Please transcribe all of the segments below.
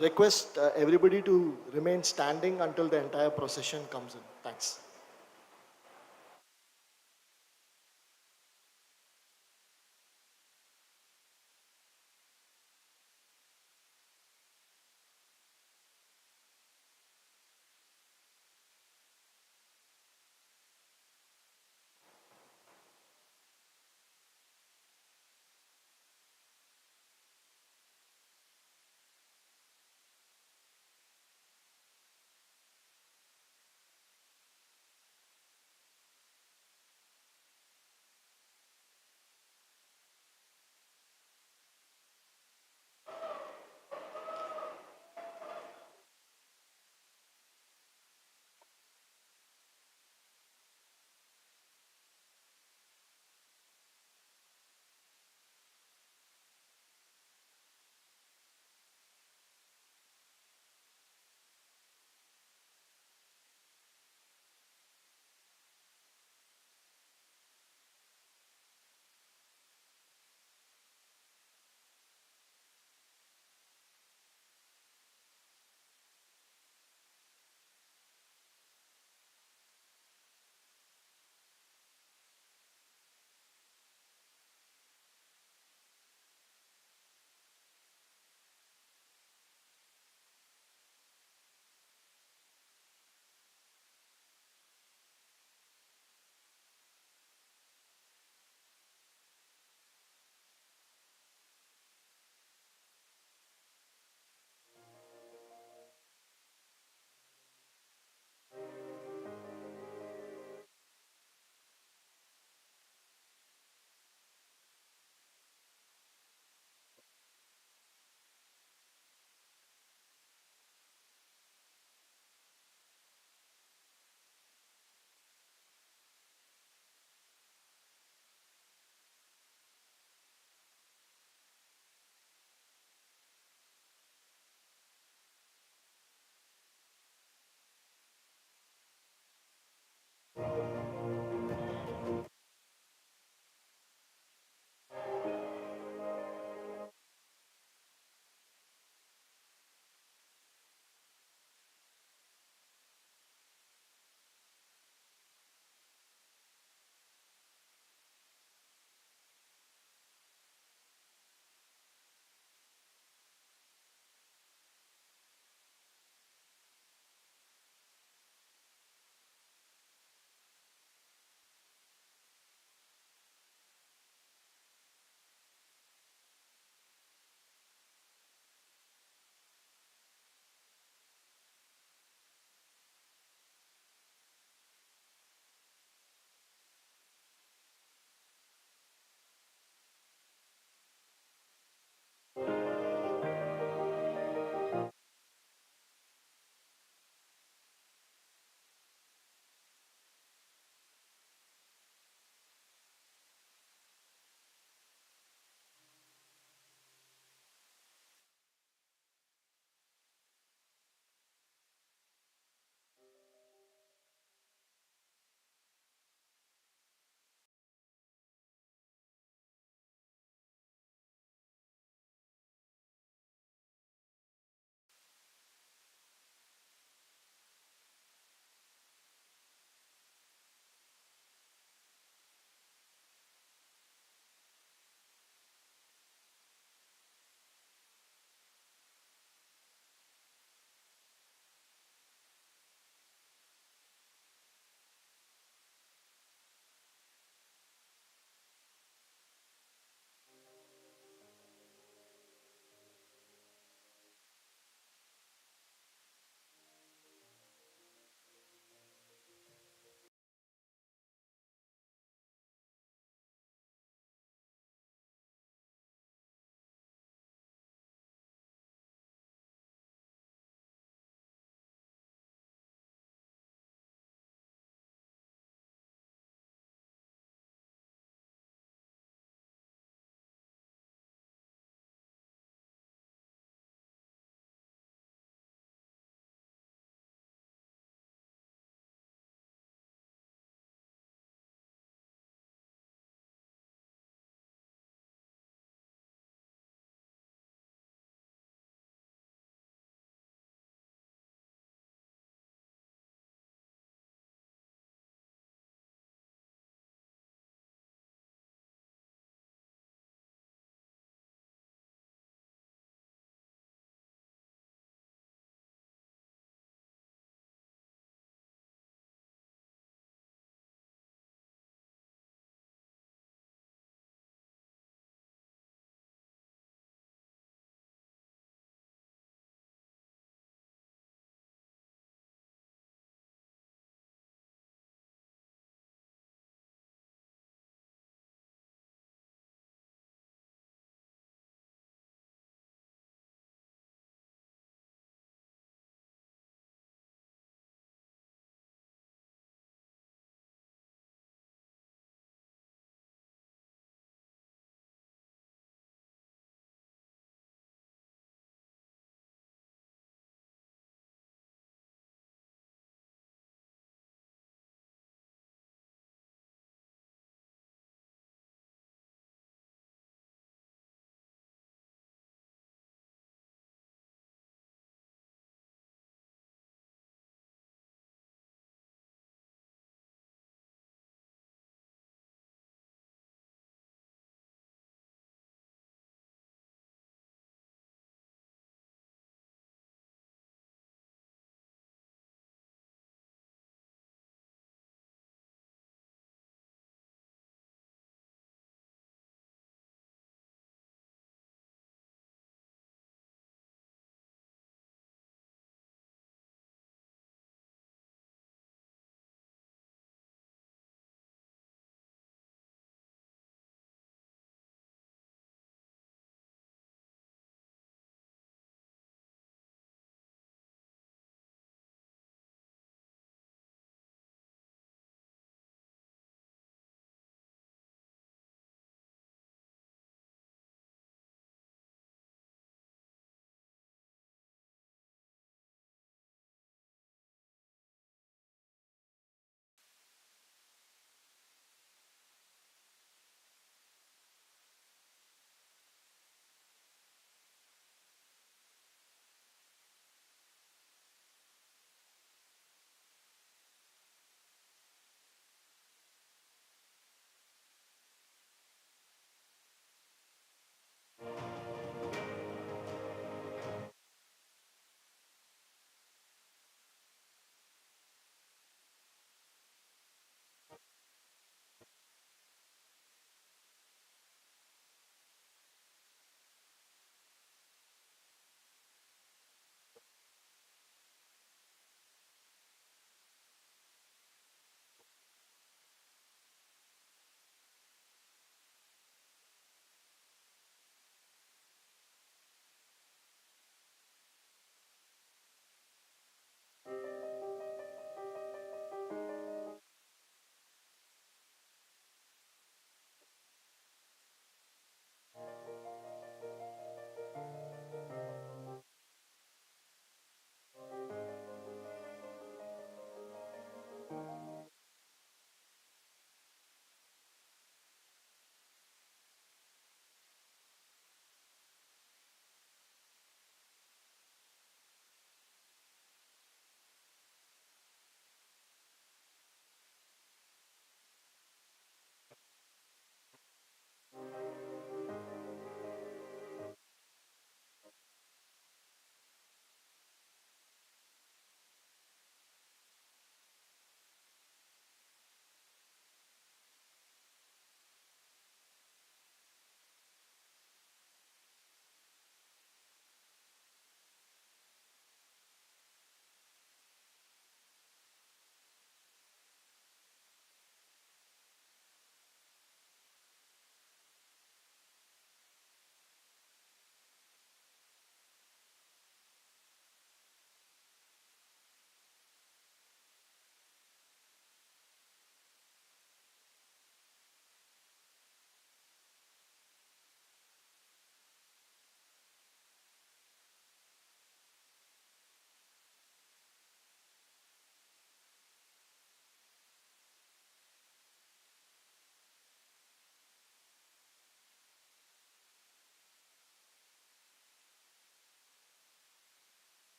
request everybody to remain standing until the entire procession comes in. Thanks.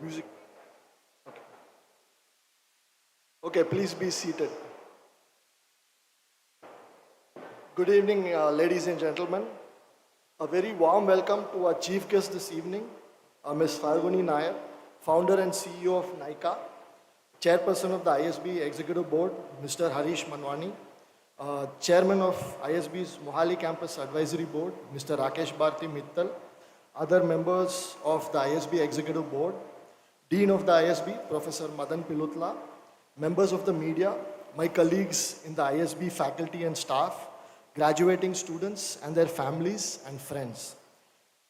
Music. Okay, please be seated. Good evening, ladies and gentlemen. A very warm welcome to our chief guest this evening, Ms. Falguni Nayar, founder and CEO of Nykaa, chairperson of the ISB Executive Board, Mr. Harish Manwani, chairman of ISB's Mohali Campus Advisory Board, Mr. Rakesh Bharti Mittal, other members of the ISB Executive Board, Dean of the ISB, Professor Madan Pilutla, members of the media, my colleagues in the ISB faculty and staff, graduating students and their families and friends.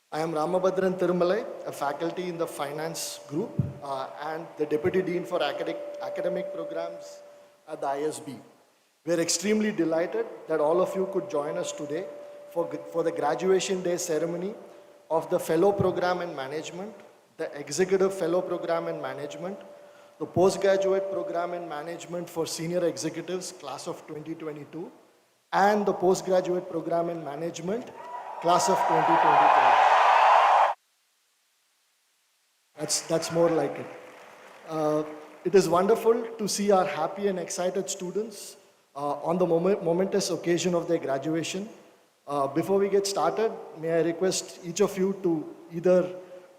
I am Ramabhadran Thirumalai, a faculty in the finance group and the Deputy Dean for Academic Programs at the ISB. We are extremely delighted that all of you could join us today for the graduation day ceremony of the Fellow Program in Management, the Executive Fellow Program in Management, the Postgraduate Program in Management for Senior Executives, Class of 2022, and the Postgraduate Program in Management, Class of 2023. That's more like it. It is wonderful to see our happy and excited students on the momentous occasion of their graduation. Before we get started, may I request each of you to either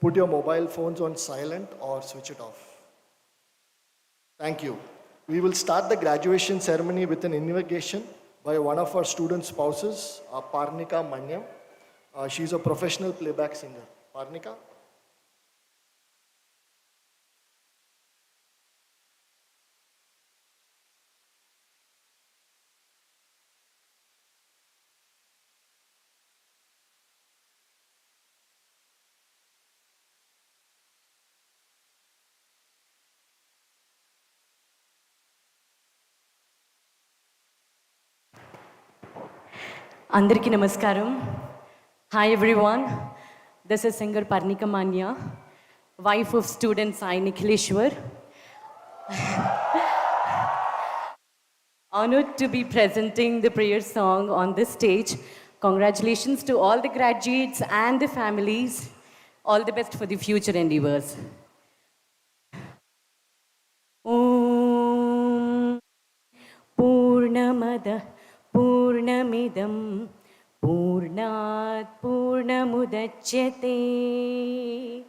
put your mobile phones on silent or switch it off. Thank you. We will start the graduation ceremony with an invocation by one of our student spouses, Parnika Manyam. She is a professional playback singer. Parnika? Andariki Namaskaram. Hi everyone. This is singer Parnika Manya, wife of student Sai Nikhileshwar. Honored to be presenting the prayer song on this stage. Congratulations to all the graduates and the families. All the best for the future endeavors. Om Purnamada Purnamidam Purnat Purnamudachyate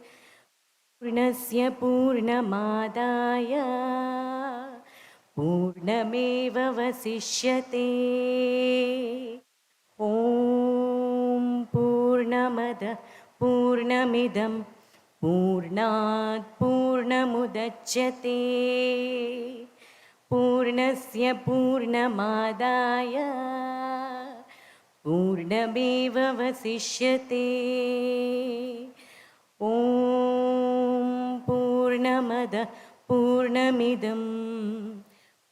Purnasya Purnamadaya Purnameva Vasishyate Om Purnamada Purnamidam Purnat Purnamudachyate Purnasya Purnamadaya Purnameva Vasishyate Om Purnamada Purnamidam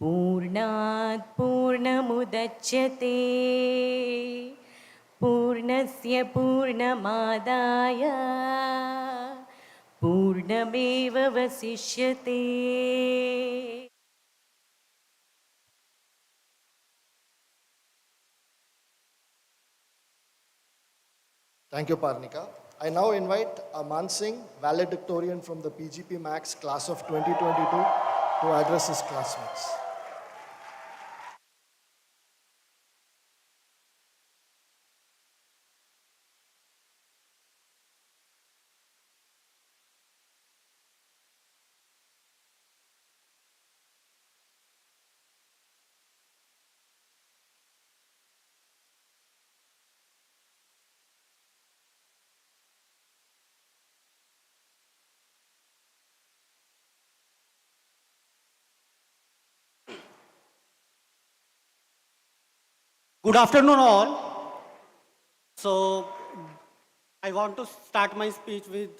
Purnat Purnamudachyate Purnasya Purnamadaya Purnameva Vasishyate. Thank you, Parnika. I now invite Aman Singh, valedictorian from the PGPMAX class of 2022, to address his classmates. Good afternoon, all. So, I want to start my speech with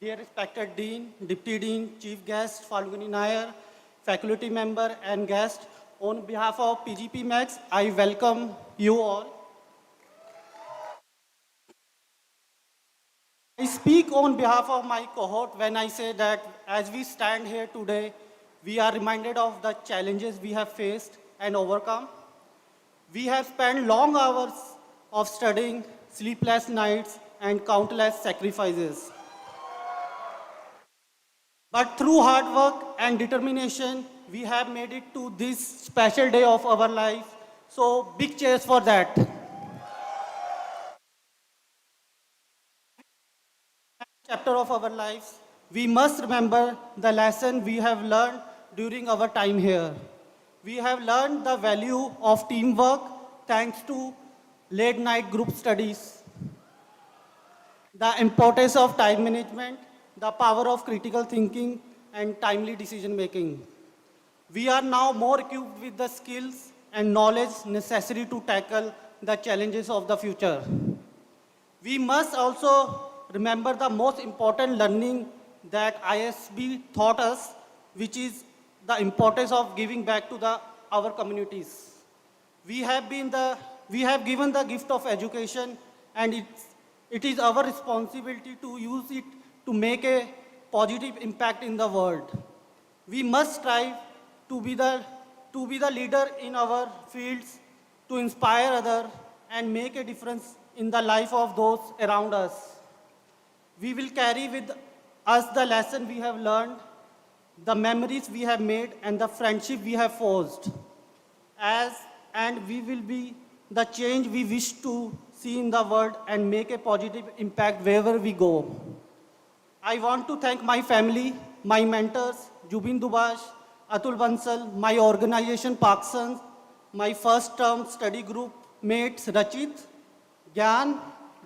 dear respected Dean, Deputy Dean, Chief Guest, Falguni Nayar, faculty member and guest, on behalf of PGPMAX, I welcome you all. I speak on behalf of my cohort when I say that as we stand here today, we are reminded of the challenges we have faced and overcome. We have spent long hours of studying, sleepless nights, and countless sacrifices. But through hard work and determination, we have made it to this special day of our life. So big cheers for that. Chapter of our lives, we must remember the lesson we have learned during our time here. We have learned the value of teamwork thanks to late night group studies, the importance of time management, the power of critical thinking, and timely decision making. We are now more equipped with the skills and knowledge necessary to tackle the challenges of the future. We must also remember the most important learning that ISB taught us, which is the importance of giving back to our communities. We have given the gift of education, and it is our responsibility to use it to make a positive impact in the world. We must strive to be the leader in our fields, to inspire others, and make a difference in the life of those around us. We will carry with us the lesson we have learned, the memories we have made, and the friendship we have forged. And we will be the change we wish to see in the world and make a positive impact wherever we go. I want to thank my family, my mentors, Jubin Dubash, Atul Bansal, my organization Paksans, my first term study group mates Rachit, Gyan,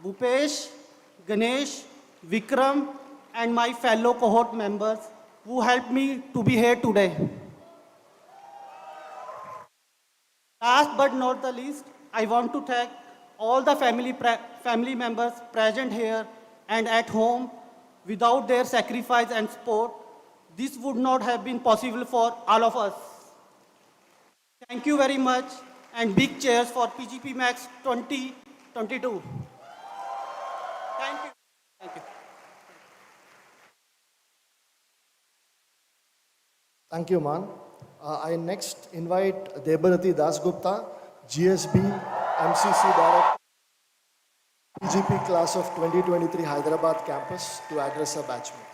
Bhupesh, Ganesh, Vikram, and my fellow cohort members who helped me to be here today. Last but not the least, I want to thank all the family members present here and at home. Without their sacrifice and support, this would not have been possible for all of us. Thank you very much, and big cheers for PGPMAX 2022. Thank you. Thank you. Thank you, Man. I next invite Debarati Dasgupta, GSB, MCC Director, PGP Class of 2023 Hyderabad Campus to address our batchmates.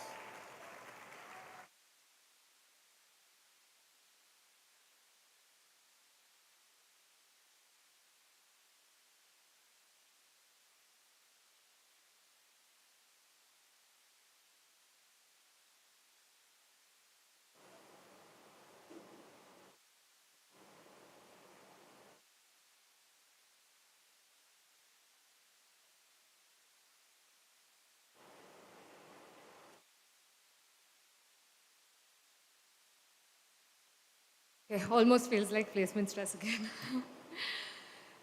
Okay, almost feels like placement stress again.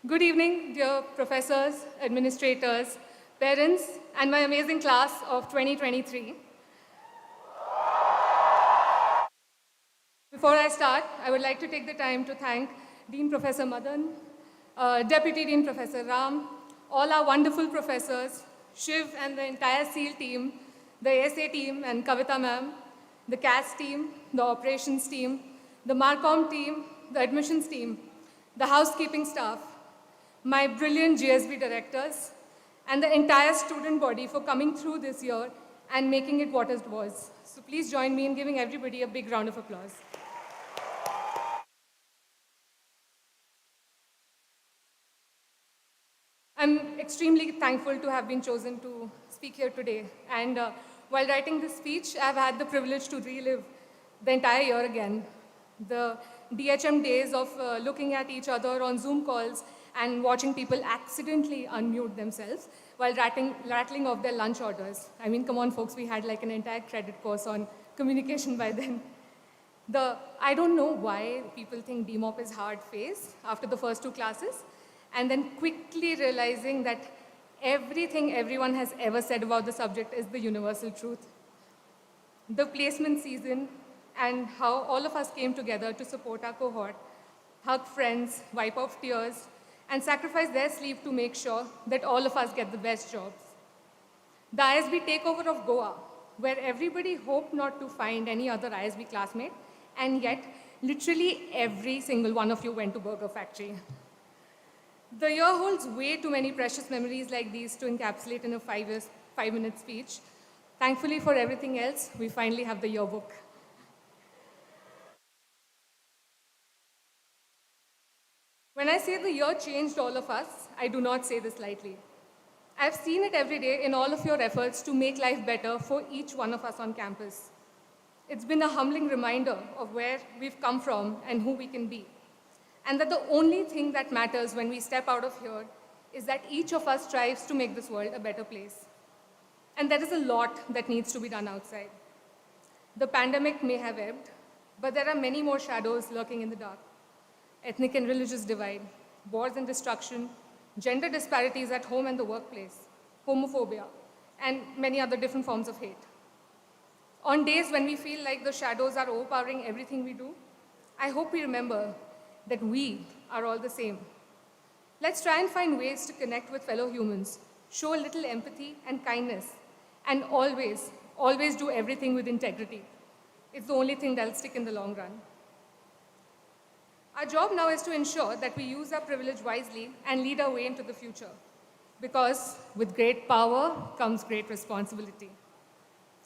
Good evening, dear professors, administrators, parents, and my amazing class of 2023. Before I start, I would like to take the time to thank Dean Professor Madan, Deputy Dean Professor Ram, all our wonderful professors, Shiv and the entire SEAL team, the ASA team and Kavita ma'am, the CAS team, the operations team, the Marcom team, the admissions team, the housekeeping staff, my brilliant GSB directors, and the entire student body for coming through this year and making it what it was. So please join me in giving everybody a big round of applause. I'm extremely thankful to have been chosen to speak here today. And while writing this speech, I've had the privilege to relive the entire year again. The DHM days of looking at each other on Zoom calls and watching people accidentally unmute themselves while rattling off their lunch orders. I mean, come on, folks, we had like an entire credit course on communication by then. I don't know why people think DMOP is hard phase after the first two classes, and then quickly realizing that everything everyone has ever said about the subject is the universal truth. The placement season and how all of us came together to support our cohort hug friends, wipe off tears, and sacrifice their sleep to make sure that all of us get the best jobs. The ISB takeover of Goa, where everybody hoped not to find any other ISB classmate, and yet literally every single one of you went to Burger Factory. The year holds way too many precious memories like these to encapsulate in a 5-minute speech. Thankfully for everything else, we finally have the yearbook. When I say the year changed all of us, I do not say this lightly. I've seen it every day in all of your efforts to make life better for each one of us on campus. It's been a humbling reminder of where we've come from and who we can be. And that the only thing that matters when we step out of here is that each of us strives to make this world a better place. And there is a lot that needs to be done outside. The pandemic may have ebbed, but there are many more shadows lurking in the dark. Ethnic and religious divide, wars and destruction, gender disparities at home and the workplace, homophobia, and many other different forms of hate. On days when we feel like the shadows are overpowering everything we do, I hope we remember that we are all the same. Let's try and find ways to connect with fellow humans, show a little empathy and kindness, and always, always do everything with integrity. It's the only thing that'll stick in the long run. Our job now is to ensure that we use our privilege wisely and lead our way into the future. Because with great power comes great responsibility.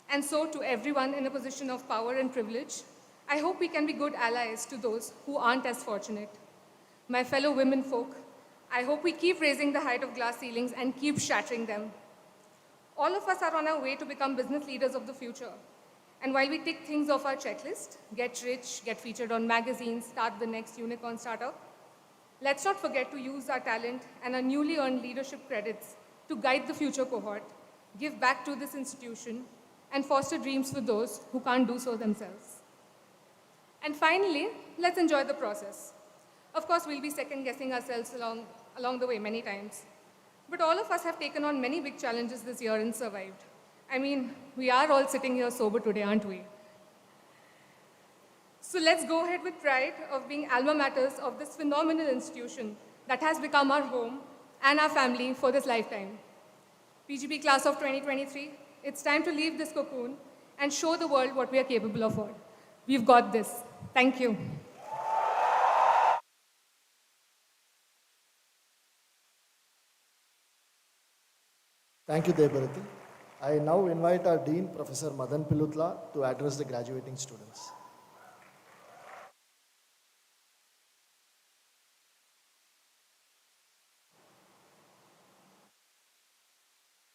And so to everyone in a position of power and privilege, I hope we can be good allies to those who aren't as fortunate. My fellow women folk, I hope we keep raising the height of glass ceilings and keep shattering them. All of us are on our way to become business leaders of the future. And while we tick things off our checklist, get rich, get featured on magazines, start the next unicorn startup, let's not forget to use our talent and our newly earned leadership credits to guide the future cohort, give back to this institution, and foster dreams for those who can't do so themselves. And finally, let's enjoy the process. Of course, we'll be second-guessing ourselves along the way many times. But all of us have taken on many big challenges this year and survived. I mean, we are all sitting here sober today, aren't we? So let's go ahead with pride of being alma maters of this phenomenal institution that has become our home and our family for this lifetime. PGP class of 2023, it's time to leave this cocoon and show the world what we are capable of. We've got this. Thank you. Thank you, Debarati. I now invite our Dean, Professor Madan Pilutla, to address the graduating students.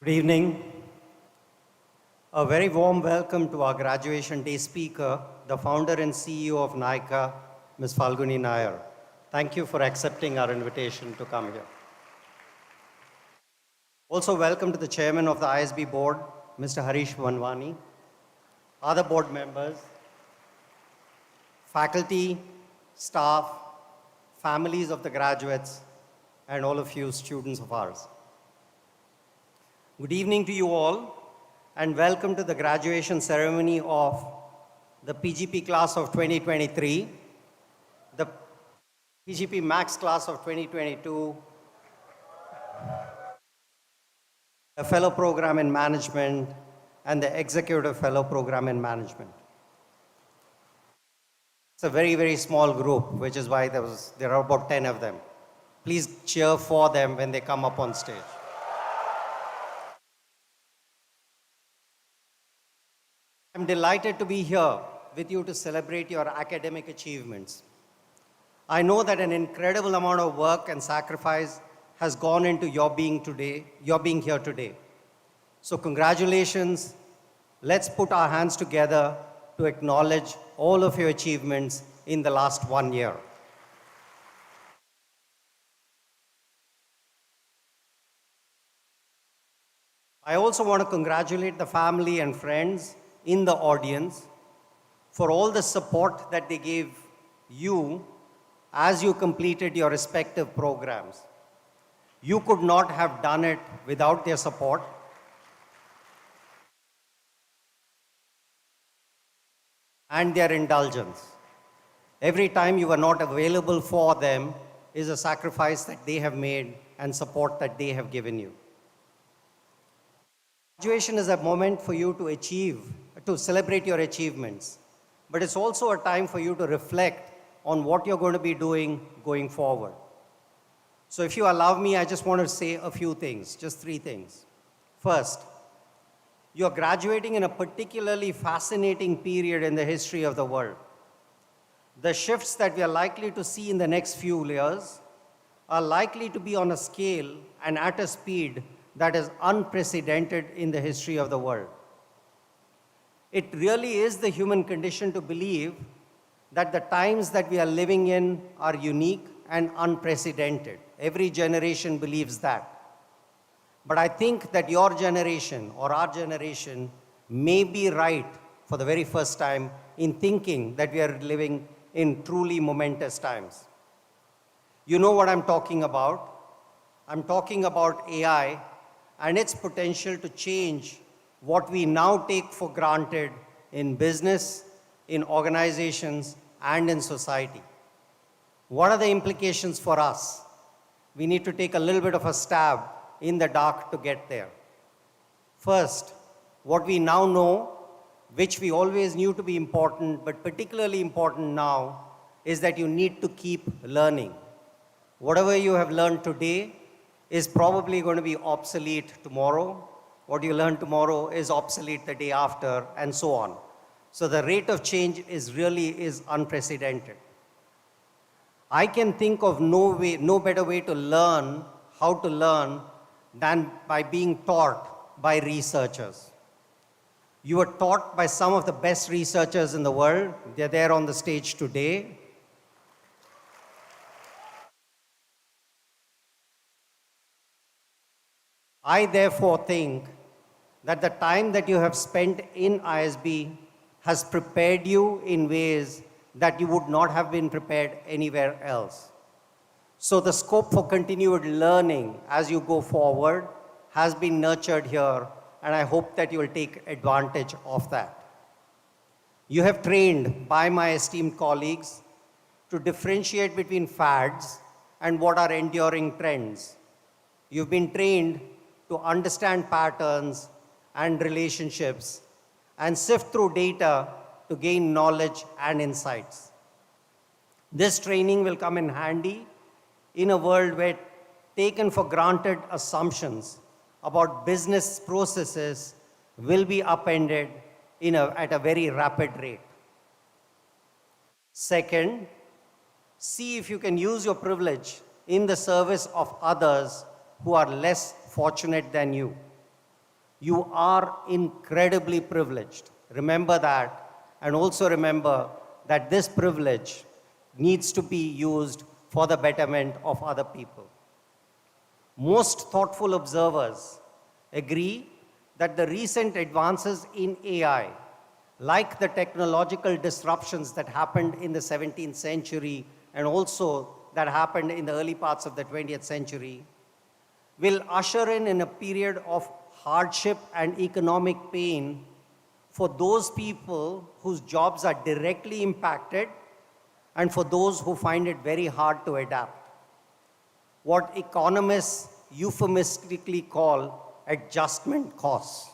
Good evening. A very warm welcome to our graduation day speaker, the founder and CEO of Nykaa, Ms. Falguni Nayar. Thank you for accepting our invitation to come here. Also welcome to the chairman of the ISB board, Mr. Harish Vanwani, other board members, faculty, staff, families of the graduates, and all of you students of ours. Good evening to you all, and welcome to the graduation ceremony of the PGP class of 2023, the PGPMAX class of 2022, a fellow program in management, and the executive fellow program in management. It's a very, very small group, which is why there are about 10 of them. Please cheer for them when they come up on stage. I'm delighted to be here with you to celebrate your academic achievements. I know that an incredible amount of work and sacrifice has gone into your being here today. So congratulations. Let's put our hands together to acknowledge all of your achievements in the last 1 year. I also want to congratulate the family and friends in the audience for all the support that they gave you as you completed your respective programs. You could not have done it without their support. And their indulgence. Every time you are not available for them is a sacrifice that they have made and support that they have given you. Graduation is a moment for you to celebrate your achievements, but it's also a time for you to reflect on what you're going to be doing going forward. So if you allow me, I just want to say a few things, just 3 things. First, you're graduating in a particularly fascinating period in the history of the world. The shifts that we are likely to see in the next few years are likely to be on a scale and at a speed that is unprecedented in the history of the world. It really is the human condition to believe that the times that we are living in are unique and unprecedented. Every generation believes that. But I think that your generation or our generation may be right for the very first time in thinking that we are living in truly momentous times. You know what I'm talking about. I'm talking about AI and its potential to change what we now take for granted in business, in organizations, and in society. What are the implications for us? We need to take a little bit of a stab in the dark to get there. First, what we now know, which we always knew to be important, but particularly important now, is that you need to keep learning. Whatever you have learned today is probably going to be obsolete tomorrow. What you learn tomorrow is obsolete the day after, and so on. So the rate of change is unprecedented. I can think of no better way to learn how to learn than by being taught by researchers. You were taught by some of the best researchers in the world. They're there on the stage today. I therefore think that the time that you have spent in ISB has prepared you in ways that you would not have been prepared anywhere else. So the scope for continued learning as you go forward has been nurtured here, and I hope that you will take advantage of that. You have trained by my esteemed colleagues to differentiate between fads and what are enduring trends. You've been trained to understand patterns and relationships and sift through data to gain knowledge and insights. This training will come in handy in a world where taken for granted assumptions about business processes will be upended at a very rapid rate. Second, see if you can use your privilege in the service of others who are less fortunate than you. You are incredibly privileged. Remember that, and also remember that this privilege needs to be used for the betterment of other people. Most thoughtful observers agree that the recent advances in AI, like the technological disruptions that happened in the 17th century and also that happened in the early parts of the 20th century, will usher in a period of hardship and economic pain for those people whose jobs are directly impacted and for those who find it very hard to adapt. What economists euphemistically call adjustment costs.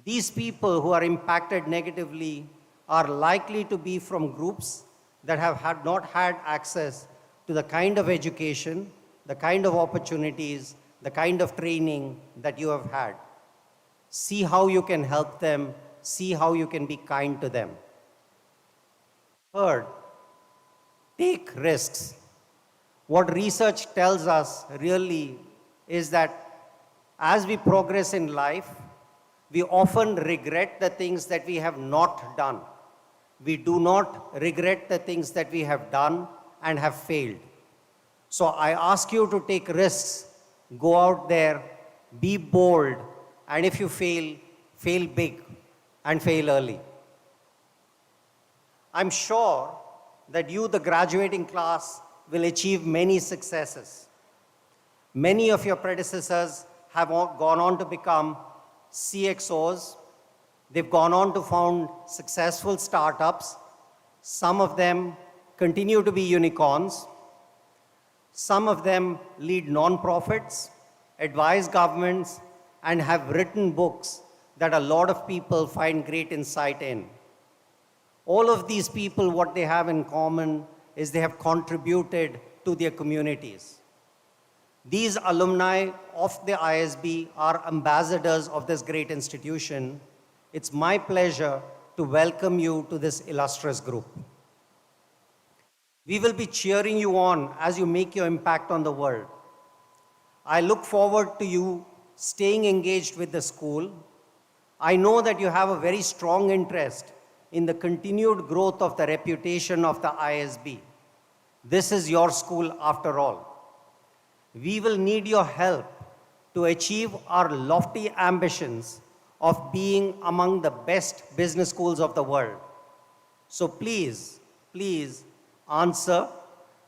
These people who are impacted negatively are likely to be from groups that have not had access to the kind of education, the kind of opportunities, the kind of training that you have had. See how you can help them, see how you can be kind to them. Third, take risks. What research tells us really is that as we progress in life, we often regret the things that we have not done. We do not regret the things that we have done and have failed. So I ask you to take risks, go out there, be bold, and if you fail, fail big and fail early. I'm sure that you, the graduating class, will achieve many successes. Many of your predecessors have gone on to become CXOs. They've gone on to found successful startups. Some of them continue to be unicorns. Some of them lead non-profits, advise governments, and have written books that a lot of people find great insight in. All of these people, what they have in common is they have contributed to their communities. These alumni of the ISB are ambassadors of this great institution. It's my pleasure to welcome you to this illustrious group. We will be cheering you on as you make your impact on the world. I look forward to you staying engaged with the school. I know that you have a very strong interest in the continued growth of the reputation of the ISB. This is your school after all. We will need your help to achieve our lofty ambitions of being among the best business schools of the world. So please, please answer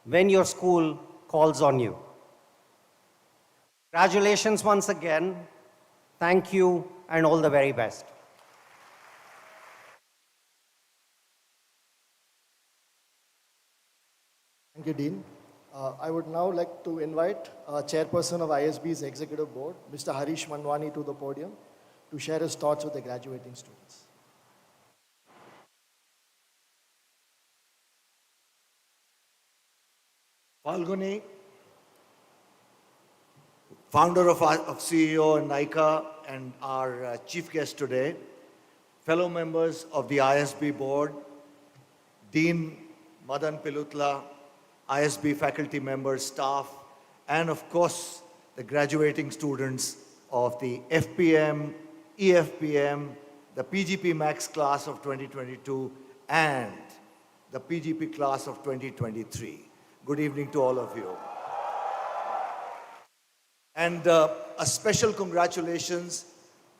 when your school calls on you. Congratulations once again. Thank you and all the very best. Thank you, Dean. I would now like to invite Chairperson of ISB's Executive Board, Mr. Harish Manwani, to the podium to share his thoughts with the graduating students. Falguni, founder of CEO and Nykaa, and our chief guest today, fellow members of the ISB board, Dean Madan Pilutla, ISB faculty members, staff, and of course, the graduating students of the FPM, EFPM, the PGPMAX class of 2022, and the PGP class of 2023. Good evening to all of you. And a special congratulations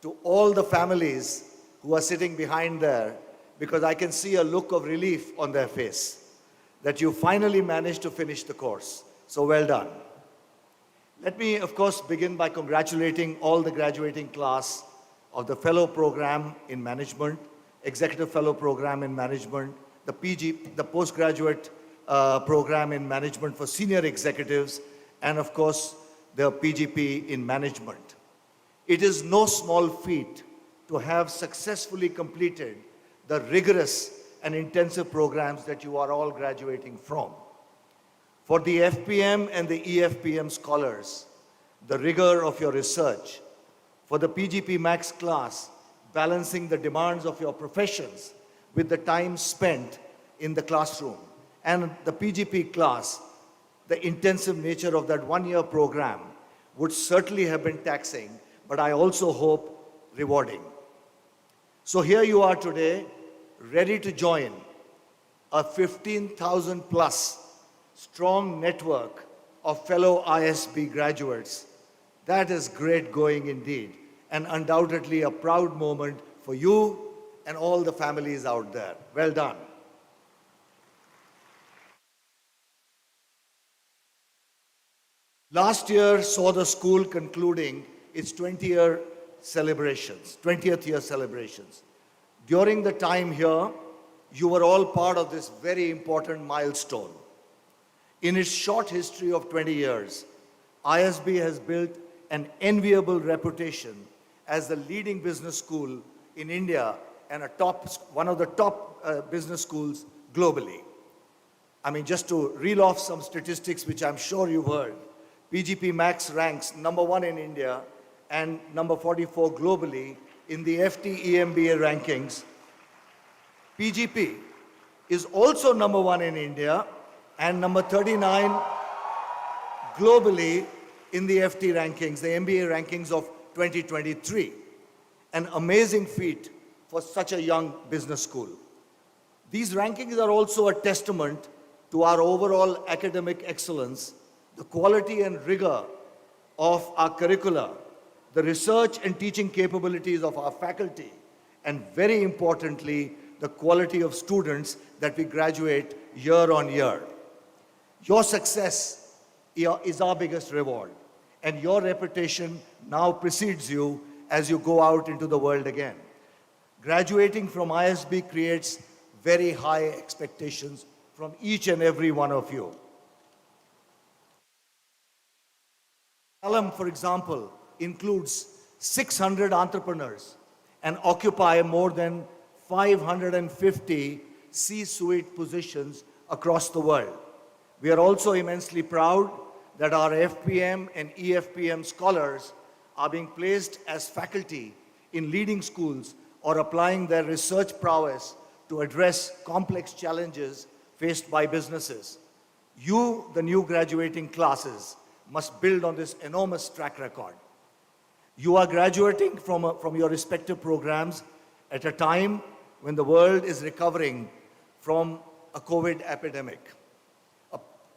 to all the families who are sitting behind there, because I can see a look of relief on their face that you finally managed to finish the course. So well done. Let me, of course, begin by congratulating all the graduating class of the Fellow Program in Management, Executive Fellow Program in Management, the Postgraduate Program in Management for Senior Executives, and of course, the PGP in Management. It is no small feat to have successfully completed the rigorous and intensive programs that you are all graduating from. For the FPM and the EFPM scholars, the rigor of your research. For the PGPMAX class, balancing the demands of your professions with the time spent in the classroom. And the PGP class, the intensive nature of that one-year program would certainly have been taxing, but I also hope rewarding. So here you are today, ready to join a 15,000 plus strong network of fellow ISB graduates. That is great going indeed, and undoubtedly a proud moment for you and all the families out there. Well done. Last year saw the school concluding its 20th year celebrations. During the time here, you were all part of this very important milestone. In its short history of 20 years, ISB has built an enviable reputation as the leading business school in India and one of the top business schools globally. I mean, just to reel off some statistics which I'm sure you've heard, PGPMAX ranks #1 in India and number 44 globally in the FT-EMBA rankings. PGP is also #1 in India and number 39 globally in the FT rankings, the MBA rankings of 2023. An amazing feat for such a young business school. These rankings are also a testament to our overall academic excellence, the quality and rigor of our curricula, the research and teaching capabilities of our faculty, and very importantly, the quality of students that we graduate year on year. Your success is our biggest reward, and your reputation now precedes you as you go out into the world again. Graduating from ISB creates very high expectations from each and every one of you. Alum, for example, includes 600 entrepreneurs and occupy more than 550 C-suite positions across the world. We are also immensely proud that our FPM and EFPM scholars are being placed as faculty in leading schools or applying their research prowess to address complex challenges faced by businesses. You, the new graduating classes, must build on this enormous track record. You are graduating from your respective programs at a time when the world is recovering from a COVID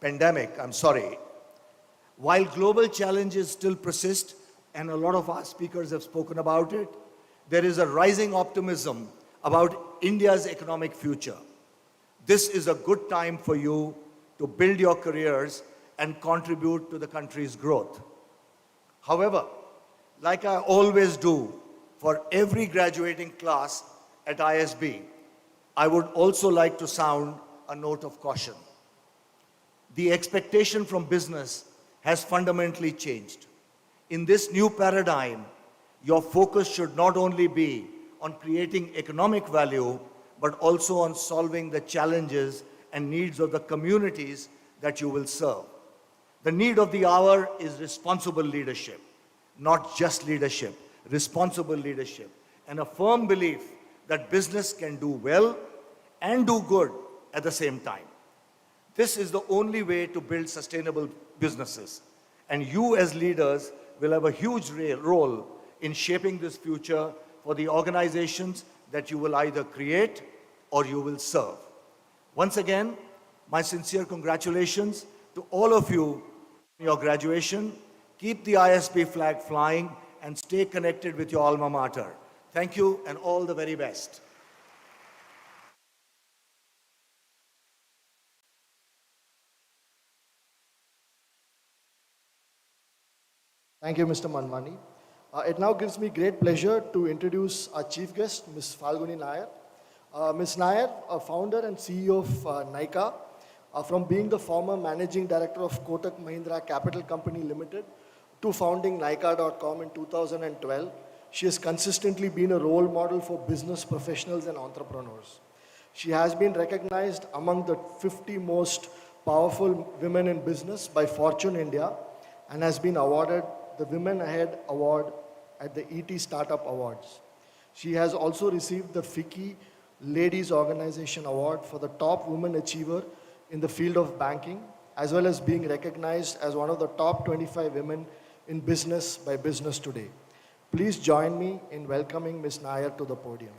pandemic. While global challenges still persist, and a lot of our speakers have spoken about it, there is a rising optimism about India's economic future. This is a good time for you to build your careers and contribute to the country's growth. However, like I always do for every graduating class at ISB, I would also like to sound a note of caution. The expectation from business has fundamentally changed. In this new paradigm, your focus should not only be on creating economic value, but also on solving the challenges and needs of the communities that you will serve. The need of the hour is responsible leadership, not just leadership, responsible leadership, and a firm belief that business can do well and do good at the same time. This is the only way to build sustainable businesses, and you as leaders will have a huge role in shaping this future for the organizations that you will either create or you will serve. Once again, my sincere congratulations to all of you on your graduation. Keep the ISB flag flying and stay connected with your alma mater. Thank you and all the very best. Thank you, Mr. Manwani. It now gives me great pleasure to introduce our chief guest, Ms. Falguni Nayar. Ms. Nayar, a founder and CEO of Nykaa, from being the former managing director of Kotak Mahindra Capital Company Limited to founding Nykaa.com in 2012, she has consistently been a role model for business professionals and entrepreneurs. She has been recognized among the 50 most powerful women in business by Fortune India and has been awarded the Women Ahead Award at the ET Startup Awards. She has also received the FICCI Ladies Organization Award for the top woman achiever in the field of banking, as well as being recognized as one of the top 25 women in business by Business Today. Please join me in welcoming Ms. Nayar to the podium.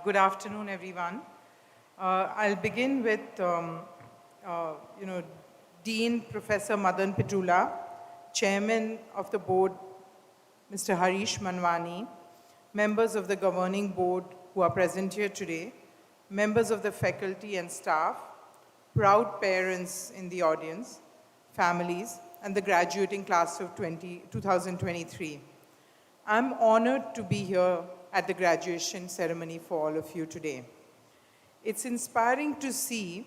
Good afternoon, everyone. I'll begin with, Dean Professor Madan Pitula, Chairman of the Board, Mr. Harish Manwani, members of the Governing Board who are present here today, members of the faculty and staff, proud parents in the audience, families, and the graduating class of 2023. I'm honored to be here at the graduation ceremony for all of you today. It's inspiring to see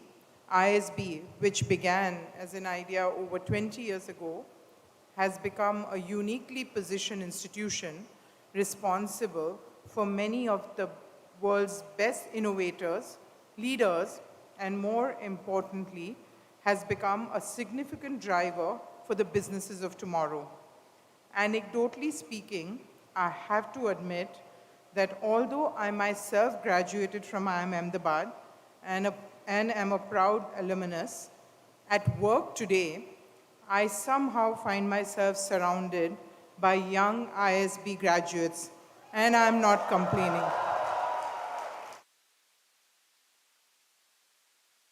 ISB, which began as an idea over 20 years ago, has become a uniquely positioned institution responsible for many of the world's best innovators, leaders, and more importantly, has become a significant driver for the businesses of tomorrow. Anecdotally speaking, I have to admit that although I myself graduated from IIM Ahmedabad and am a proud alumnus, at work today, I somehow find myself surrounded by young ISB graduates, and I'm not complaining.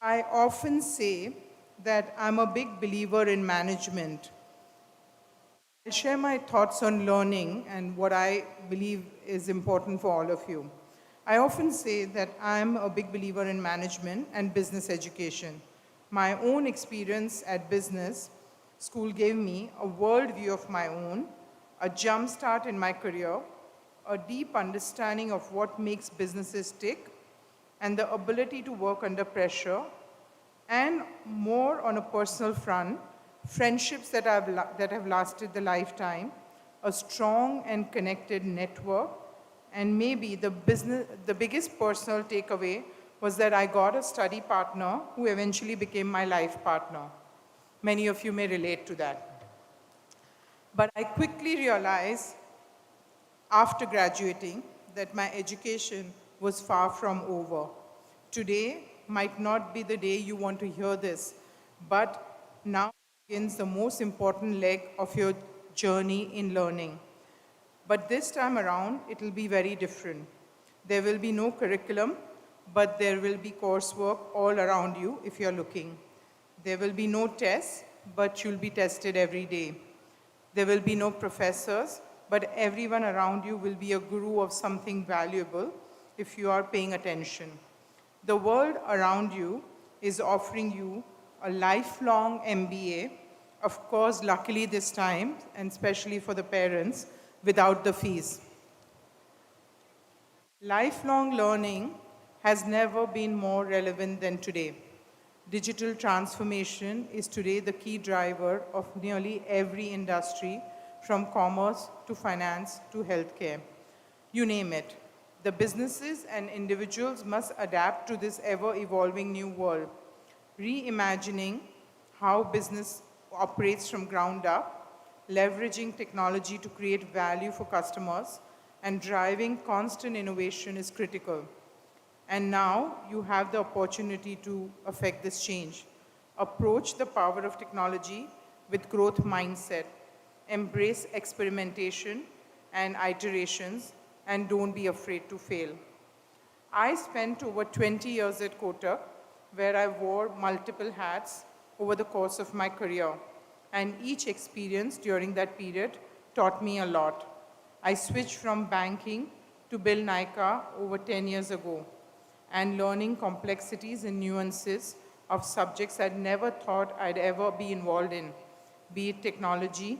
I often say that I'm a big believer in management. I'll share my thoughts on learning and what I believe is important for all of you. I often say that I'm a big believer in management and business education. My own experience at business school gave me a worldview of my own, a jump start in my career, a deep understanding of what makes businesses tick, and the ability to work under pressure, and more on a personal front, friendships that have lasted the lifetime, a strong and connected network, and maybe the biggest personal takeaway was that I got a study partner who eventually became my life partner. Many of you may relate to that. But I quickly realized after graduating that my education was far from over. Today might not be the day you want to hear this, but now begins the most important leg of your journey in learning. But this time around, it will be very different. There will be no curriculum, but there will be coursework all around you if you're looking. There will be no tests, but you'll be tested every day. There will be no professors, but everyone around you will be a guru of something valuable if you are paying attention. The world around you is offering you a lifelong MBA, of course, luckily this time, and especially for the parents, without the fees. Lifelong learning has never been more relevant than today. Digital transformation is today the key driver of nearly every industry, from commerce to finance to healthcare. You name it. The businesses and individuals must adapt to this ever-evolving new world, reimagining how business operates from ground up, leveraging technology to create value for customers, and driving constant innovation is critical. And now you have the opportunity to affect this change. Approach the power of technology with growth mindset. Embrace experimentation and iterations, and don't be afraid to fail. I spent over 20 years at Kotak, where I wore multiple hats over the course of my career. And each experience during that period taught me a lot. I switched from banking to build Nykaa over 10 years ago, and learning complexities and nuances of subjects I'd never thought I'd ever be involved in, be it technology,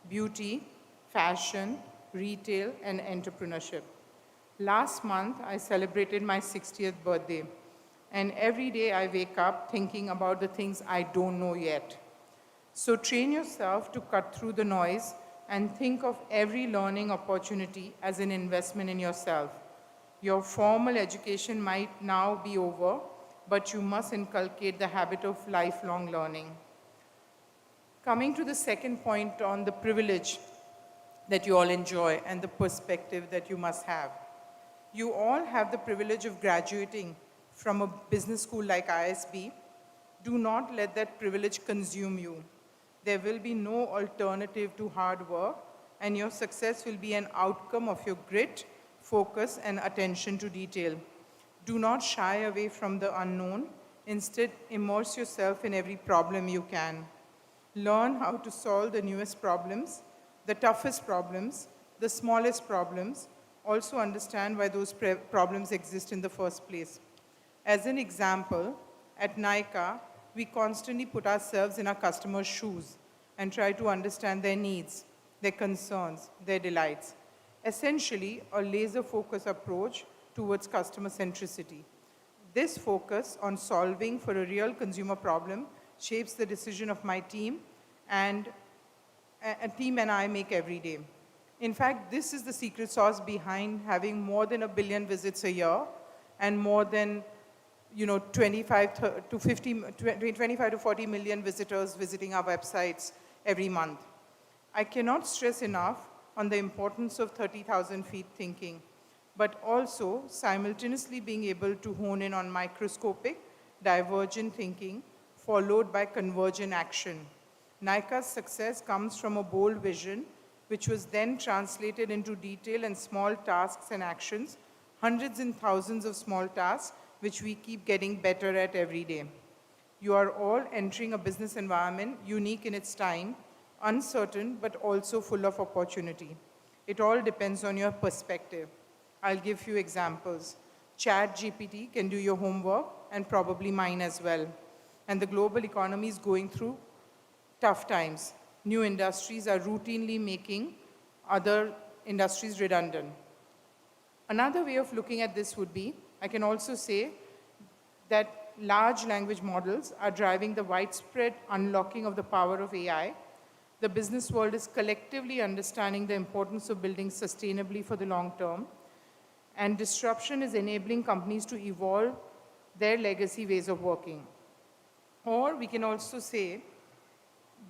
beauty, fashion, retail, and entrepreneurship. Last month, I celebrated my 60th birthday, and every day I wake up thinking about the things I don't know yet. So train yourself to cut through the noise and think of every learning opportunity as an investment in yourself. Your formal education might now be over, but you must inculcate the habit of lifelong learning. Coming to the second point on the privilege that you all enjoy and the perspective that you must have. You all have the privilege of graduating from a business school like ISB. Do not let that privilege consume you. There will be no alternative to hard work, and your success will be an outcome of your grit, focus, and attention to detail. Do not shy away from the unknown. Instead, immerse yourself in every problem you can. Learn how to solve the newest problems, the toughest problems, the smallest problems. Also understand why those problems exist in the first place. As an example, at Nykaa, we constantly put ourselves in our customers' shoes and try to understand their needs, their concerns, their delights. Essentially, a laser-focused approach towards customer centricity. This focus on solving for a real consumer problem shapes the decision of my team, and a team and I make every day. In fact, this is the secret sauce behind having more than 1 billion visits a year and more than 25 to 40 million visitors visiting our websites every month. I cannot stress enough on the importance of 30,000 feet thinking, but also simultaneously being able to hone in on microscopic, divergent thinking, followed by convergent action. Nykaa's success comes from a bold vision, which was then translated into detail and small tasks and actions, hundreds and thousands of small tasks, which we keep getting better at every day. You are all entering a business environment unique in its time, uncertain, but also full of opportunity. It all depends on your perspective. I'll give you examples. Chat GPT can do your homework and probably mine as well. And the global economy is going through tough times. New industries are routinely making other industries redundant. Another way of looking at this would be, I can also say that large language models are driving the widespread unlocking of the power of AI. The business world is collectively understanding the importance of building sustainably for the long term, and disruption is enabling companies to evolve their legacy ways of working. Or we can also say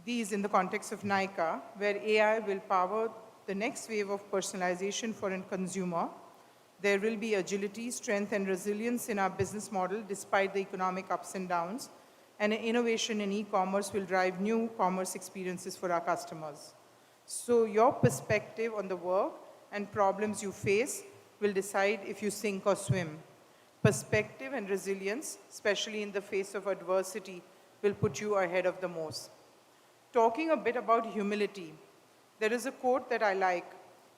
these in the context of Nykaa, where AI will power the next wave of personalization for a consumer. There will be agility, strength, and resilience in our business model despite the economic ups and downs. And innovation in e-commerce will drive new commerce experiences for our customers. So your perspective on the work and problems you face will decide if you sink or swim. Perspective and resilience, especially in the face of adversity, will put you ahead of the most. Talking a bit about humility, there is a quote that I like.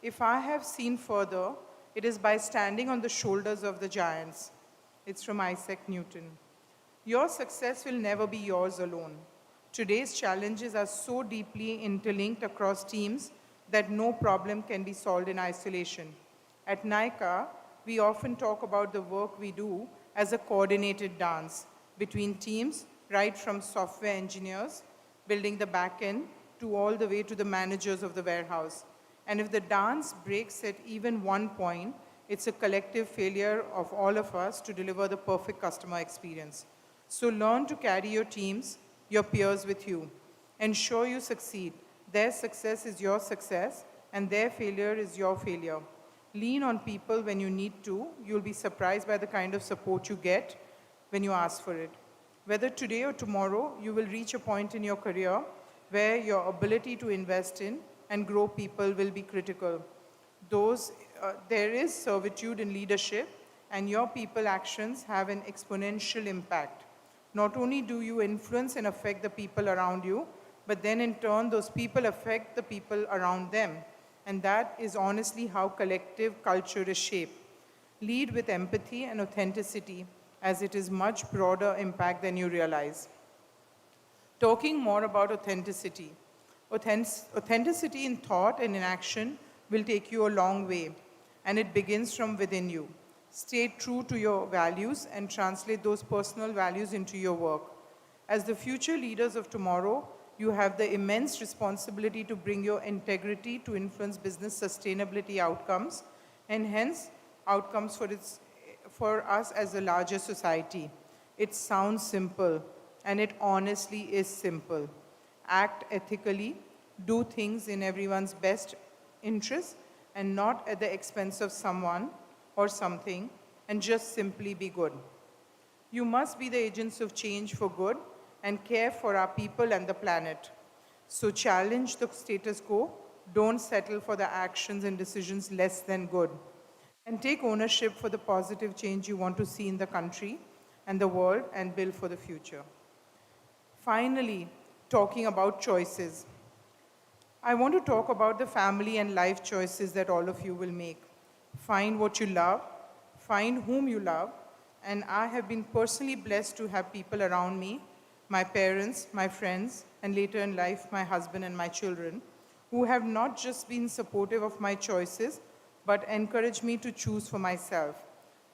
If I have seen further, it is by standing on the shoulders of the giants. It's from Isaac Newton. Your success will never be yours alone. Today's challenges are so deeply interlinked across teams that no problem can be solved in isolation. At Nykaa, we often talk about the work we do as a coordinated dance between teams, right from software engineers, building the back end, to all the way to the managers of the warehouse. And if the dance breaks at even one point, it's a collective failure of all of us to deliver the perfect customer experience. So learn to carry your teams, your peers with you. Ensure you succeed. Their success is your success, and their failure is your failure. Lean on people when you need to. You'll be surprised by the kind of support you get when you ask for it. Whether today or tomorrow, you will reach a point in your career where your ability to invest in and grow people will be critical. There is servitude in leadership, and your people actions have an exponential impact. Not only do you influence and affect the people around you, but then in turn, those people affect the people around them. And that is honestly how collective culture is shaped. Lead with empathy and authenticity, as it is much broader impact than you realize. Talking more about authenticity. Authenticity in thought and in action will take you a long way, and it begins from within you. Stay true to your values and translate those personal values into your work. As the future leaders of tomorrow, you have the immense responsibility to bring your integrity to influence business sustainability outcomes, and hence outcomes for us as a larger society. It sounds simple, and it honestly is simple. Act ethically, do things in everyone's best interest, and not at the expense of someone or something, and just simply be good. You must be the agents of change for good and care for our people and the planet. So challenge the status quo, don't settle for the actions and decisions less than good, and take ownership for the positive change you want to see in the country and the world and build for the future. Finally, talking about choices. I want to talk about the family and life choices that all of you will make. Find what you love, find whom you love, and I have been personally blessed to have people around me, my parents, my friends, and later in life, my husband and my children, who have not just been supportive of my choices, but encouraged me to choose for myself.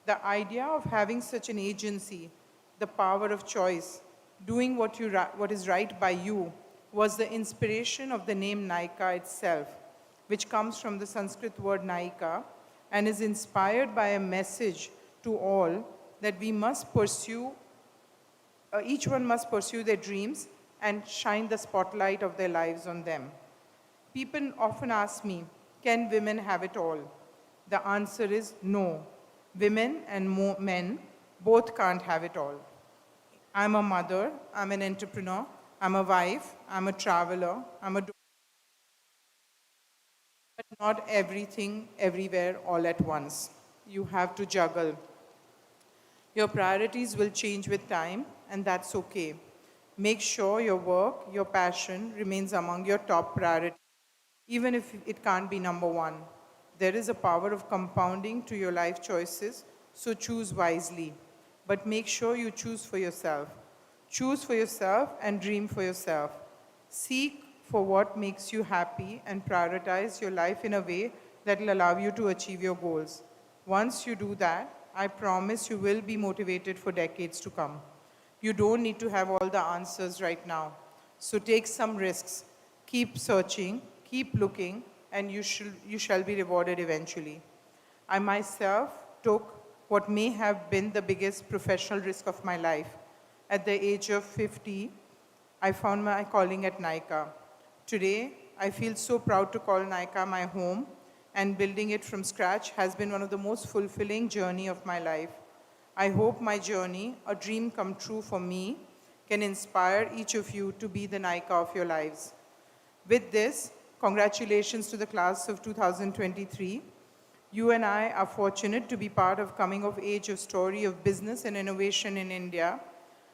The idea of having such an agency, the power of choice, doing what is right by you, was the inspiration of the name Nykaa itself, which comes from the Sanskrit word Naika and is inspired by a message to all that we must pursue, each one must pursue their dreams and shine the spotlight of their lives on them. People often ask me, can women have it all? The answer is no. Women and men both can't have it all. I'm a mother, I'm an entrepreneur, I'm a wife, I'm a traveler, but not everything, everywhere, all at once. You have to juggle. Your priorities will change with time, and that's okay. Make sure your work, your passion remains among your top priorities, even if it can't be number one. There is a power of compounding to your life choices So choose wisely. But make sure you choose for yourself. Choose for yourself and dream for yourself. Seek for what makes you happy and prioritize your life in a way that will allow you to achieve your goals. Once you do that, I promise you will be motivated for decades to come. You don't need to have all the answers right now. So take some risks. Keep searching, keep looking, and you shall be rewarded eventually. I myself took what may have been the biggest professional risk of my life. At the age of 50, I found my calling at Nykaa. Today, I feel so proud to call Nykaa my home, and building it from scratch has been one of the most fulfilling journey of my life. I hope my journey, a dream come true for me, can inspire each of you to be the Nykaa of your lives. With this, congratulations to the class of 2023. You and I are fortunate to be part of coming of age of story of business and innovation in India,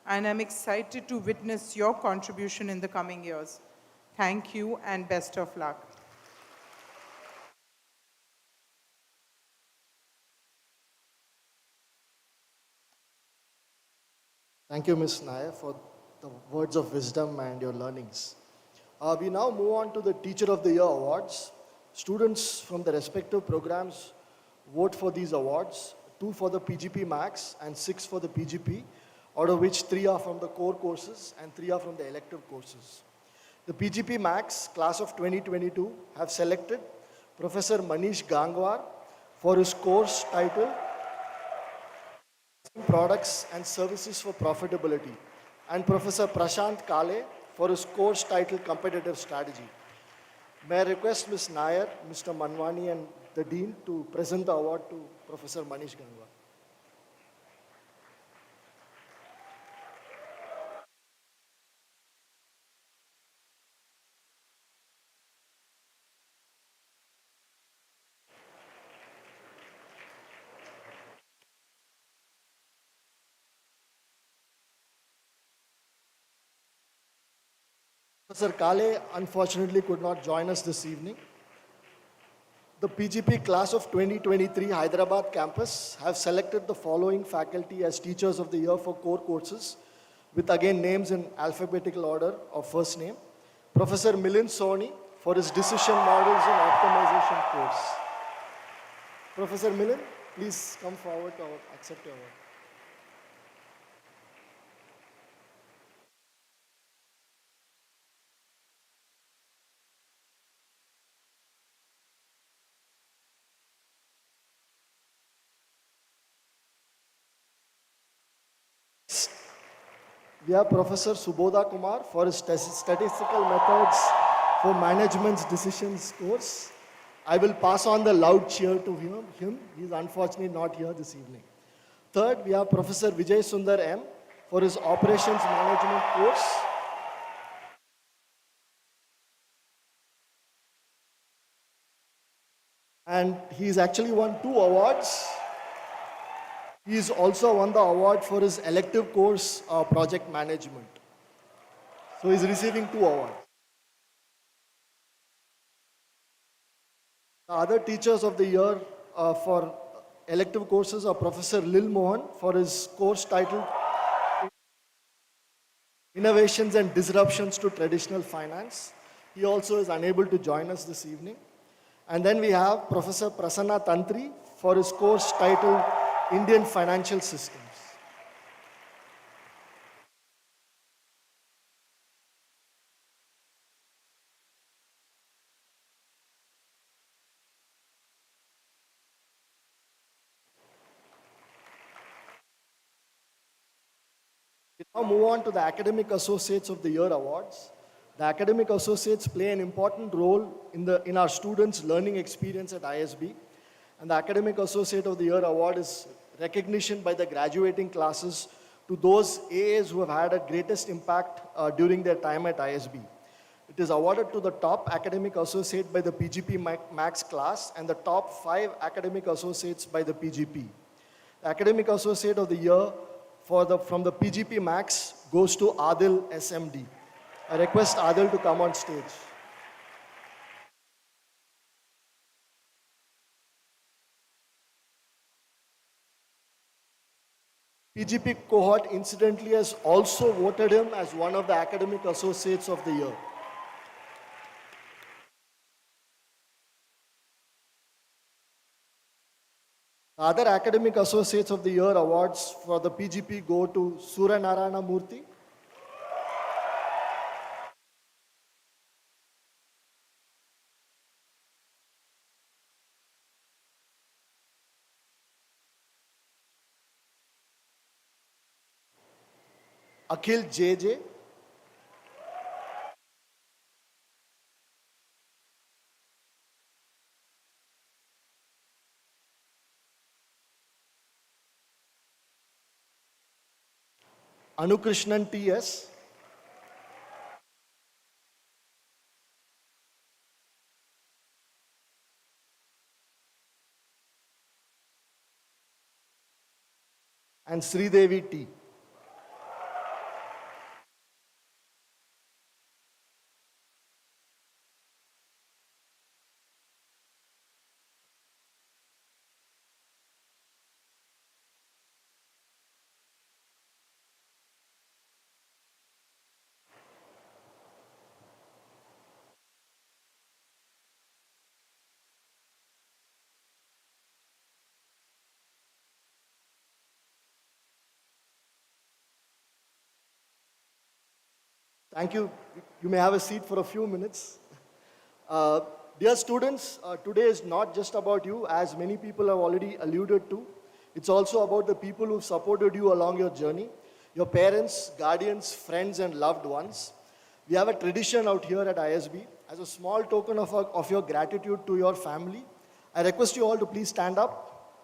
and I'm excited to witness your contribution in the coming years. Thank you and best of luck. Thank you, Ms. Nayar, for the words of wisdom and your learnings. We now move on to the Teacher of the Year awards. Students from the respective programs vote for these awards, 2 for the PGPMAX and 6 for the PGP, out of which 3 are from the core courses and 3 are from the elective courses. The PGPMAX class of 2022 have selected Professor Manish Gangwar for his course title Products and Services for Profitability, and Professor Prashant Kale for his course title Competitive Strategy. May I request Ms. Nayar, Mr. Manwani and the Dean to present the award to Professor Manish Gangwar. Professor Kale unfortunately could not join us this evening. The PGP class of 2023 Hyderabad campus have selected the following faculty as Teachers of the Year for core courses, with again names in alphabetical order of first name. Professor Milind Soni for his Decision Models and Optimization course. Professor Milind, please come forward to accept your award. We have Professor Subodha Kumar for his Statistical Methods for Management's Decisions course. I will pass on the loud cheer to him. He is unfortunately not here this evening. Third, we have Professor Vijay Sundar M for his Operations Management course. And he's actually won 2 awards. He's also won the award for his elective course, Project Management. So he's receiving 2 awards. The other Teachers of the Year for elective courses are Professor Lil Mohan for his course titled Innovations and Disruptions to Traditional Finance. He also is unable to join us this evening. And then we have Professor Prasanna Tantri for his course titled Indian Financial Systems. We now move on to the Academic Associates of the Year awards. The Academic Associates play an important role in our students' learning experience at ISB. And the Academic Associate of the Year award is recognition by the graduating classes to those AAs who have had a greatest impact during their time at ISB. It is awarded to the top academic associate by the PGPMAX class and the top 5 academic associates by the PGP. The Academic Associate of the Year from the PGPMAX goes to Adil SMD. I request Adil to come on stage. PGP Cohort incidentally has also voted him as one of the academic associates of the year. The other academic associates of the year awards for the PGP go to Surya Narayana Murthy, Akhil JJ, Anukrishnan TS, and Sridevi T. Thank you. You may have a seat for a few minutes. Uh, Dear students, today is not just about you, as many people have already alluded to. It's also about the people who supported you along your journey, your parents, guardians, friends, and loved ones. We have a tradition out here at ISB. As a small token of your gratitude to your family, I request you all to please stand up,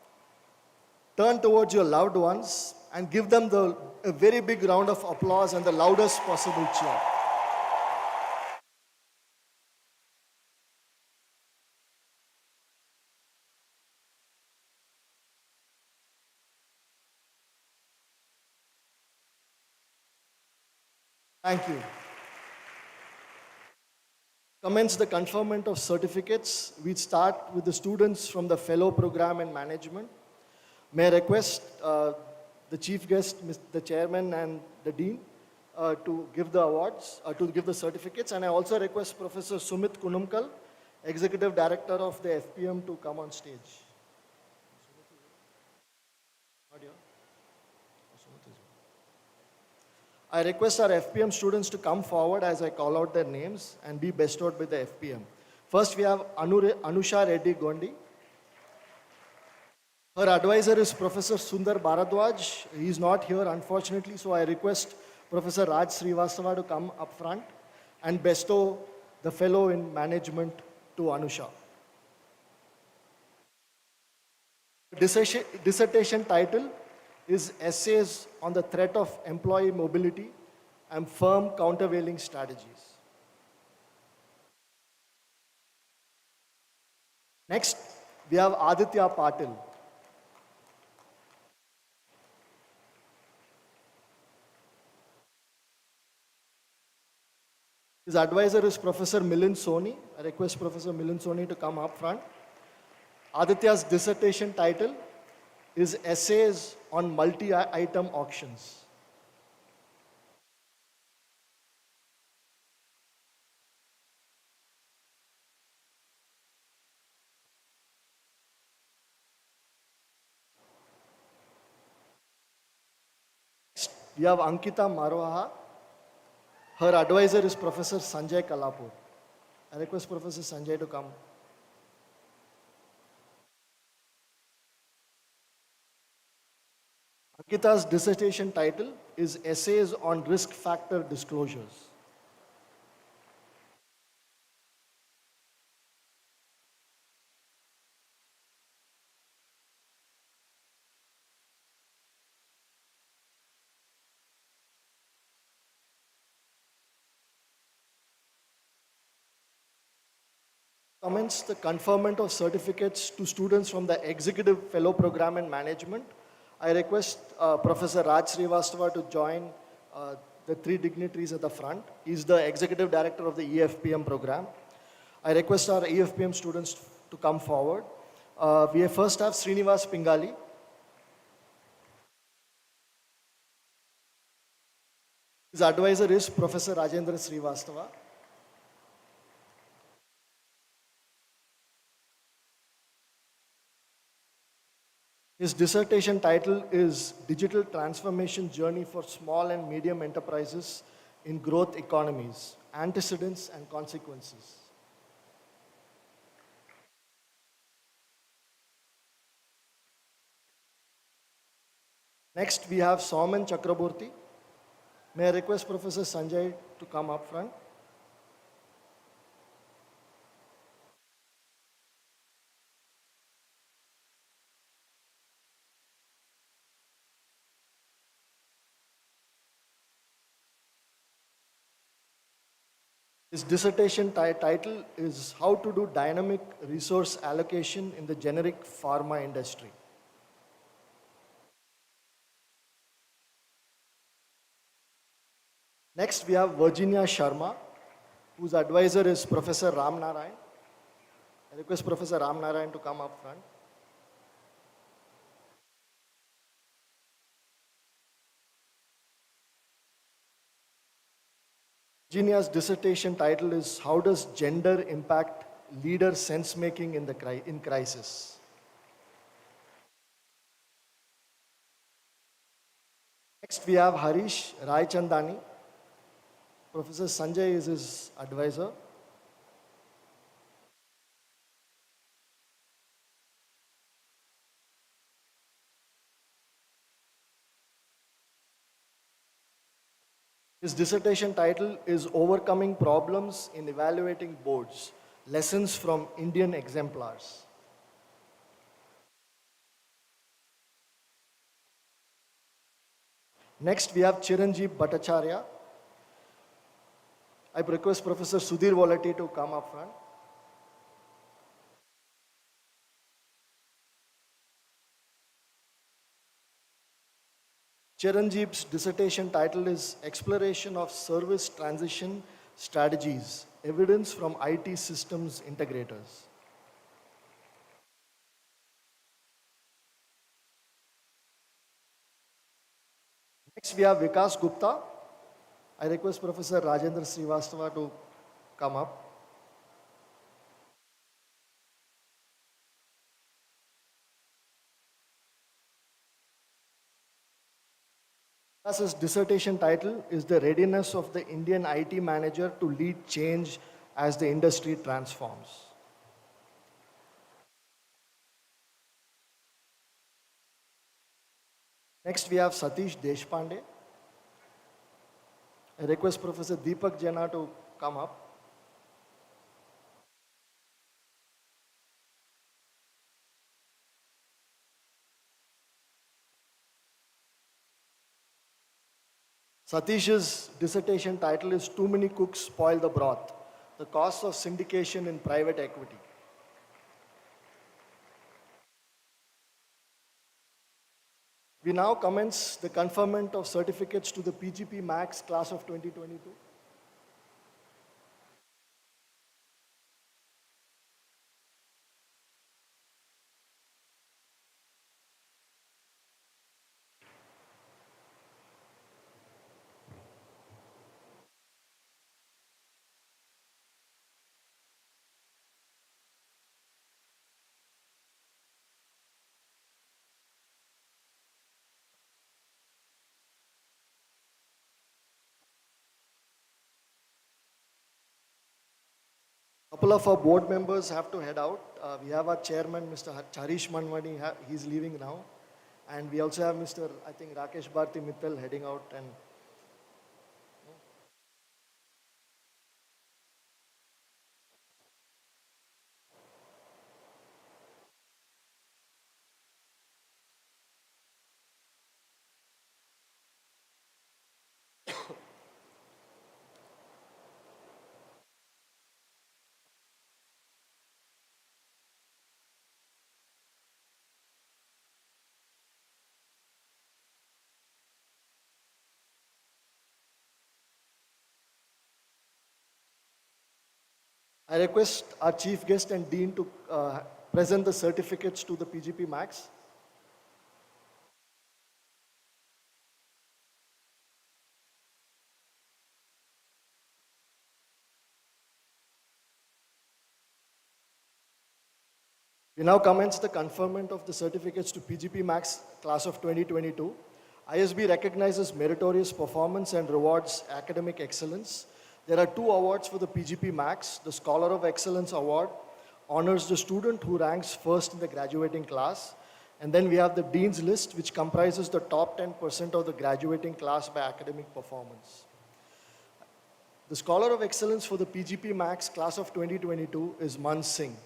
turn towards your loved ones, and give them a very big round of applause and the loudest possible cheer. Thank you. Commence the conferment of certificates. We start with the students from the Fellow Program in Management. May I request the chief guest, the chairman and the dean to give the awards, to give the certificates. And I also request Professor Sumit Kunumkal, executive director of the FPM, to come on stage. Not here? I request our FPM students to come forward as I call out their names and be bestowed by the FPM. First, we have Anusha Reddy Gondi. Her advisor is Professor Sundar Bharadwaj. He is not here, unfortunately, so I request Professor Raj Srivastava to come up front and bestow the Fellow in Management to Anusha. Dissertation title is Essays on the Threat of Employee Mobility and Firm Countervailing Strategies. Next, we have Aditya Patil. His advisor is Professor Milind Soni. I request Professor Milind Soni to come up front. Aditya's dissertation title is Essays on Multi-Item Auctions. Next, we have Ankita Marwaha. Her advisor is Professor Sanjay Kalapur. I request Professor Sanjay to come. Ankita's dissertation title is Essays on Risk Factor Disclosures. Commence the conferment of certificates to students from the Executive Fellow Program in Management. I request Professor Raj Srivastava to join the three dignitaries at the front. He is the Executive Director of the EFPM program. I request our EFPM students to come forward. We first have Srinivas Pingali. His advisor is Professor Rajendra Srivastava. His dissertation title is Digital Transformation Journey for Small and Medium Enterprises in Growth Economies, Antecedents and Consequences. Next, we have Sauman Chakraborty. May I request Professor Sanjay to come up front? His dissertation title is How to Do Dynamic Resource Allocation in the Generic Pharma Industry. Next, we have Virginia Sharma, whose advisor is Professor Ram Narayan. I request Professor Ram Narayan to come up front. Virginia's dissertation title is How Does Gender Impact Leader Sense-Making in Crisis? Next, we have Harish Raichandani. Professor Sanjay is his advisor. His dissertation title is Overcoming Problems in Evaluating Boards, Lessons from Indian Exemplars. Next, we have Chiranjeev Bhattacharya. I request Professor Sudhir Volati to come up front. Chiranjeev's dissertation title is Exploration of Service Transition Strategies, Evidence from IT Systems Integrators. Next, we have Vikas Gupta. I request Professor Rajendra Srivastava to come up. Vikas's dissertation title is The Readiness of the Indian IT Manager to Lead Change as the Industry Transforms. Next, we have Satish Deshpande. I request Professor Deepak Jena to come up. Satish's dissertation title is Too Many Cooks Spoil the Broth, The Costs of Syndication in Private Equity. We now commence the conferment of certificates to the PGPMAX class of 2022. Couple of our board members have to head out. We have our chairman, Mr. Harish Manwani, he's leaving now. And we also have Mr. I think Rakesh Bharti Mittal heading out. And I request our chief guest and dean to present the certificates to the PGPMAX. We now commence the conferment of the certificates to PGPMAX class of 2022. ISB recognizes meritorious performance and rewards academic excellence. There are 2 awards for the PGPMAX. The Scholar of Excellence Award honors the student who ranks first in the graduating class. And then we have the Dean's List, which comprises the top 10% of the graduating class by academic performance. The Scholar of Excellence for the PGPMAX class of 2022 is Man Singh.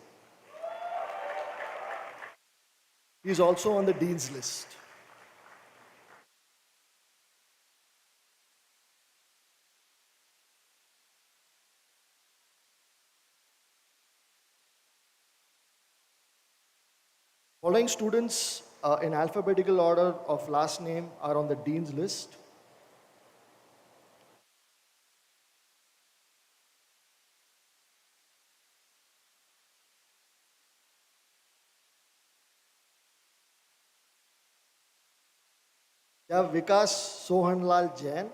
He is also on the Dean's List. Following students in alphabetical order of last name are on the Dean's List. We have Vikas Sohanlal Jain.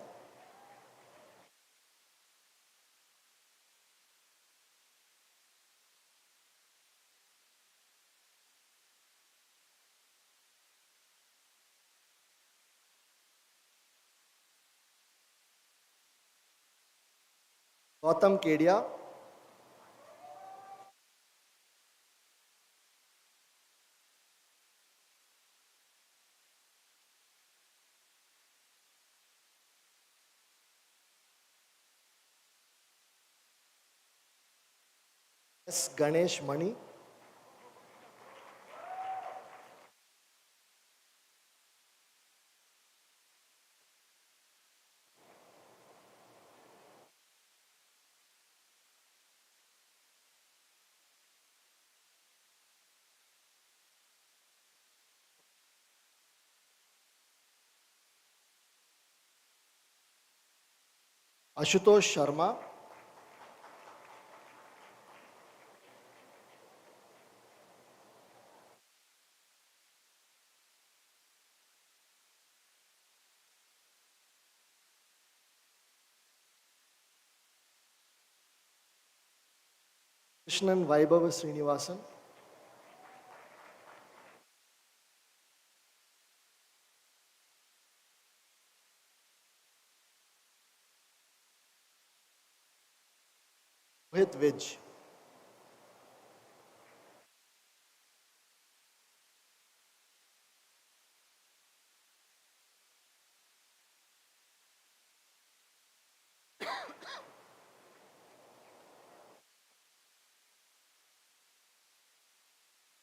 Gautam Kedia. S. Ganesh Mani. Ashutosh Sharma. Krishnan Vaibhava Srinivasan. Rohit Vij.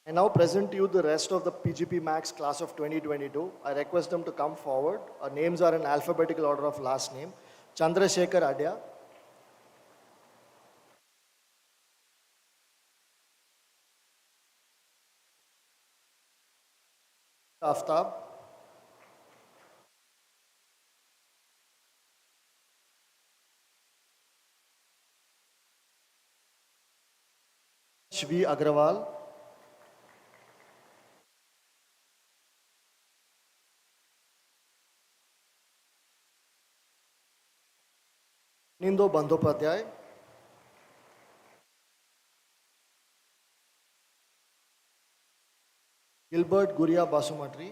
I now present to you the rest of the PGPMAX class of 2022. I request them to come forward. Our names are in alphabetical order of last name. Chandrasekhar Adya. Aftab. Shvi Agrawal. Nindo Bandhopadhyay. Gilbert Guria Basumatri.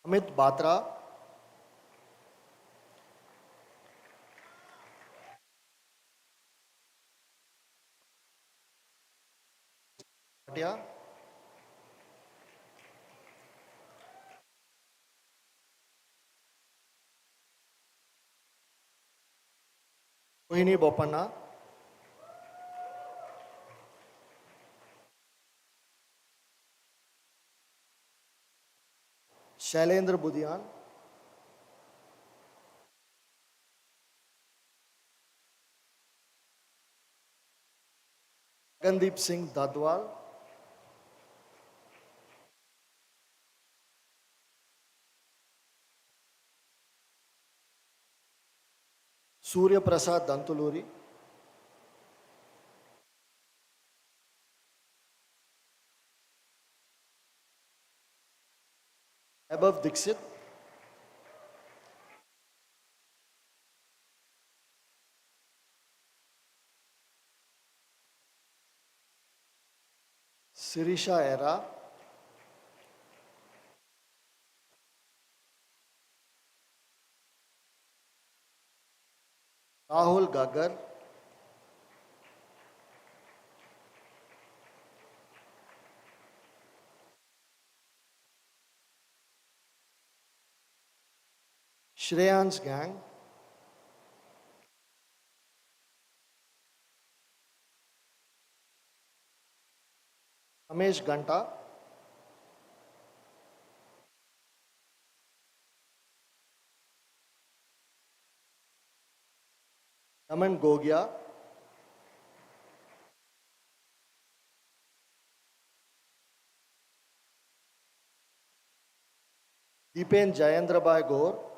Amit Batra. Bhatia. Mohini Bopanna. Shailendra Budian. Gagandeep Singh Dadwal. Surya Prasad Dantuluri. Above Dixit. Sirisha Era, Rahul Gagar, Shreyans Gang, Ramesh Ganta, Raman Gogia, Deepen Jayendrabai Gaur,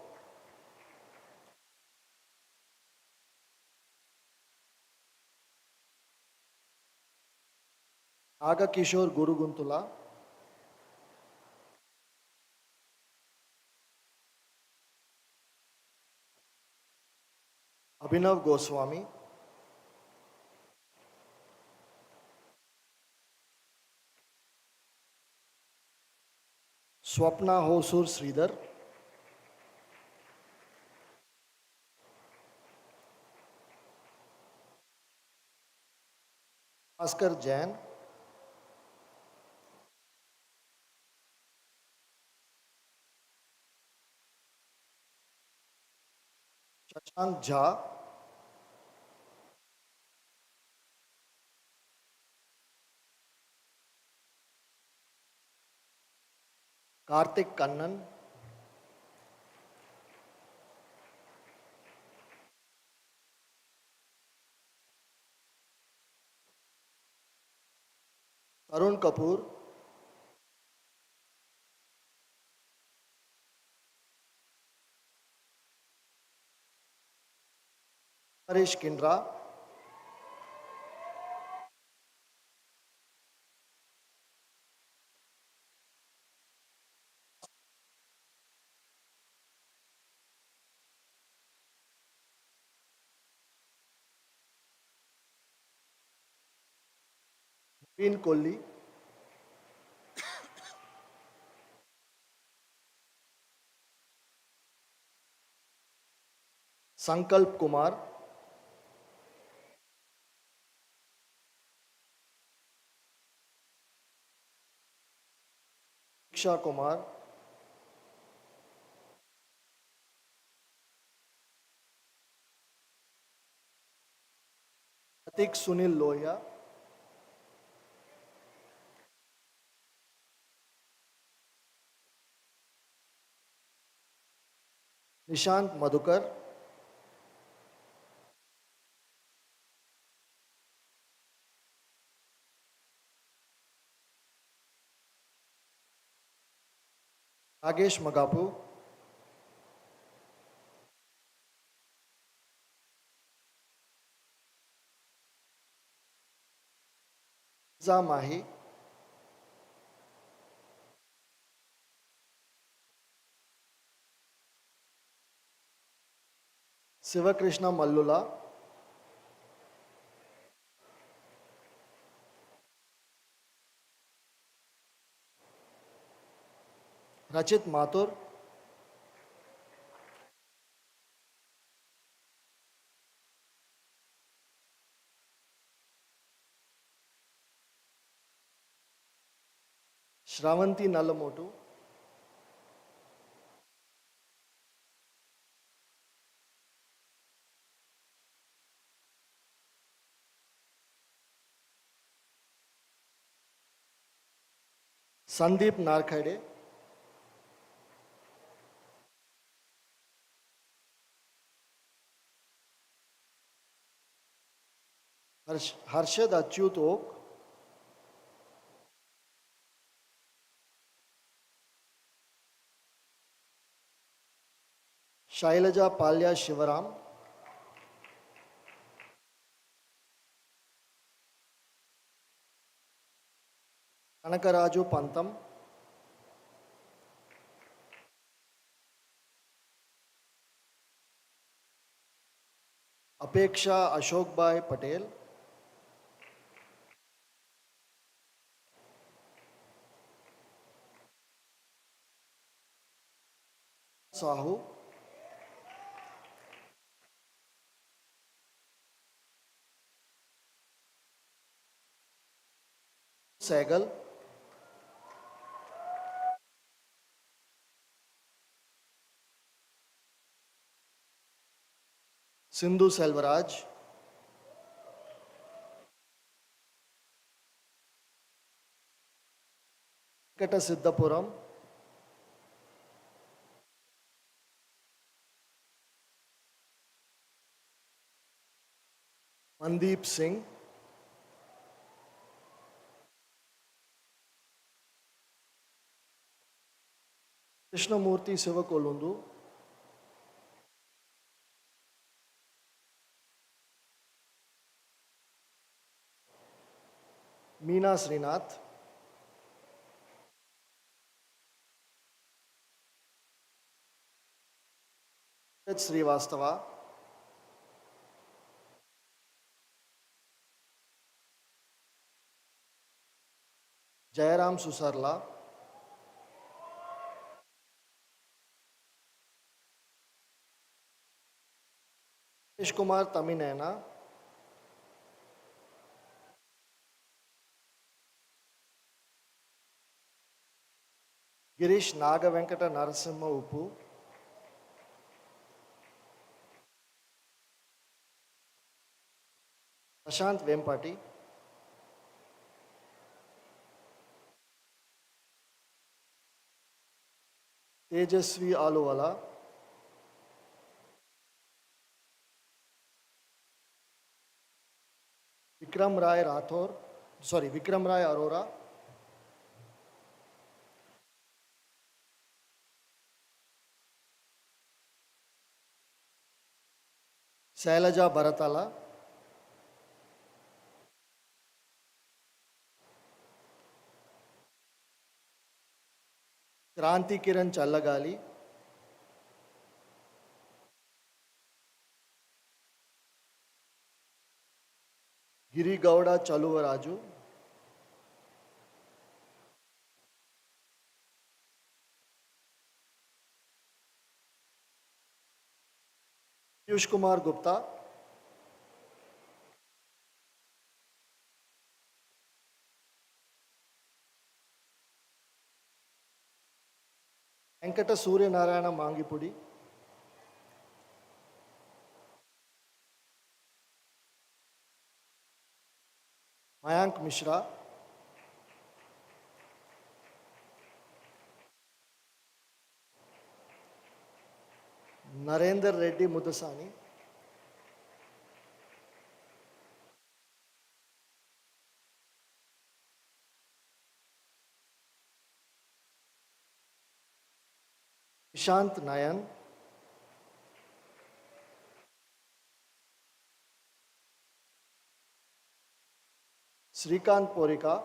Naga Kishore Guru Guntula, Abhinav Goswami, Swapna Hosur Sridhar, Bhaskar Jain, Shashank Jha, Karthik Kannan, Tarun Kapoor, Harish Kindra, Naveen Kolli, Sankalp Kumar, Diksha Kumar, Pratik Sunil Lohia, Nishant Madhukar, Nagesh Magapu, Iza Mahi, Sivakrishna Mallula, Rachit Mathur, Shravanti Nalamotu, Sandeep Narkhade, Harshad Achyut Oak, Shailaja Palya Shivaram, Kanakaraju Pantam, Apeksha Ashokbhai Patel, Sahu, Segal, Sindhu Selvaraj, Venkata Siddhapuram, Mandeep Singh, Krishnamurthy Sivakolundu, Meena Srinath, Srivastava, Jayaram Susarla, Nish Kumar Taminena, Girish Naga Venkata Narasimha Uppu, Prashant Vempati, Tejasvi Aluwala, Vikram Rai Arora, Shailaja Bharatala, Kranti Kiran Challagali, Giri Gowda Chaluvaraju, Piyush Kumar Gupta, Venkata Surya Narayana Mangipudi, Mayank Mishra, Narendra Reddy Mudasani, Ishant Nayan, Srikant Porika,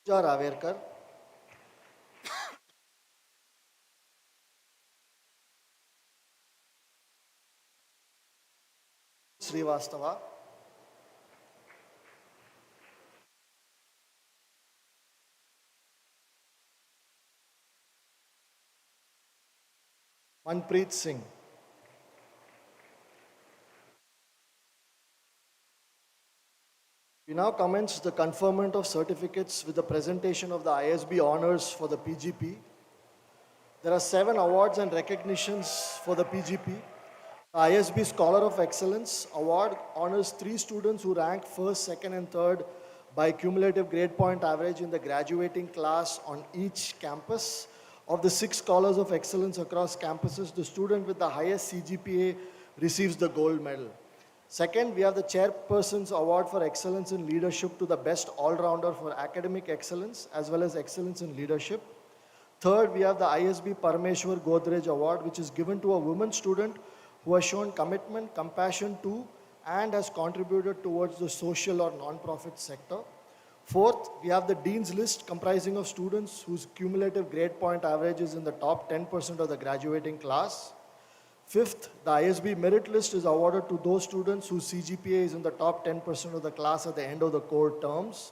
Pooja Raverkar, Srivastava, Manpreet Singh. We now commence the conferment of certificates with the presentation of the ISB honors for the PGP. There are 7 awards and recognitions for the PGP. The ISB Scholar of Excellence Award honors 3 students who ranked first, second, and third by cumulative grade point average in the graduating class on each campus. Of the 6 Scholars of Excellence across campuses, the student with the highest CGPA receives the gold medal. Second, we have the Chairperson's Award for Excellence in Leadership to the Best All-Rounder for Academic Excellence as well as Excellence in Leadership. Third, we have the ISB Parameshwar Godrej Award, which is given to a woman student who has shown commitment, compassion to, and has contributed towards the social or non-profit sector. Fourth, we have the Dean's List comprising of students whose cumulative grade point average is in the top 10% of the graduating class. Fifth, the ISB merit list is awarded to those students whose CGPA is in the top 10% of the class at the end of the core terms.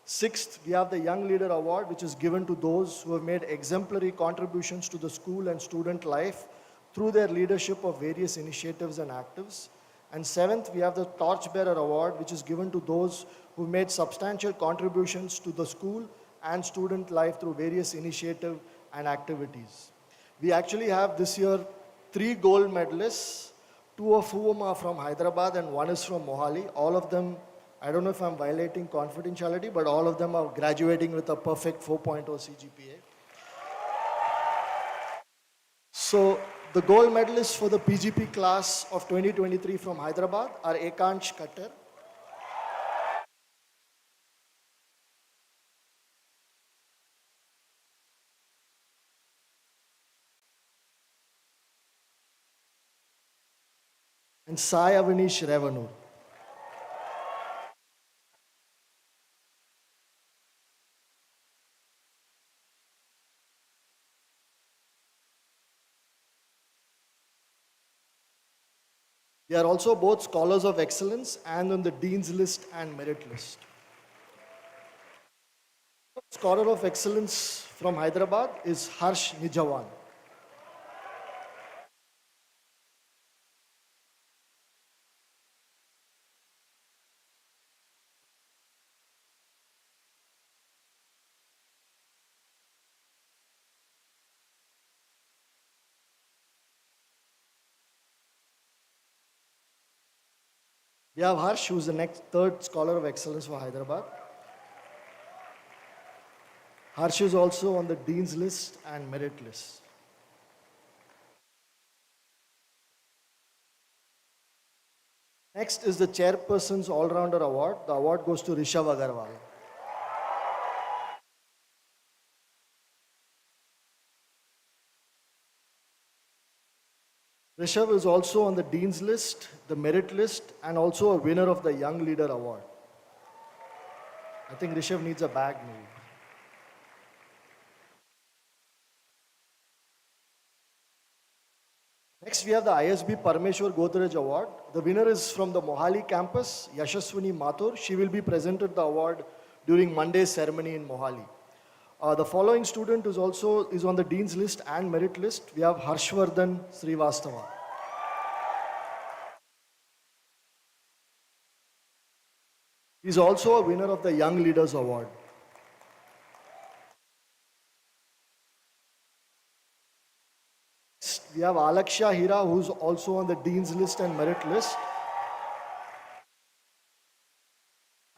Sixth, we have the Young Leader Award, which is given to those who have made exemplary contributions to the school and student life through their leadership of various initiatives and actives. And seventh, we have the Torchbearer Award, which is given to those who made substantial contributions to the school and student life through various initiatives and activities. We actually have this year 3 gold medalists, 2 of whom are from Hyderabad and 1 is from Mohali. All of them, I don't know if I'm violating confidentiality, but all of them are graduating with a perfect 4.0 CGPA. So the gold medalists for the PGP class of 2023 from Hyderabad are Ekansh Katter, and Sai Avanish Revanur. They are also both scholars of excellence and on the Dean's list and merit list. Scholar of excellence from Hyderabad is Harsh Nijawan. We have Harsh, who is the next third scholar of excellence for Hyderabad. Harsh is also on the Dean's list and merit list. Next is the Chairperson's All-Rounder Award. The award goes to Rishabh Agarwal. Rishabh is also on the Dean's list, the merit list, and also a winner of the Young Leader Award. I think Rishabh needs a bag maybe. Next, we have the ISB Parameshwar Godrej Award. The winner is from the Mohali campus, Yashaswini Mathur. She will be presented the award during Monday's ceremony in Mohali. The following student is also on the Dean's list and merit list. We have Harshvardhan Srivastava. He is also a winner of the Young Leaders Award. Next, we have Alaksha Hira, who is also on the Dean's list and merit list.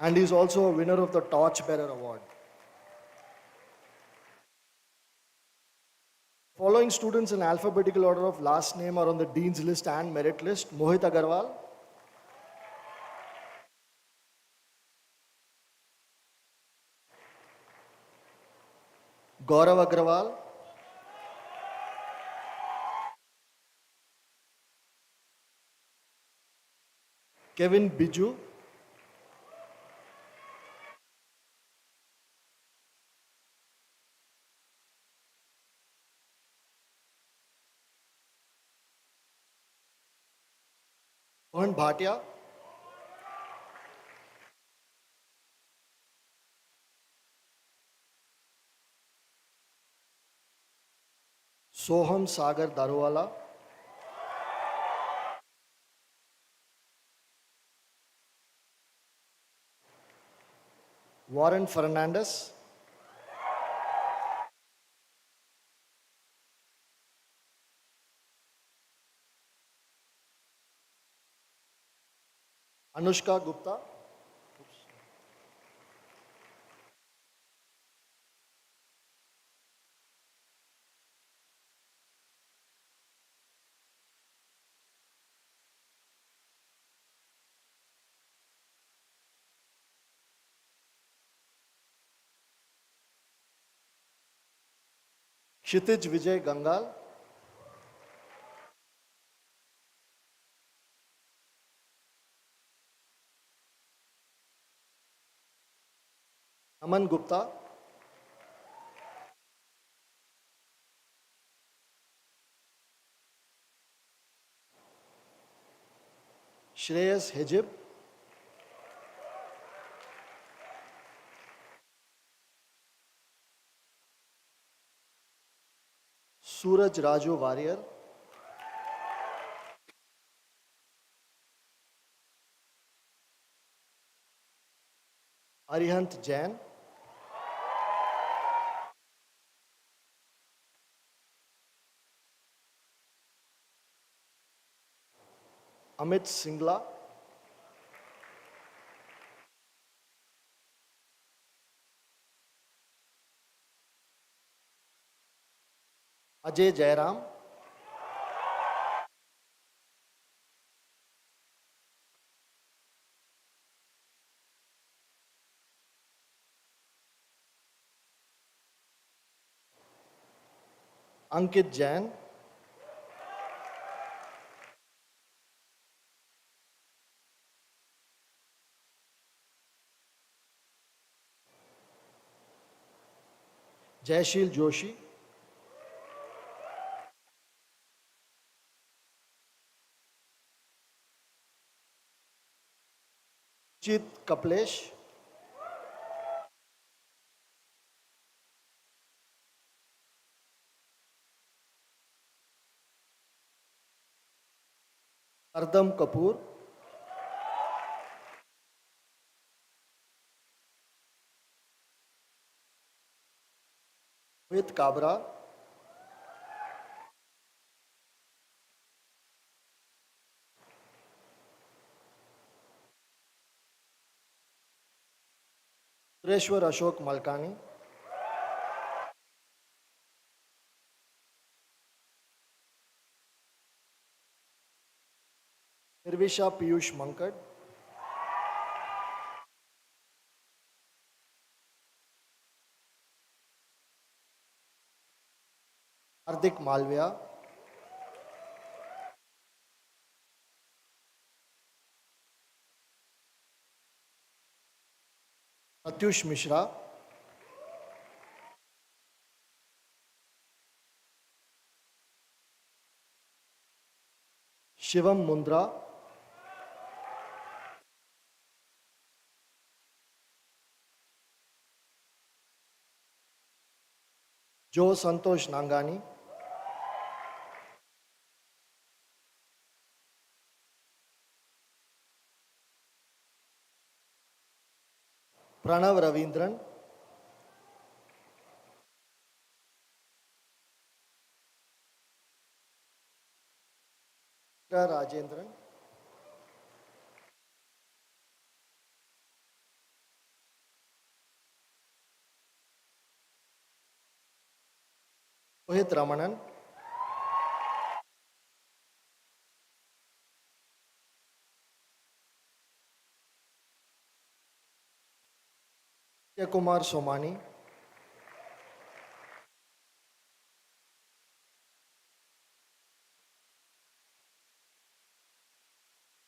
And he is also a winner of the Torchbearer Award. Following students in alphabetical order of last name are on the Dean's list and merit list. Mohit Agarwal, Gaurav Agrawal, Kevin Biju, Mohan Bhatia, Soham Sagar Daruwala, Warren Fernandez, Anushka Gupta, Kshitij Vijay Gangal, Aman Gupta, Shreyas Hejib, Suraj Raju Warrior, Arihant Jain, Amit Singla, Ajay Jairam, Ankit Jain, Jayashil Joshi, Chit Kaplesh, Ardam Kapoor, Rohit Kabra, Sureshwar Ashok Malkani, Nirvisha Piyush Mankad, Hardik Malviya, Atyush Mishra, Shivam Mundra, Joe Santosh Nangani, Pranav Ravindran, Rajendran, Rohit Ramanan, Kumar Somani,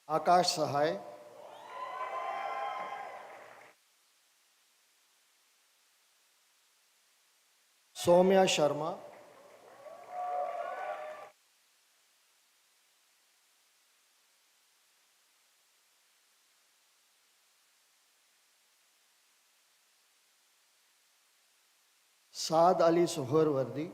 Akash Sahai, Soumya Sharma, Saad Ali Suharwardi,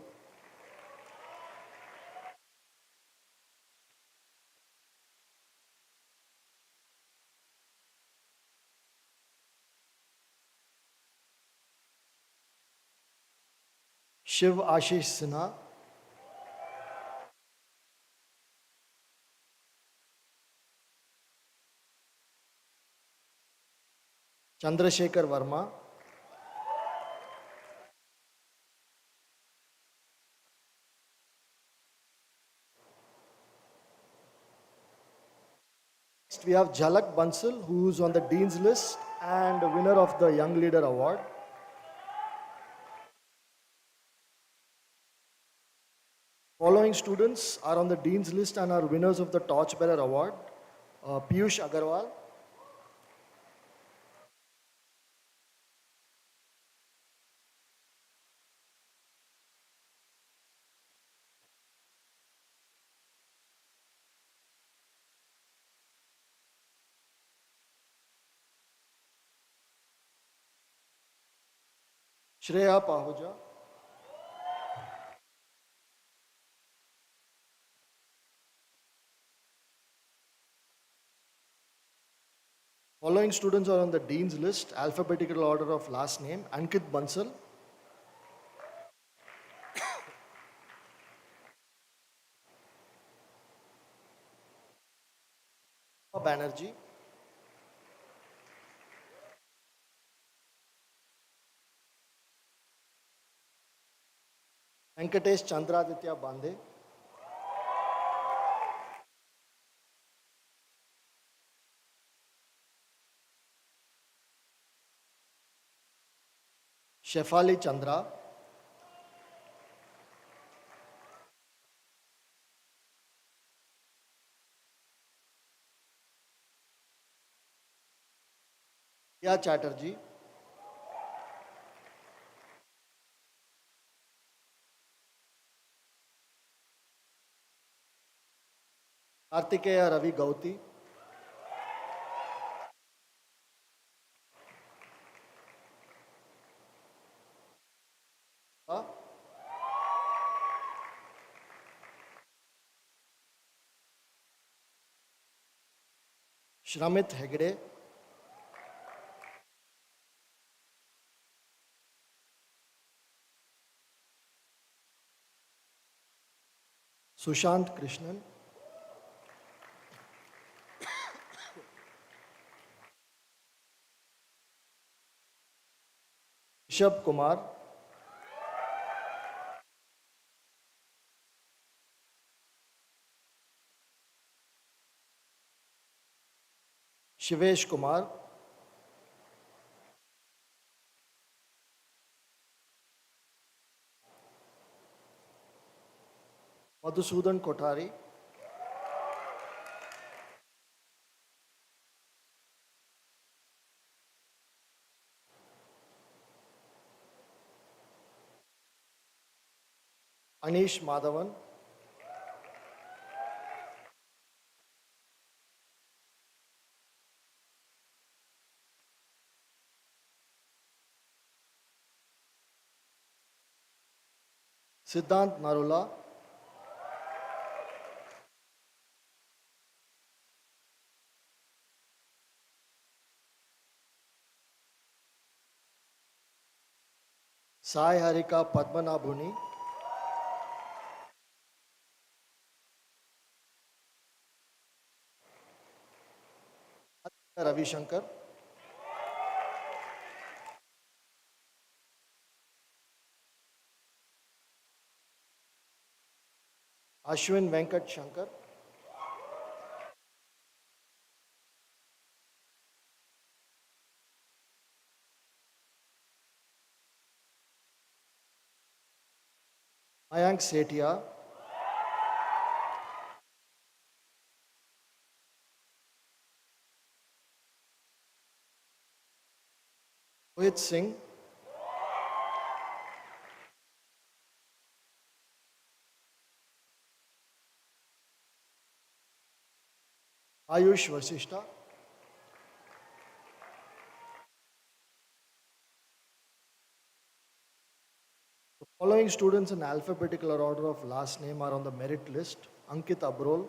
Shiv Ashish Sinha, Chandrasekhar Verma, next we have Jhalak Bansal, who is on the Dean's list and winner of the Young Leader Award. Following students are on the Dean's list and are winners of the Torchbearer Award. Piyush Agarwal, Shreya Pahuja, following students are on the Dean's list, alphabetical order of last name, Ankit Bansal, Banerjee, Venkatesh Chandraditya Bande, Shefali Chandra, Priya Chatterjee, Kartikeya Ravi Gauti, Shramit Hegde, Sushant Krishnan, Rishabh Kumar, Shivesh Kumar, Madhusudan Kothari, Anish Madhavan, Siddhant Narula, Sai Harika Padmanabhuni, Ravi Shankar, Ashwin Venkat Shankar, Mayank Sethia, Rohit Singh, Ayush Vasishta, the following students in alphabetical order of last name are on the merit list: Ankit Abrol,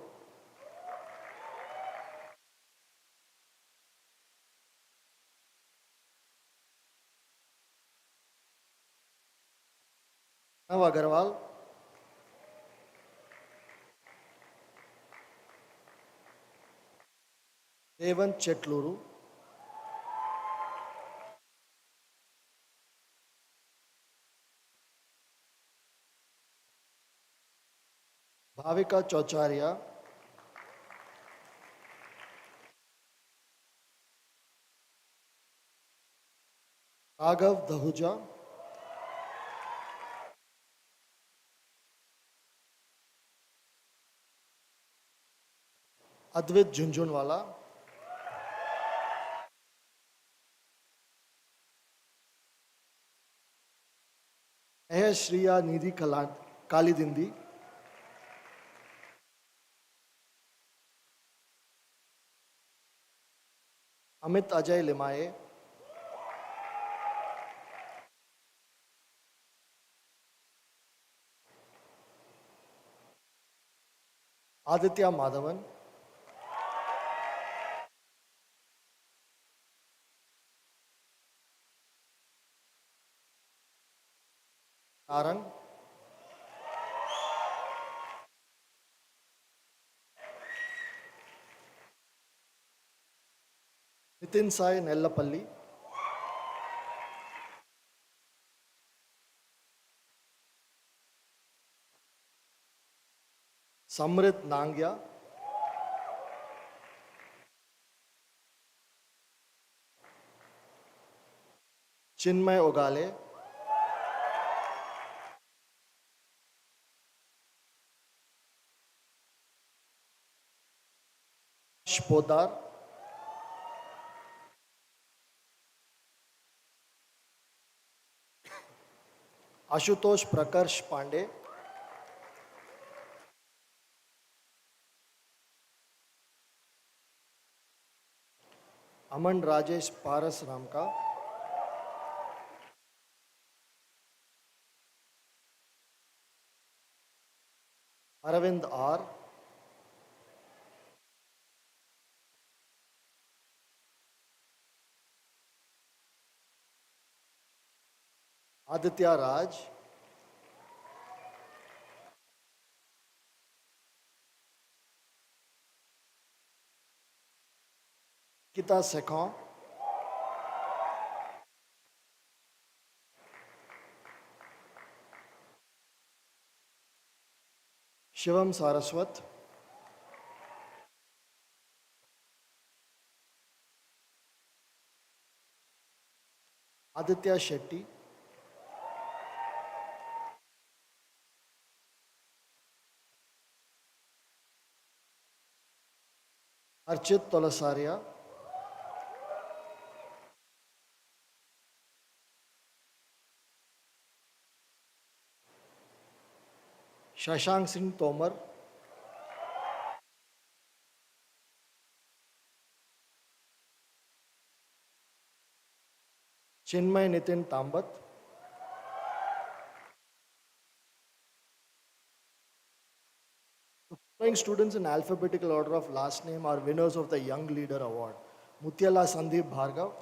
Nav Agarwal, Devant Chetluru, Bhavika Chocharia, Raghav Dahuja, Advait Junjunwala, Meher Shriya Nidhi Kalidindi, Amit Ajay Limaye, Aditya Madhavan, Narang, Nitin Sai Nellapalli, Samrit Nangya, Chinmay Ogale, Podar, Ashutosh Prakarsh Pandey, Aman Rajesh Paras Ramka, Aravind R, Aditya Raj, Kita Sekhan, Shivam Saraswat, Aditya Shetty, Archit Tolasaria, Shashank Singh Tomar, Chinmay Nitin Tambat, the following students in alphabetical order of last name are winners of the Young Leader Award. Mutyala Sandeep Bhargav,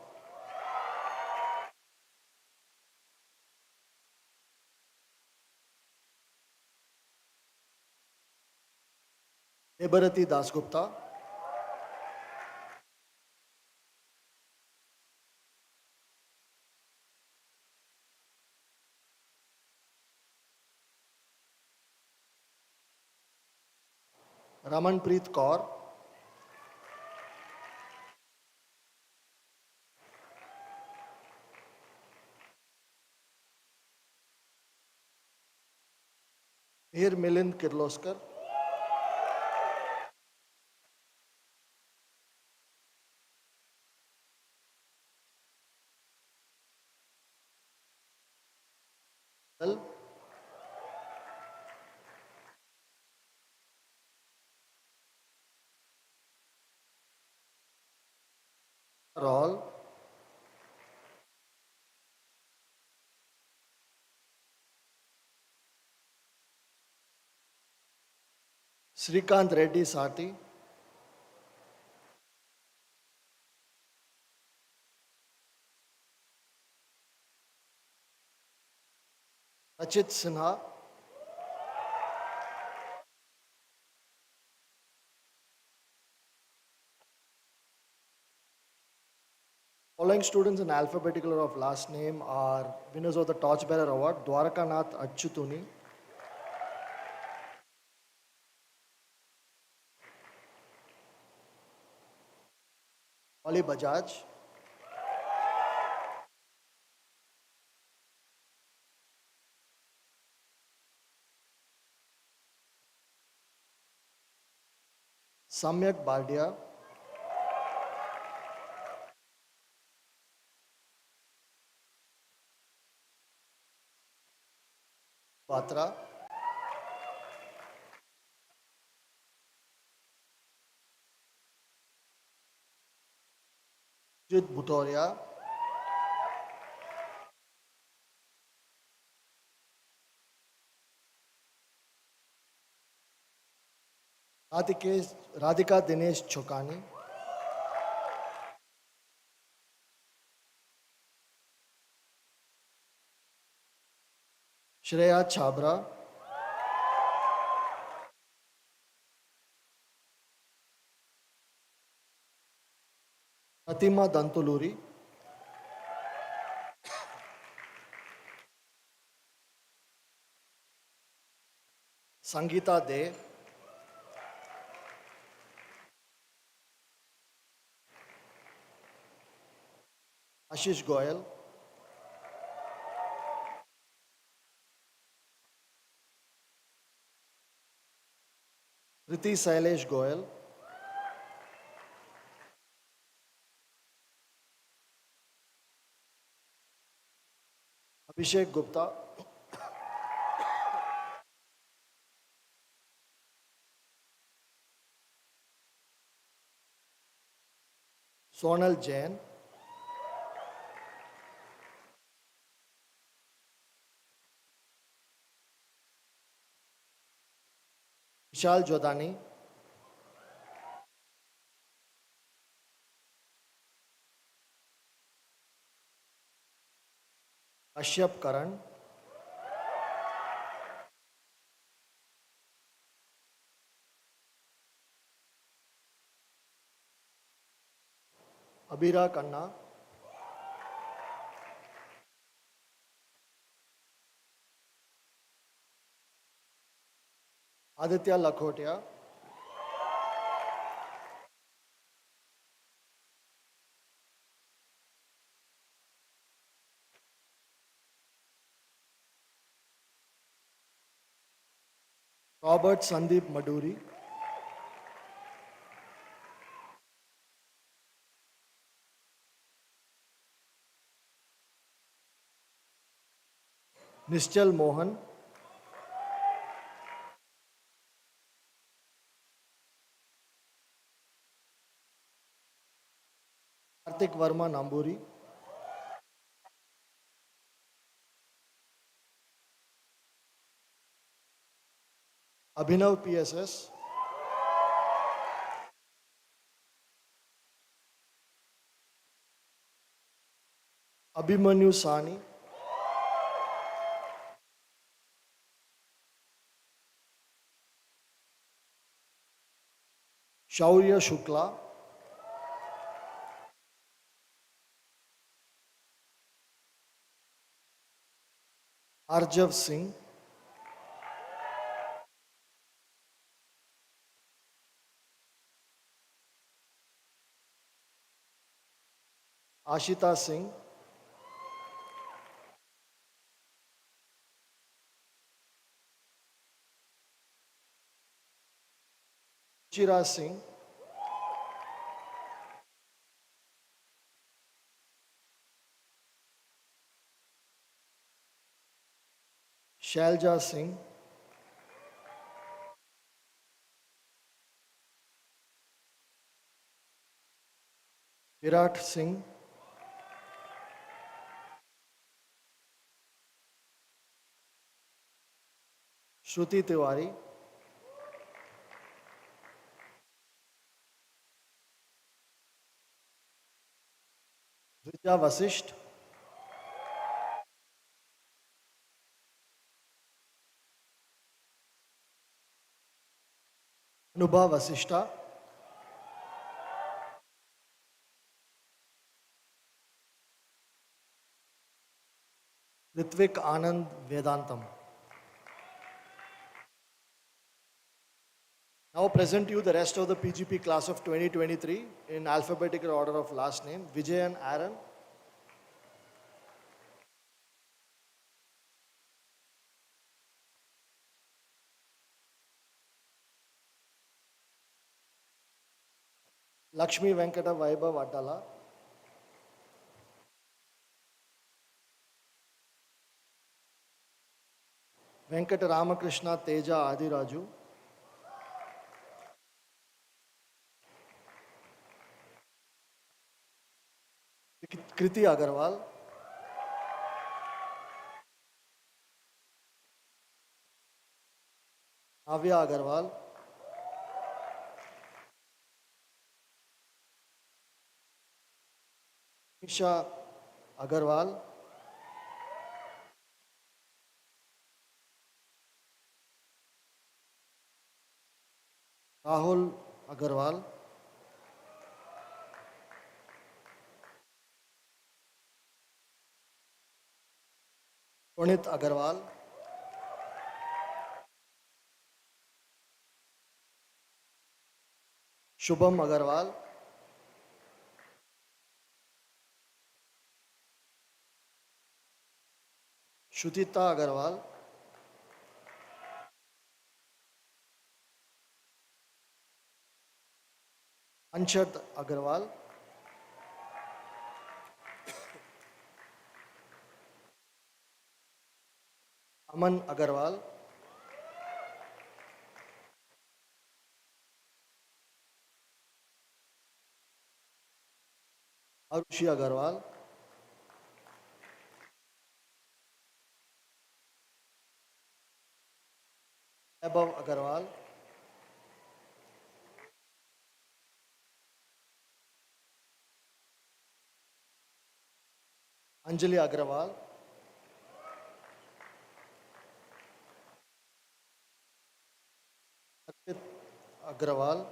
Debarati Dasgupta, Ramanpreet Kaur, Mir Milind Kirloskar, L. Raul, Srikant Reddy Sati, Rachit Sinha, following students in alphabetical order of last name are winners of the Torchbearer Award. Dwarakanath Achutuni, Oli Bajaj, Samyak Bardia, Batra, Jit Bhutoria, Radhika Dinesh Chokani, Shreya Chabra, Pratima Dantuluri, Sangeeta De, Ashish Goyal, Riti Sailesh Goyal, Abhishek Gupta, Sonal Jain, Vishal Jodani, Kashyap Karan, Abhira Khanna, Aditya Lakhotia, Robert Sandeep Maduri, Nischal Mohan, Karthik Verma Namburi, Abhinav PSS, Abhimanyu Sani, Shaurya Shukla, Arjav Singh, Ashita Singh, Chira Singh, Shailja Singh, Virat Singh, Shruti Tiwari, Dvija Vasisht, Anubha Vasishta, Ritvik Anand Vedantam. Now present to you the rest of the PGP class of 2023 in alphabetical order of last name. Vijay and Aaron, Lakshmi Venkata Vaibhav Adala, Venkata Ramakrishna Teja Adiraju, Kriti Agarwal, Avya Agarwal, Isha Agarwal, Rahul Agarwal, Punit Agarwal, Shubham Agarwal, Shutita Agarwal, Anshat Agarwal, Aman Agarwal, Arushi Agarwal, Abhav Agarwal, Anjali Agrawal, Arpit Agrawal,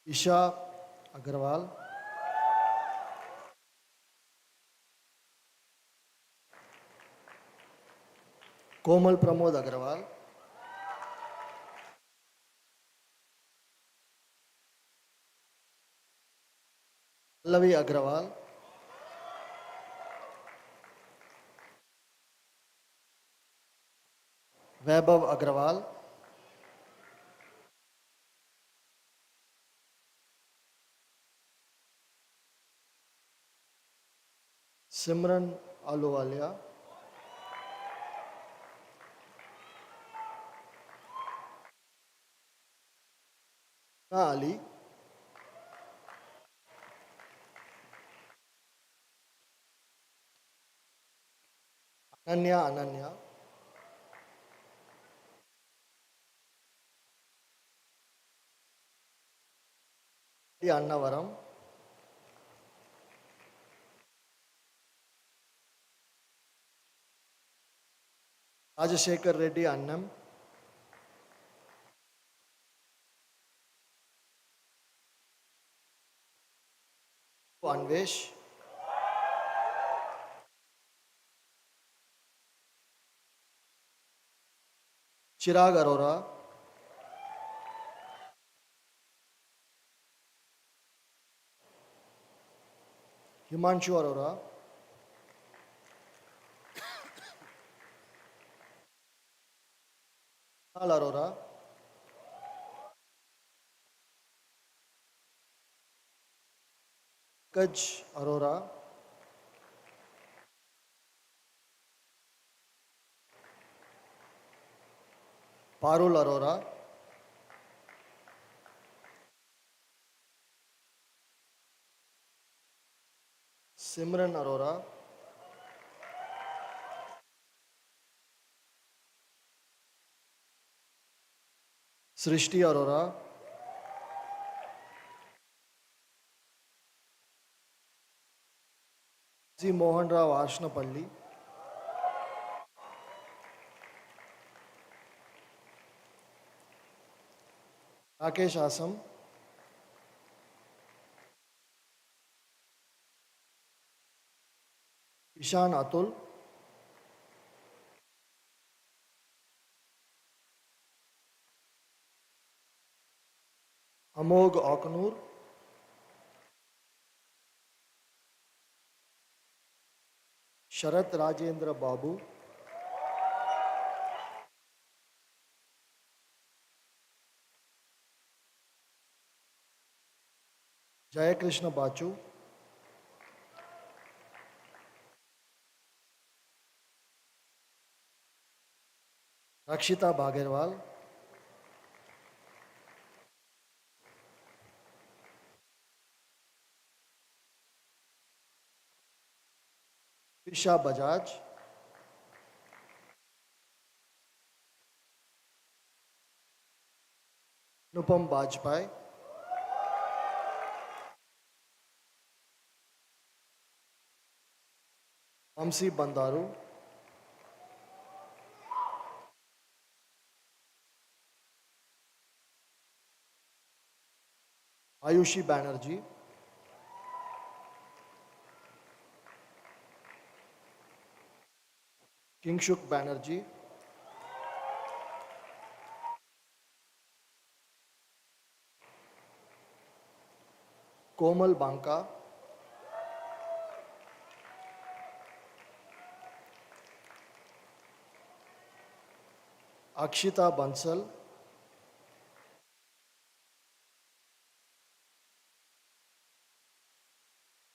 Isha Agrawal, Komal Pramod Agrawal, Pallavi Agrawal, Vaibhav Agrawal, Simran Aluwalia, Na Ali, Ananya, Annavaram, Rajashekar Reddy Annam, Anvesh, Chirag Arora, Himanshu Arora, Kunal Arora, Kaj Arora, Parul Arora, Simran Arora, Srishti Arora, G. Mohan Rao Arshnapalli, Rakesh Asam, Ishan Atul, Amog Okanur, Sharat Rajendra Babu, Jayakrishna Bachu, Rakshita Bhagerwal, Isha Bajaj, Anupam Bajpai, Vamsi Bandaru, Ayushi Banerjee, Kingshuk Banerjee, Komal Banka, Akshita Bansal,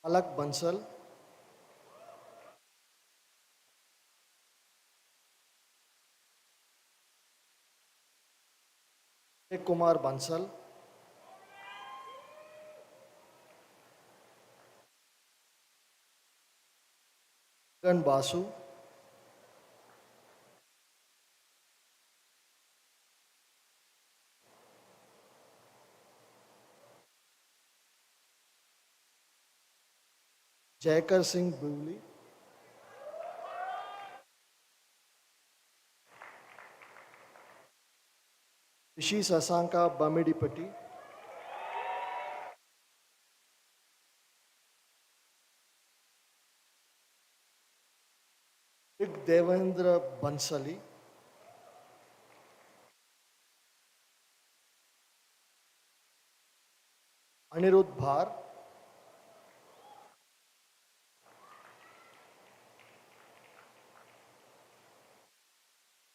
Alak Bansal, Kumar Bansal, Gan Basu, Jaikar Singh Buli, Rishi Sasanka Bamidipati, Rig Devendra Bansali, Anirudh Bhar,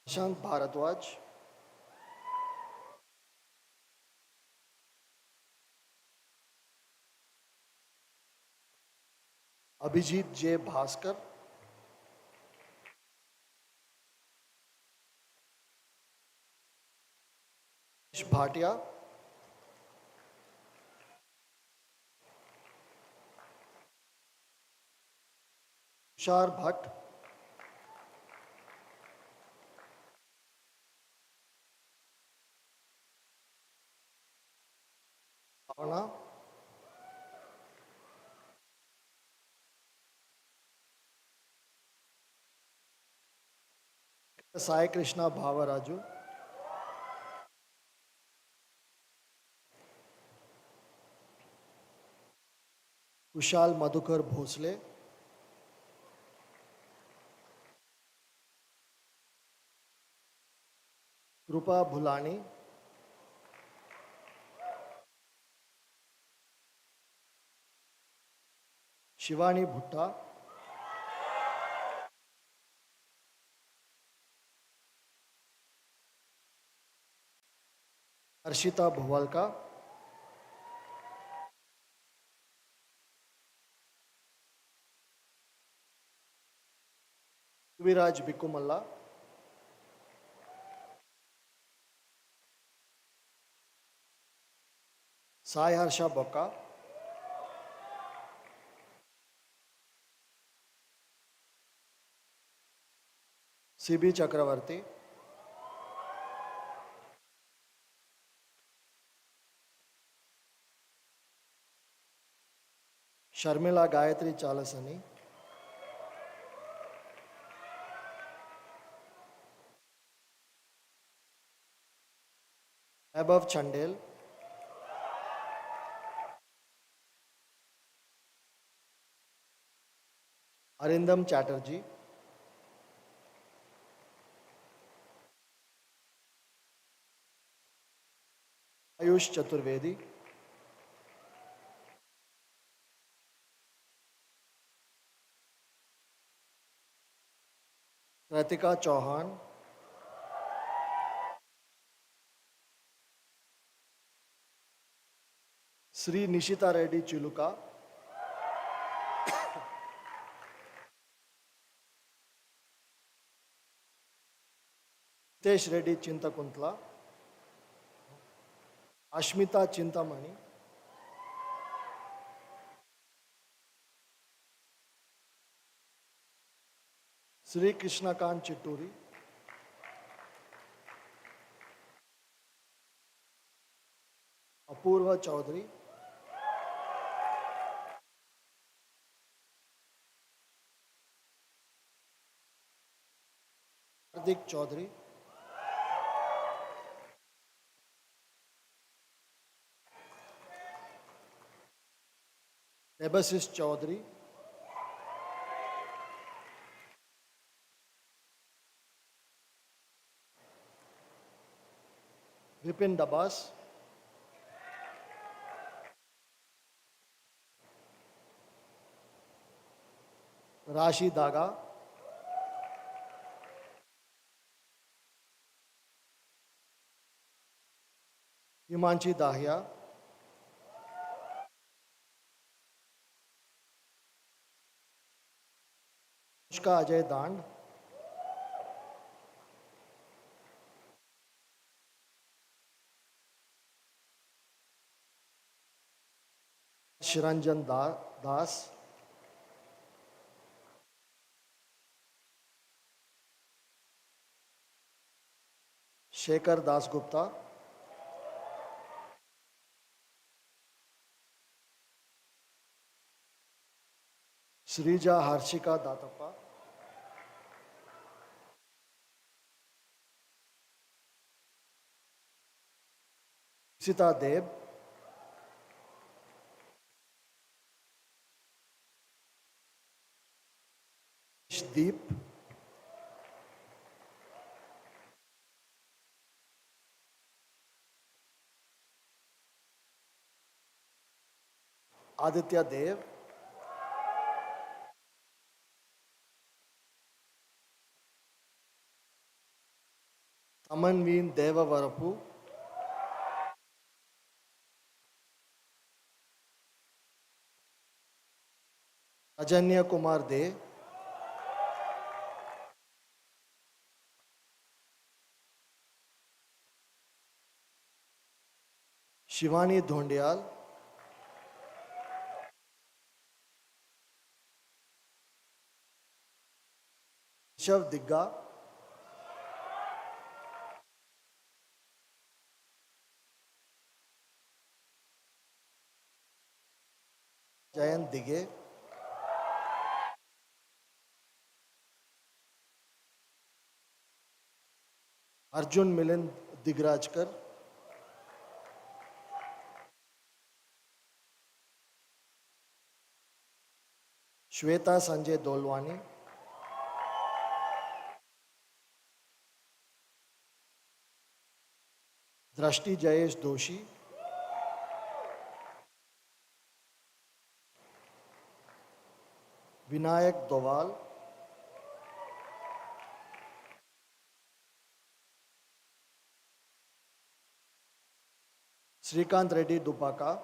Prashant Bharadwaj, Abhijit J. Bhaskar, Ish Bhatia, Tushar Bhatt, Bhavana, Sai Krishna Bhavaraju, Kushal Madhukar Bhosle, Krupa Bhulani, Shivani Bhutta, Arshita Bhuvalka, Viraj Bikumalla, Sai Harsha Bokka, CB Chakravarti, Sharmila Gayatri Chalasani, Abhav Chandel, Arindam Chatterjee, Ayush Chaturvedi, Ratika Chauhan, Sri Nishita Reddy Chiluka, Hitesh Reddy Chintakuntla, Ashmita Chintamani, Sri Krishnakant Chitturi, Apurva Chaudhary, Hardik Chaudhary, Nebasis Chaudhary, Vipin Dabas, Rashi Daga, Himanshi Dahia, Anushka Ajay Dand, Shiranjan Das, Shekhar Das Gupta, Srija Harshika Datappa, Sita Deb, Deep, Aditya Dev, Amanveen Devavarapu, Ajanya Kumar De, Shivani Dhondial, Rishav Digga, Jayant Dige, Arjun Milind Digrajkar, Shweta Sanjay Dolwani, Drashti Jayesh Doshi, Vinayak Doval, Srikant Reddy Dupaka,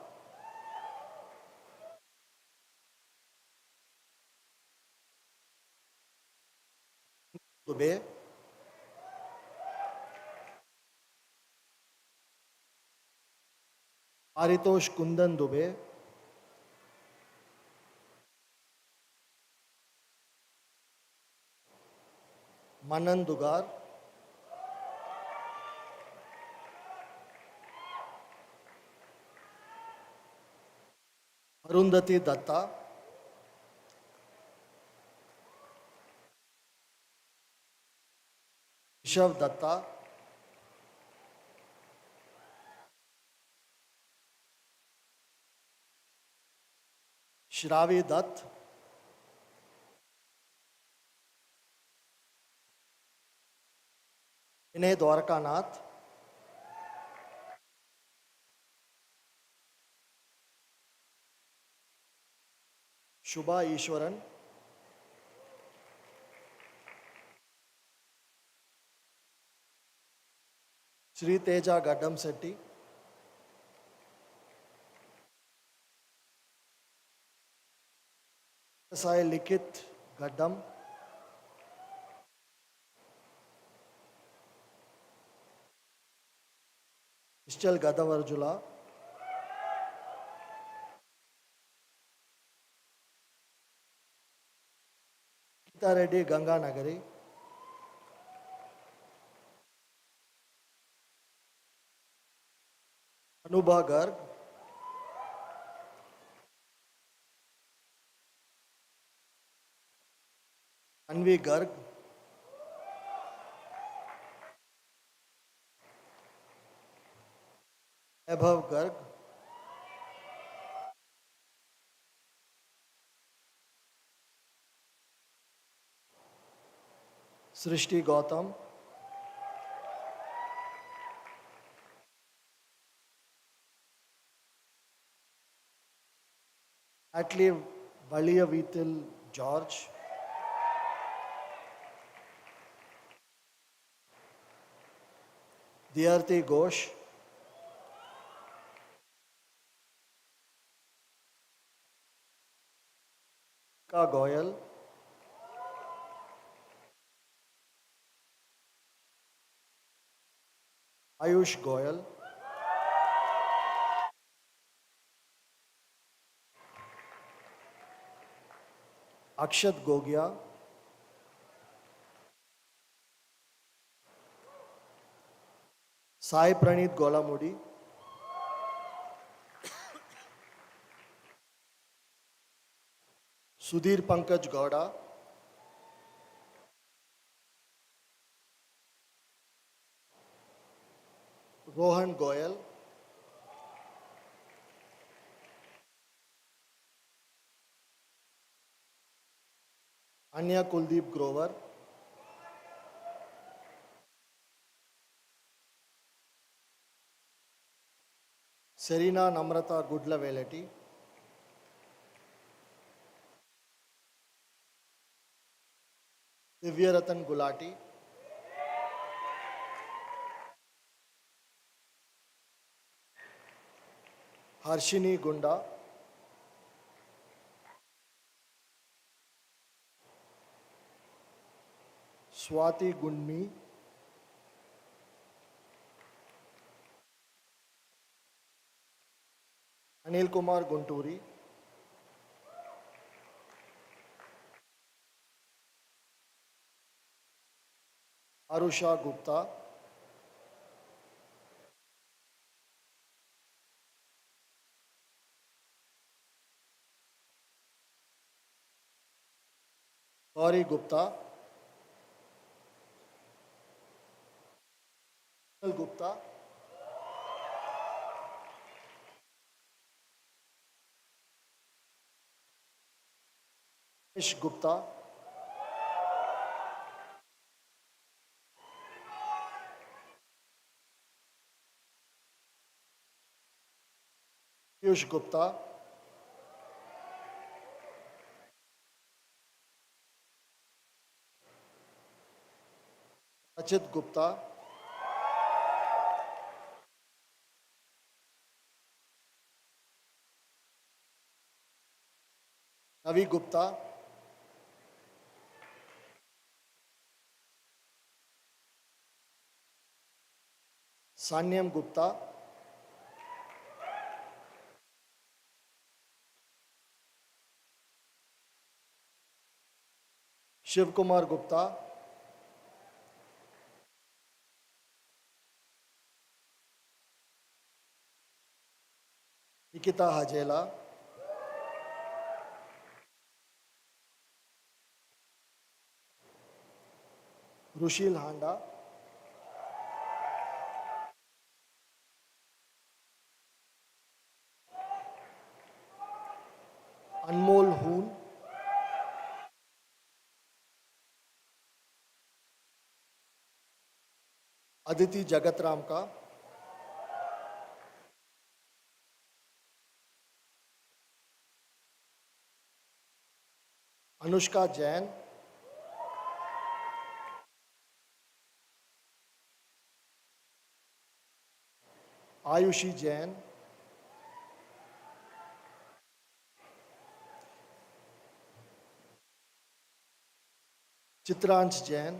Dubey, Paritosh Kundan Dubey, Manan Dugar, Arundhati Datta, Rishav Datta, Shravi Dutt, Vinay Dwarkanath, Shubha Ishwaran, Sri Teja Gaddam Setti, Sai Likit Gaddam, Nischal Gadavarjula, Gita Reddy Ganga Nagari, Anubha Garg, Anvi Garg, Vaibhav Garg, Srishti Gautam, Atli Valiyavitil George, Diyarti Ghosh, Ka Goyal, Ayush Goyal, Akshat Gogia, Sai Pranit Golamudi, Sudhir Pankaj Gowda, Rohan Goyal, Anya Kuldeep Grover, Serena Namrata Gudlaveleti, Divyaratan Gulati, Harshini Gunda, Swati Gundmi, Anil Kumar Gunturi, Arusha Gupta, Gauri Gupta, Anil Gupta, Ish Gupta, Piyush Gupta, Achit Gupta, Ravi Gupta, Sanyam Gupta, Shiv Kumar Gupta, Nikita Hajela, Rushil Handa, Anmol Hoon, Aditi Jagatramka, Anushka Jain, Ayushi Jain, Chitransh Jain,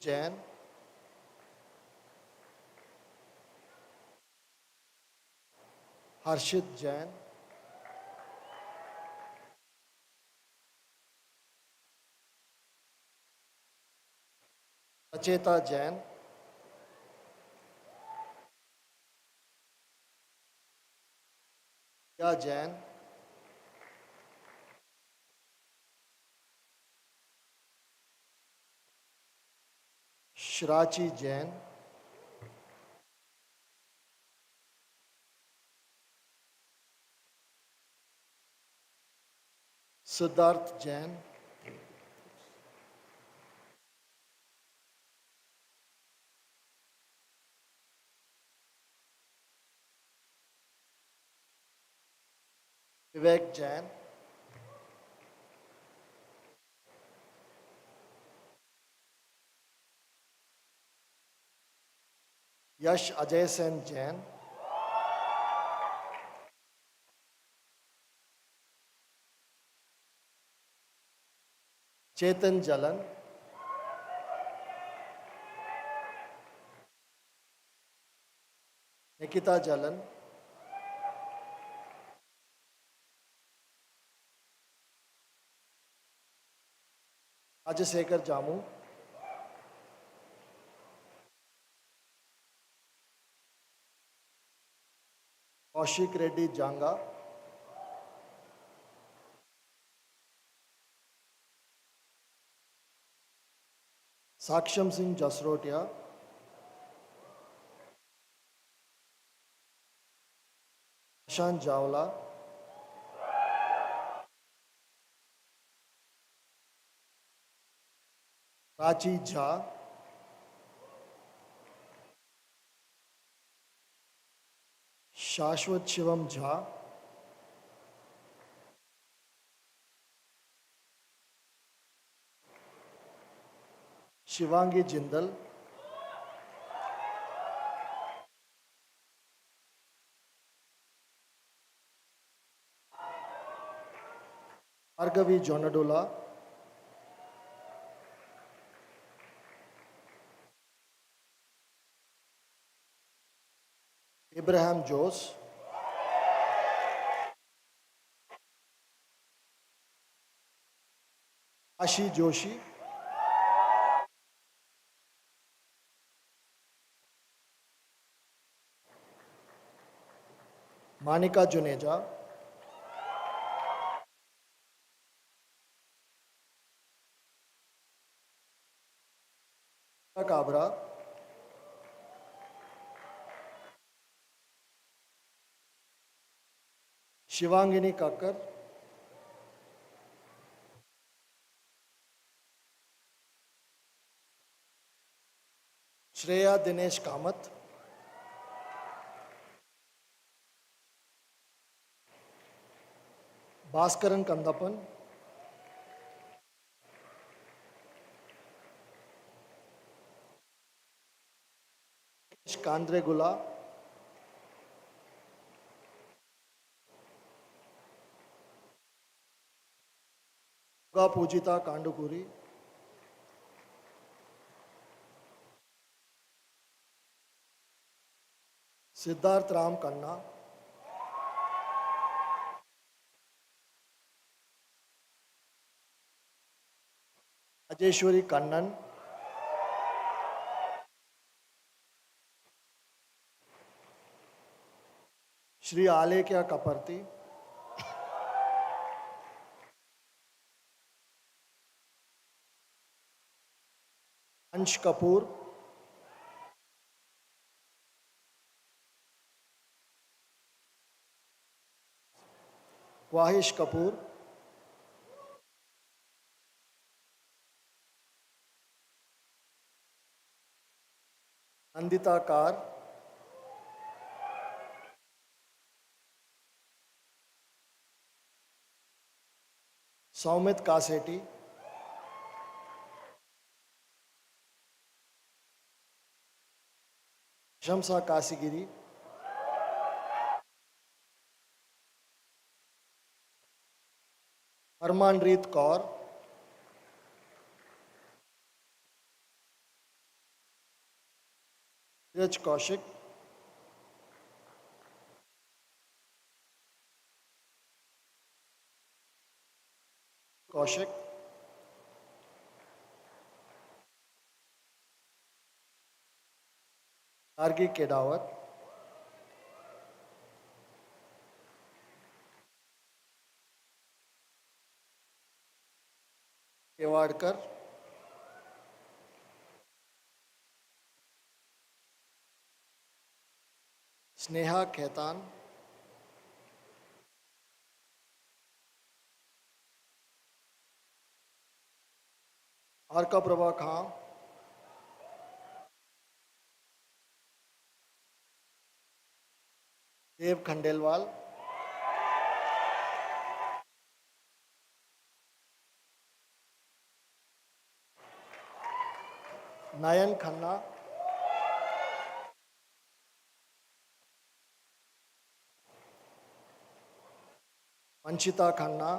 Jain, Harshit Jain, Acheta Jain, Ya Jain, Shrachi Jain, Siddharth Jain, Vivek Jain, Yash Ajay Sen Jain, Chetan Jalan, Nikita Jalan, Rajasekhar Jamu, Kaushik Reddy Janga, Saksham Singh Jasrotia, Prashant Javla, Prachi Jha, Shashwat Shivam Jha, Shivangi Jindal, Bhargavi Jonadola, Abraham Jose, Ashi Joshi, Manika Juneja, Kabra, Shivangini Kakkar, Shreya Dinesh Kamath, Bhaskaran Kandapan, Kandre Gula, Pujita Kandukuri, Siddharth Ram Kanna, Ajeshwari Kannan, Shri Alekya Kaparti, Ansh Kapoor, Wahish Kapoor, Nandita Kar, Saumit Kaseti, Shamsa Kasigiri, Harmanpreet Kaur, Raj Kaushik, Kaushik, Gargi केडावत, केवाड़कर, Sneha Khetan, Arka Prabha Khan, Dev Khandelwal, Nayan Khanna, मंचिता Khanna,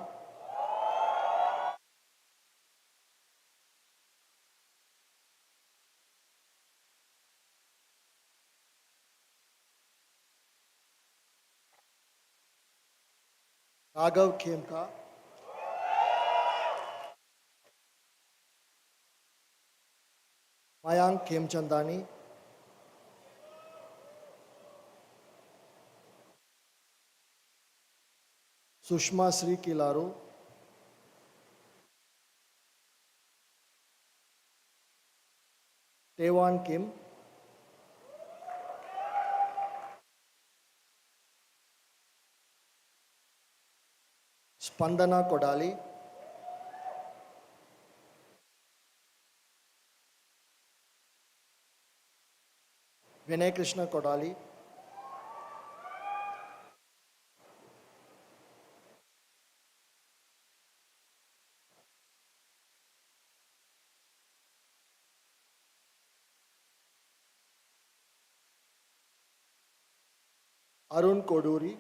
Raghav Khemka, Mayank Khemchandani, Sushma Shri Kilaru, टेवान Kim, Spandana Kodali, Vinay Krishna Kodali, Arun कोडूरी,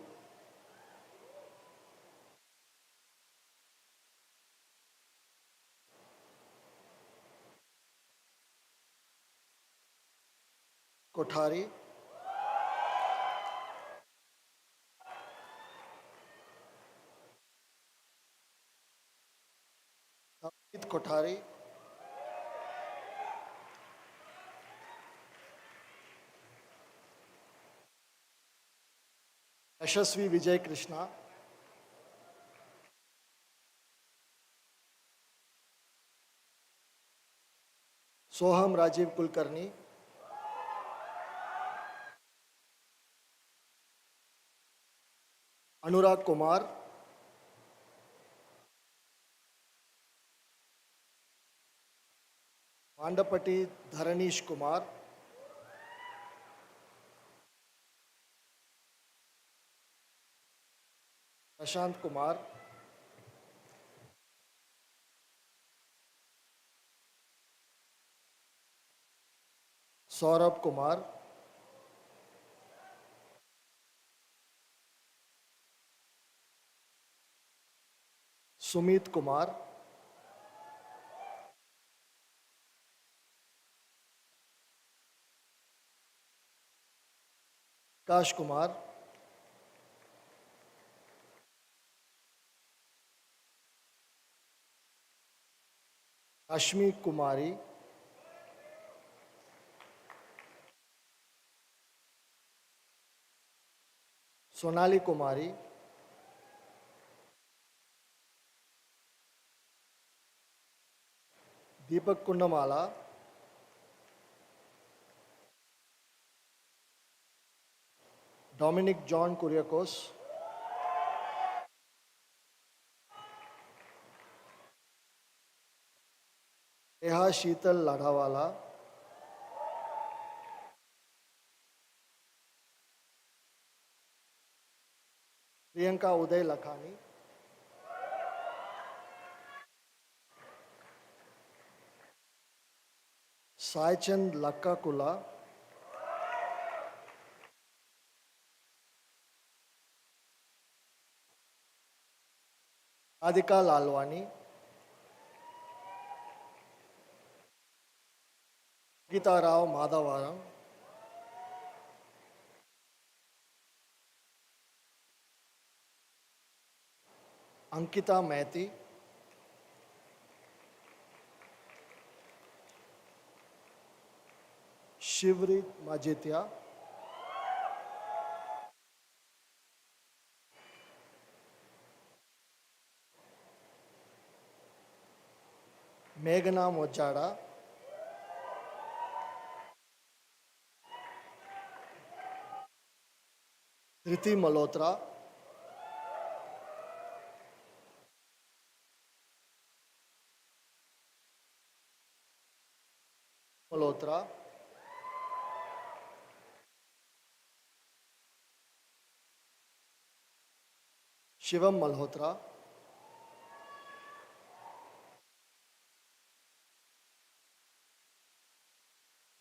Kothari, Navneet Kothari, Yashasvi Vijay Krishna, Soham Rajiv Kulkarni, Anurag Kumar, मांडपट्टी धरणीश Kumar, Prashant Kumar, Saurabh Kumar, Sumit Kumar, Prakash Kumar, Ashmi Kumari, Sonali Kumari, Deepak Kundmala, Dominic John Kuriakose, Neha शीतल लाढ़ावाला, प्रियंका उदय लखानी, सायचंद लक्काकुला, राधिका लालवानी, गीता राव माधवारम, अंकिता मैती, शिवरी माजितिया, మేఘనా మొజ్జాడ, ధృతి మల్హోత్రా, మల్హోత్రా, శివం మల్హోత్రా,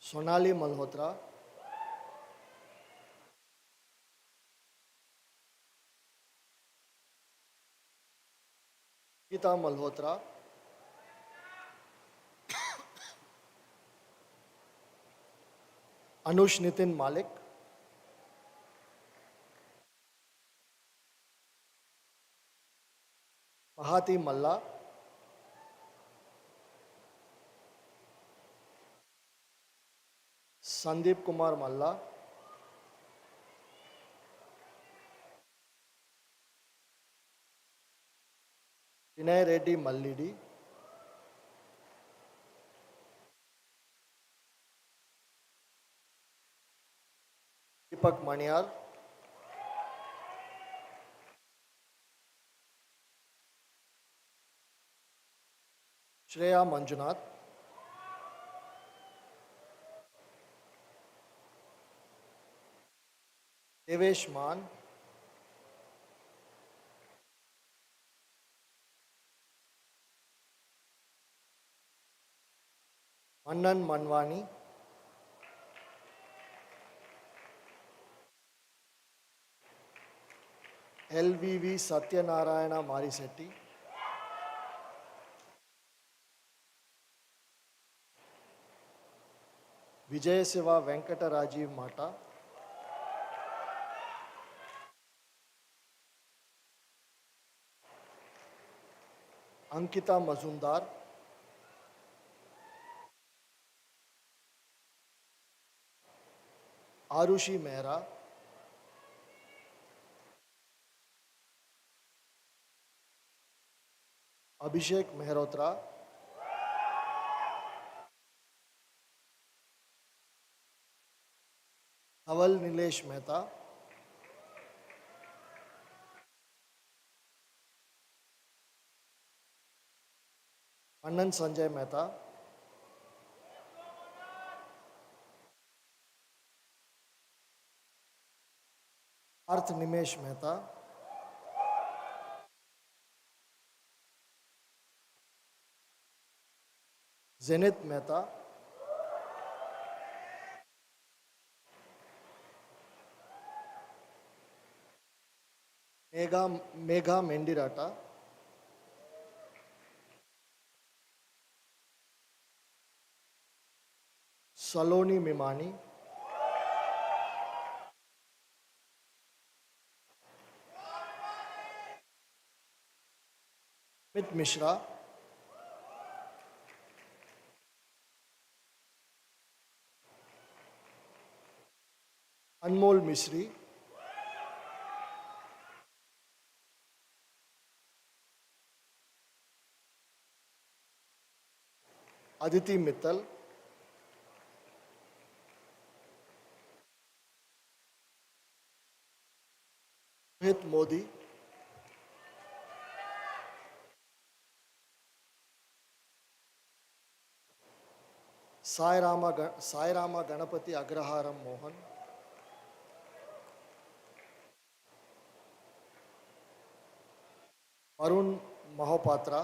सोनाली मल्होत्रा, गीता मल्होत्रा, अनुष नितिन मालिक, महाती मल्ला, संदीप कुमार मल्ला, विनय रेड्डी मल्लिडी, दीपक मणियार, श्रेया मंजुनाथ, देवेश मान, मन्नन मनवानी, एलवीवी सत्यनारायण मारिशेट्टी, विजय शिवा वेंकट राजीव माटा, अंकिता मजुमदार, आरुषि मेहरा, अभिषेक मेहरोत्रा, धवल नीलेश मेहता, अन्नन संजय मेहता, पार्थ निमेश मेहता, जेनित मेहता, मेघा मेंडिराटा, सलोनी मिमानी, अमित मिश्रा, अनमोल मिश्री, अदिति मित्तल, रोहित मोदी, साई रामा गणपति अग्रहारम मोहन, अरुण महोपात्रा,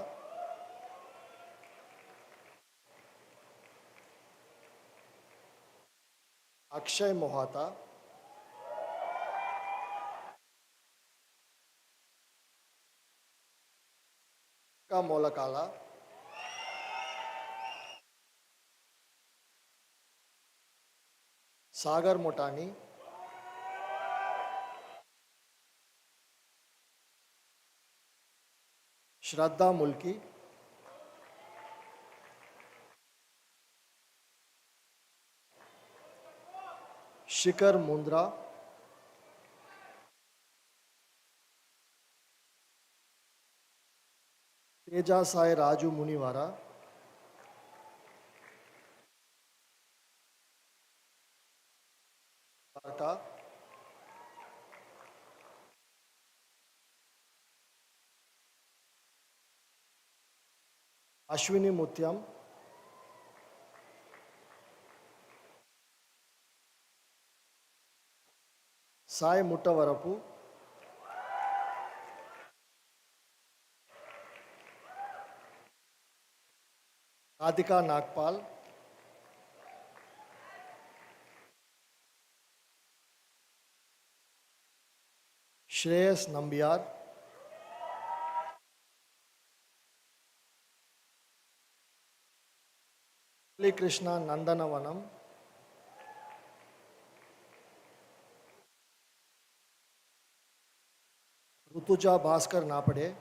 अक्षय मोहाता, का मोलकाला, सागर मोटानी, श्रद्धा मुल्की, शिखर Mundra, Teja Sai Raju मुनिवारा, Varka, Ashwini Mutyam, Sai Muttavarapu, Radhika Nagpal, Shreyas Nambiar, Krishna Nandanavanam, Rutuja Bhaskar Napade,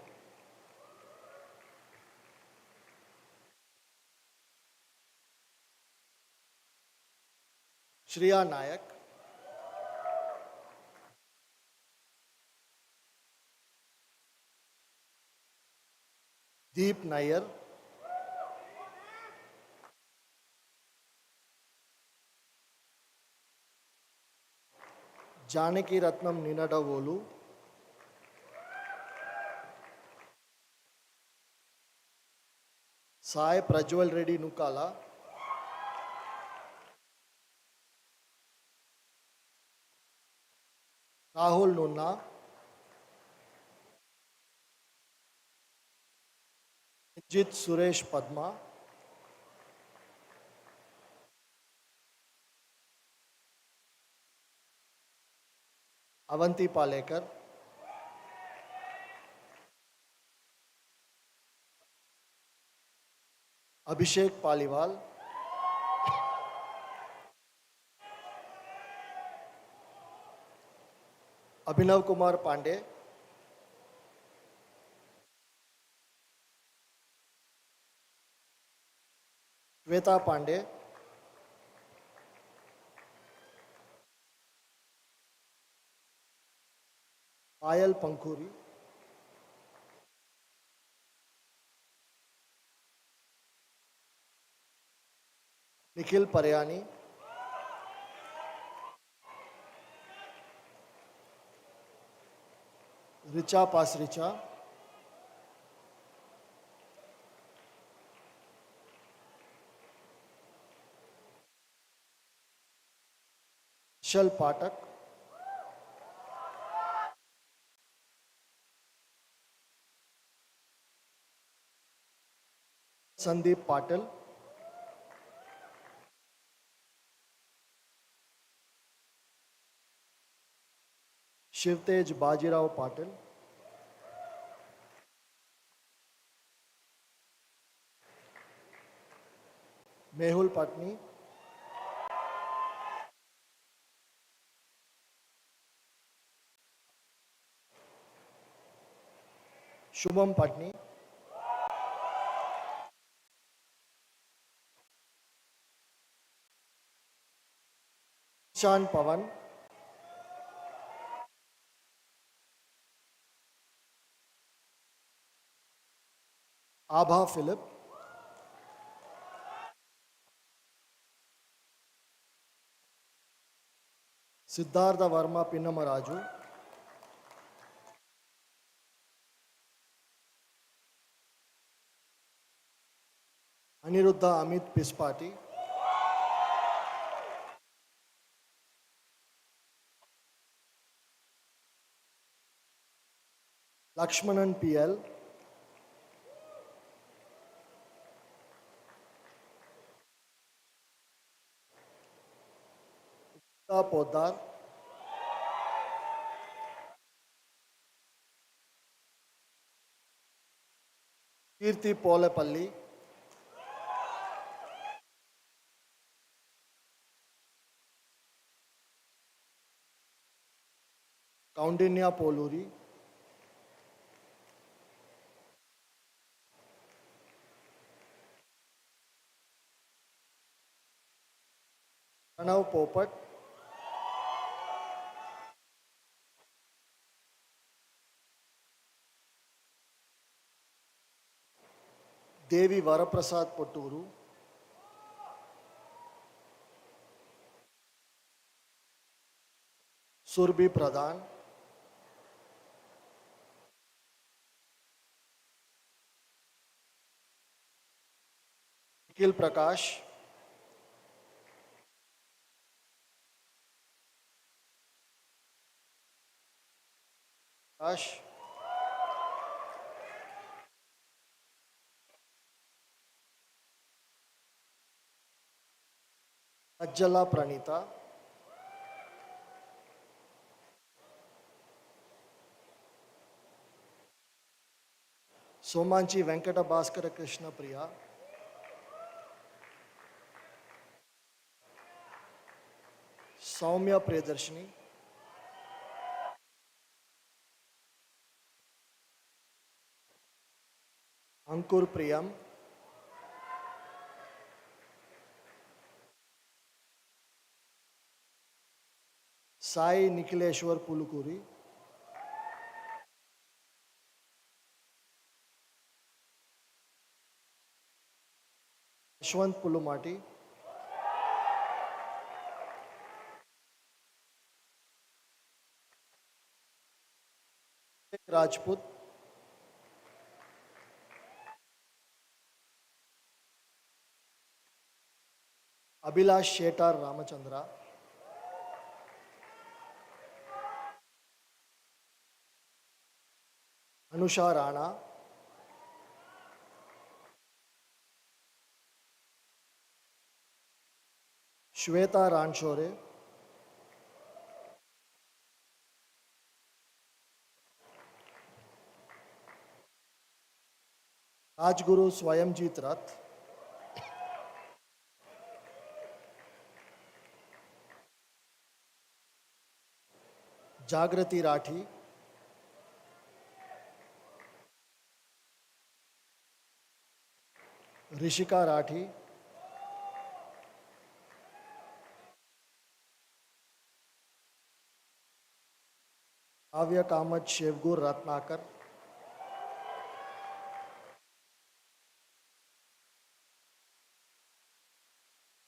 Shriya Nayak, Deep Nayar, Janaki Ratnam Ninadavolu, Sai Prajwal Reddy Nukala, Rahul Nunna, Jit Suresh Padma, Avanti Palekar, Abhishek Paliwal, Abhinav Kumar Pandey, Shweta Pandey, Payal Pankhuri, Nikhil Paryani, Richa Pasricha, Shal Patak, Sandeep Patil, Shivtej Bajirao Patil, Mehul Patni, Shubham Patni, Shan Pavan, Abha Philip, Siddhartha Varma Pinnamaraju, Aniruddha Amit Pispati, Lakshmanan PL, Poddar, Kirti Polepalli, Kaundinya Poluri, Pranav Popat, Devi Varaprasad Potturu, Surbi Pradhan, Nikhil Prakash, Prakash, Ajjala Pranita, Somanchi Venkata Bhaskara Krishna Priya, Saumya Priyadarshini, Ankur Priyam, Sai Nikhileshwar Pulukuri, Yashwant Pulumati, Rajput, Abhilash Shetar Ramachandra, Anusha Rana, Shweta Ranchore, Rajguru Swayamjit Rath, Jagrati Rathi, Rishika Rathi, Avya Kamat Shevgur Ratnakar,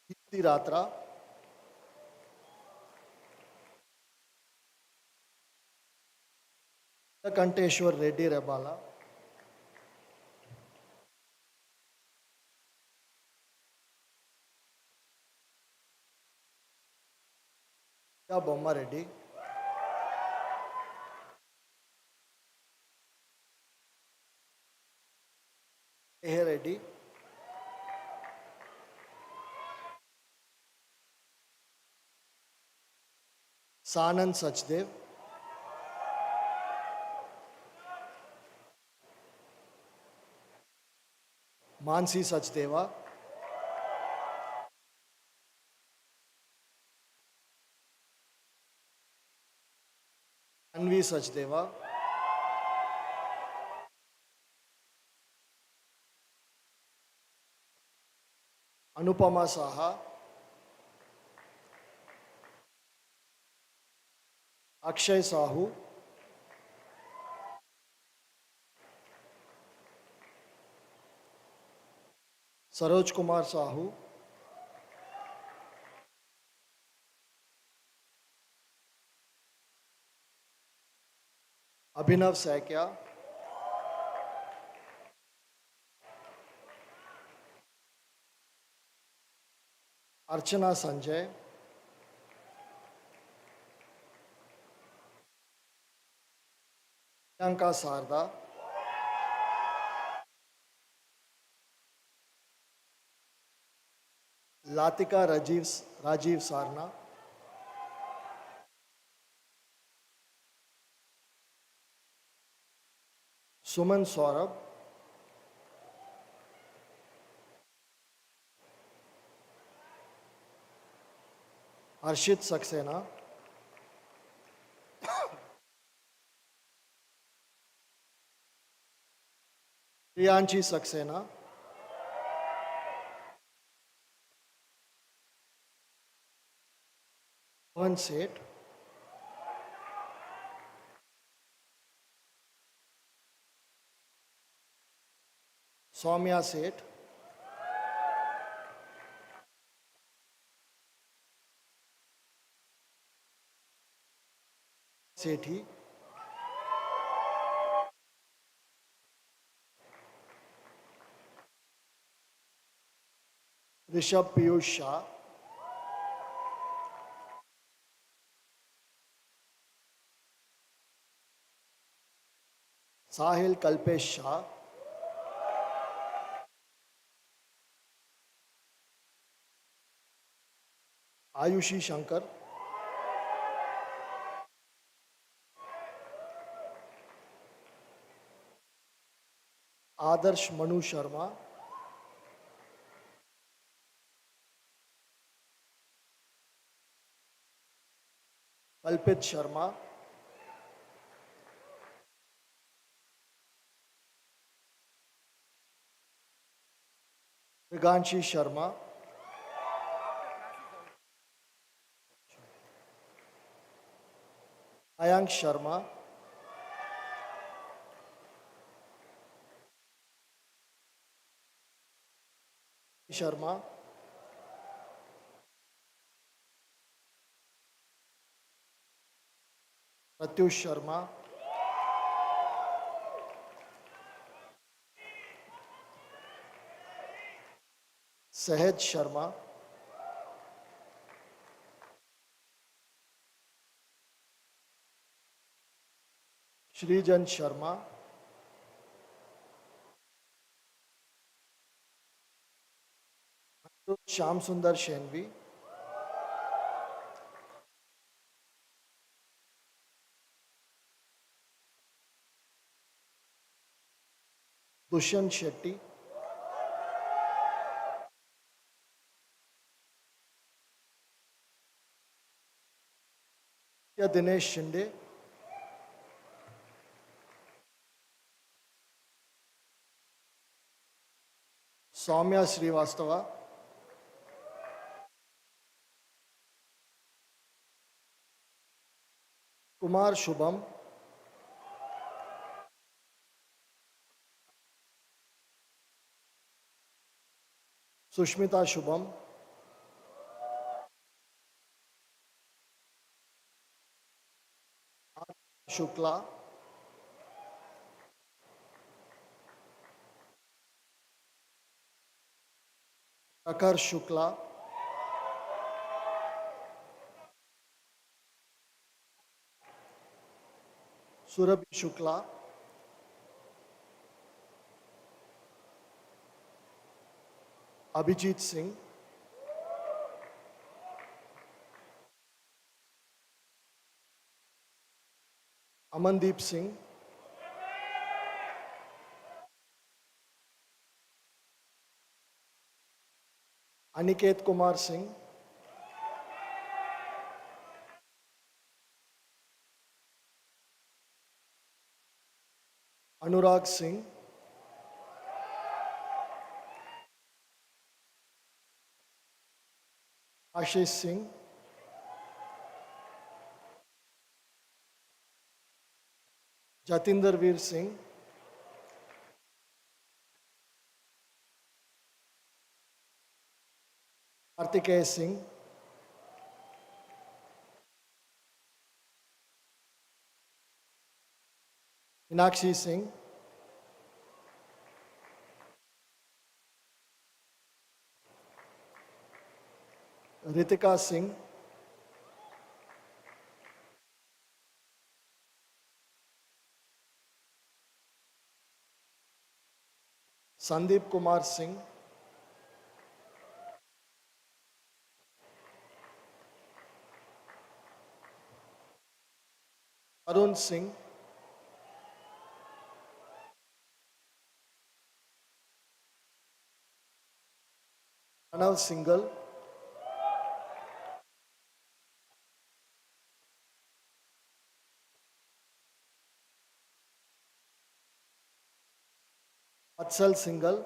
Deepti Ratra, Kanteshwar Reddy Rebala, Bomma Reddy, Ehe Reddy, Sanand Sachdev, Mansi Sachdeva, Anvi Sachdeva, Anupama Saha, Akshay Sahu, Saroj Kumar Sahu, Abhinav Saikya, Archana Sanjay, Priyanka Sarda, Latika Rajiv Sarna, Suman Saurabh, Harshit Saxena, Priyanchi Saxena, Mohan Seth, Soumya Seth, Sethi, Rishabh Piyush Shah, Sahil Kalpesh Shah, Ayushi Shankar, Adarsh Manu Sharma, Kalpit Sharma, Viganshi Sharma, Ayank Sharma, Sharma, Pratyush Sharma, Sahaj Sharma, Shrijan Sharma, Shyam Sundar Shenvi, Dushyant Shetty, Dinesh Shinde, Soumya Srivastava, Kumar Shubham, Sushmita Shubham, Shukla, Prakhar Shukla, Surabhi Shukla, Abhijit Singh, Amandeep Singh, Aniket Kumar Singh, Anurag Singh, Ashish Singh, Jatinder Veer Singh, Kartikeya Singh, Meenakshi Singh, Ritika Singh, Sandeep Kumar Singh, Arun Singh, Pranav Singhal, Vatsal Singhal,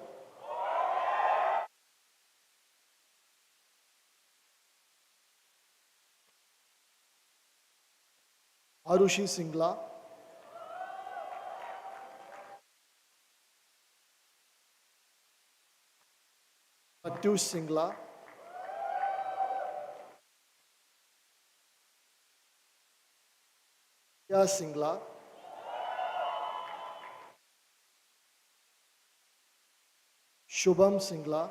Arushi Singla, Pratyush Singla, Priya Singla, Shubham Singla,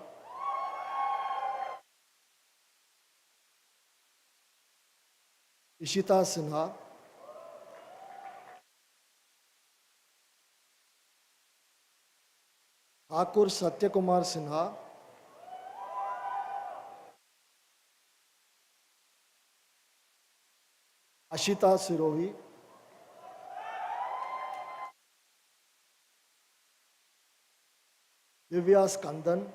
Ishita Sinha, Thakur Satyakumar Sinha, Ashita Sirohi, Divya Skandan,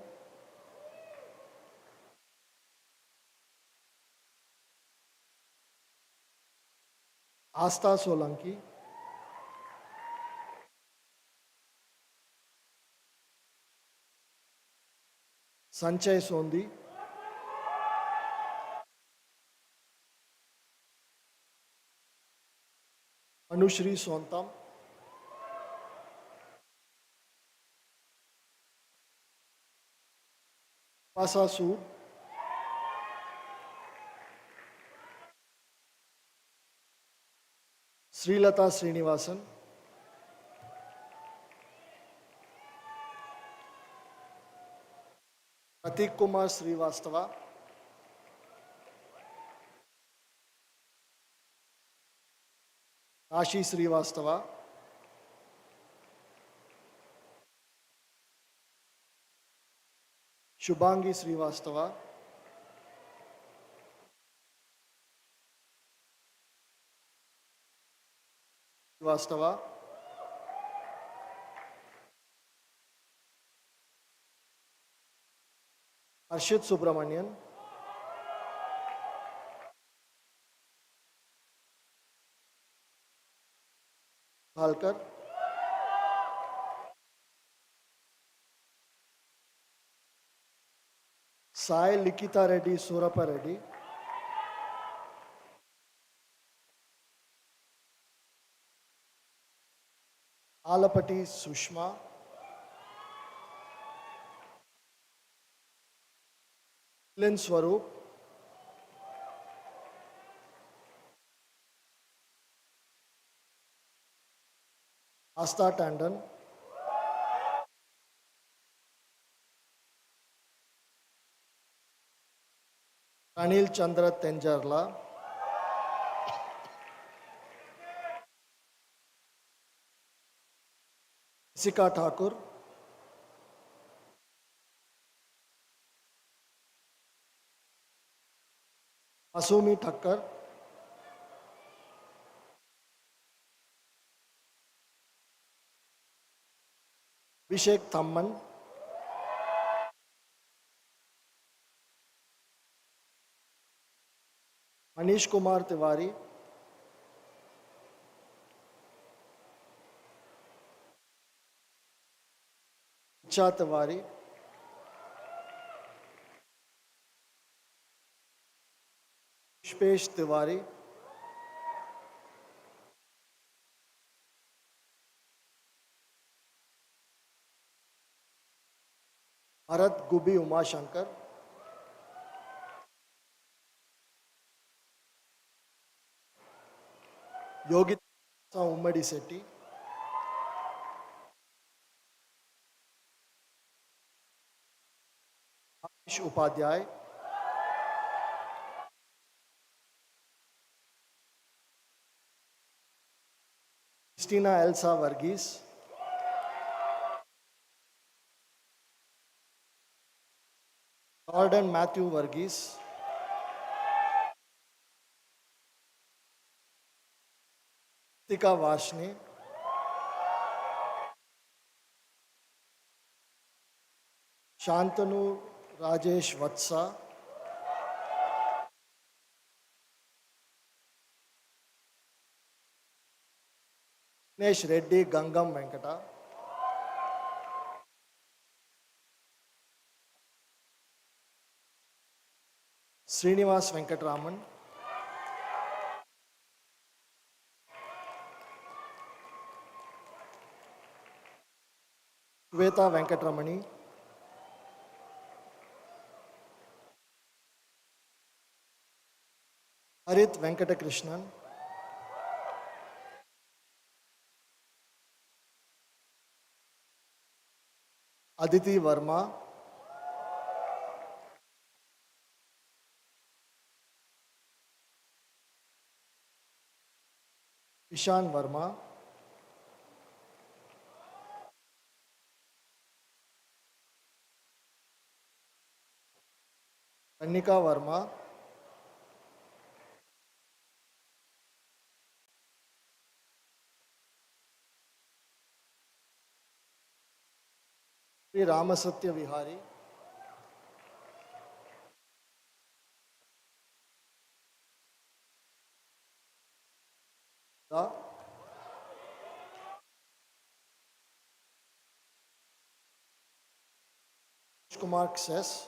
Asta Solanki, Sanchay Sondi, Anushri Sontam, Pasa Sood, Srilata Srinivasan, Pratik Kumar Srivastava, Rashi Srivastava, Shubhangi Srivastava, Srivastava, Harshit Subramanian, Bhalkar, Sai Likita Reddy Surapa Reddy, Alapati Sushma, Lin Swaroop, Asta Tandon, Ranil Chandra Tenjarla, Jessica Thakur, Asumi Thakkar, Abhishek Thamman, Manish Kumar Tiwari, Icha Tiwari, Pushpesh Tiwari, Bharat Gubi Umashankar, Yogita Ummadi Setti, Amish Upadhyay, Christina Elsa Varghese, Gordon Matthew Varghese, Tika Vashne, Shantanu Rajesh Vatsa, Dinesh Reddy Gangam Venkata, Srinivas Venkatraman, Shweta Venkatramani, Harit Venkatakrishnan, Aditi Verma, Ishan Verma, Annika Verma, Sri Ramasatya Vihari, Da, Kumar Kses,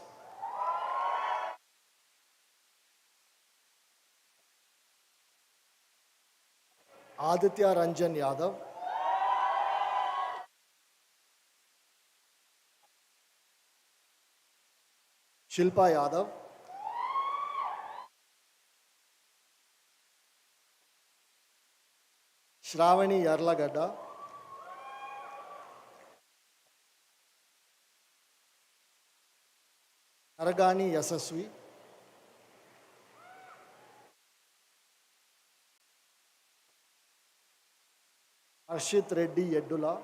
Aditya Ranjan Yadav, Shilpa Yadav, Shravani Yarlagadda, Naragani Yasaswi, Arshit Reddy Yeddula,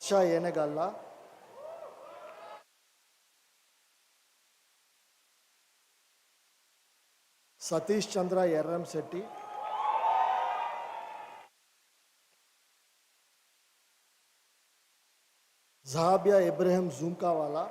Sha Yenegalla, Satish Chandra Yerram Setti, Zahabia Ibrahim Zoomkawala,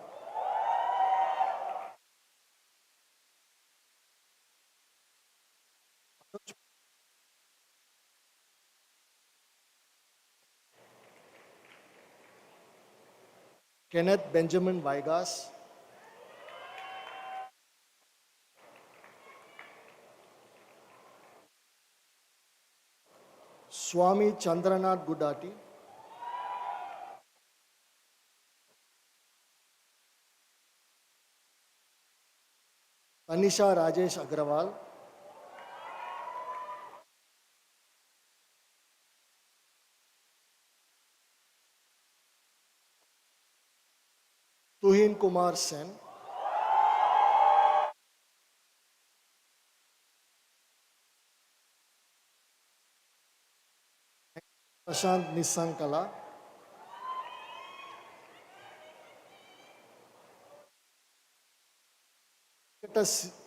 Kenneth Benjamin Vaigas, Swami Chandranath Gudati, Tanisha Rajesh Agrawal, Tuhin Kumar Sen, Prashant Nisankala,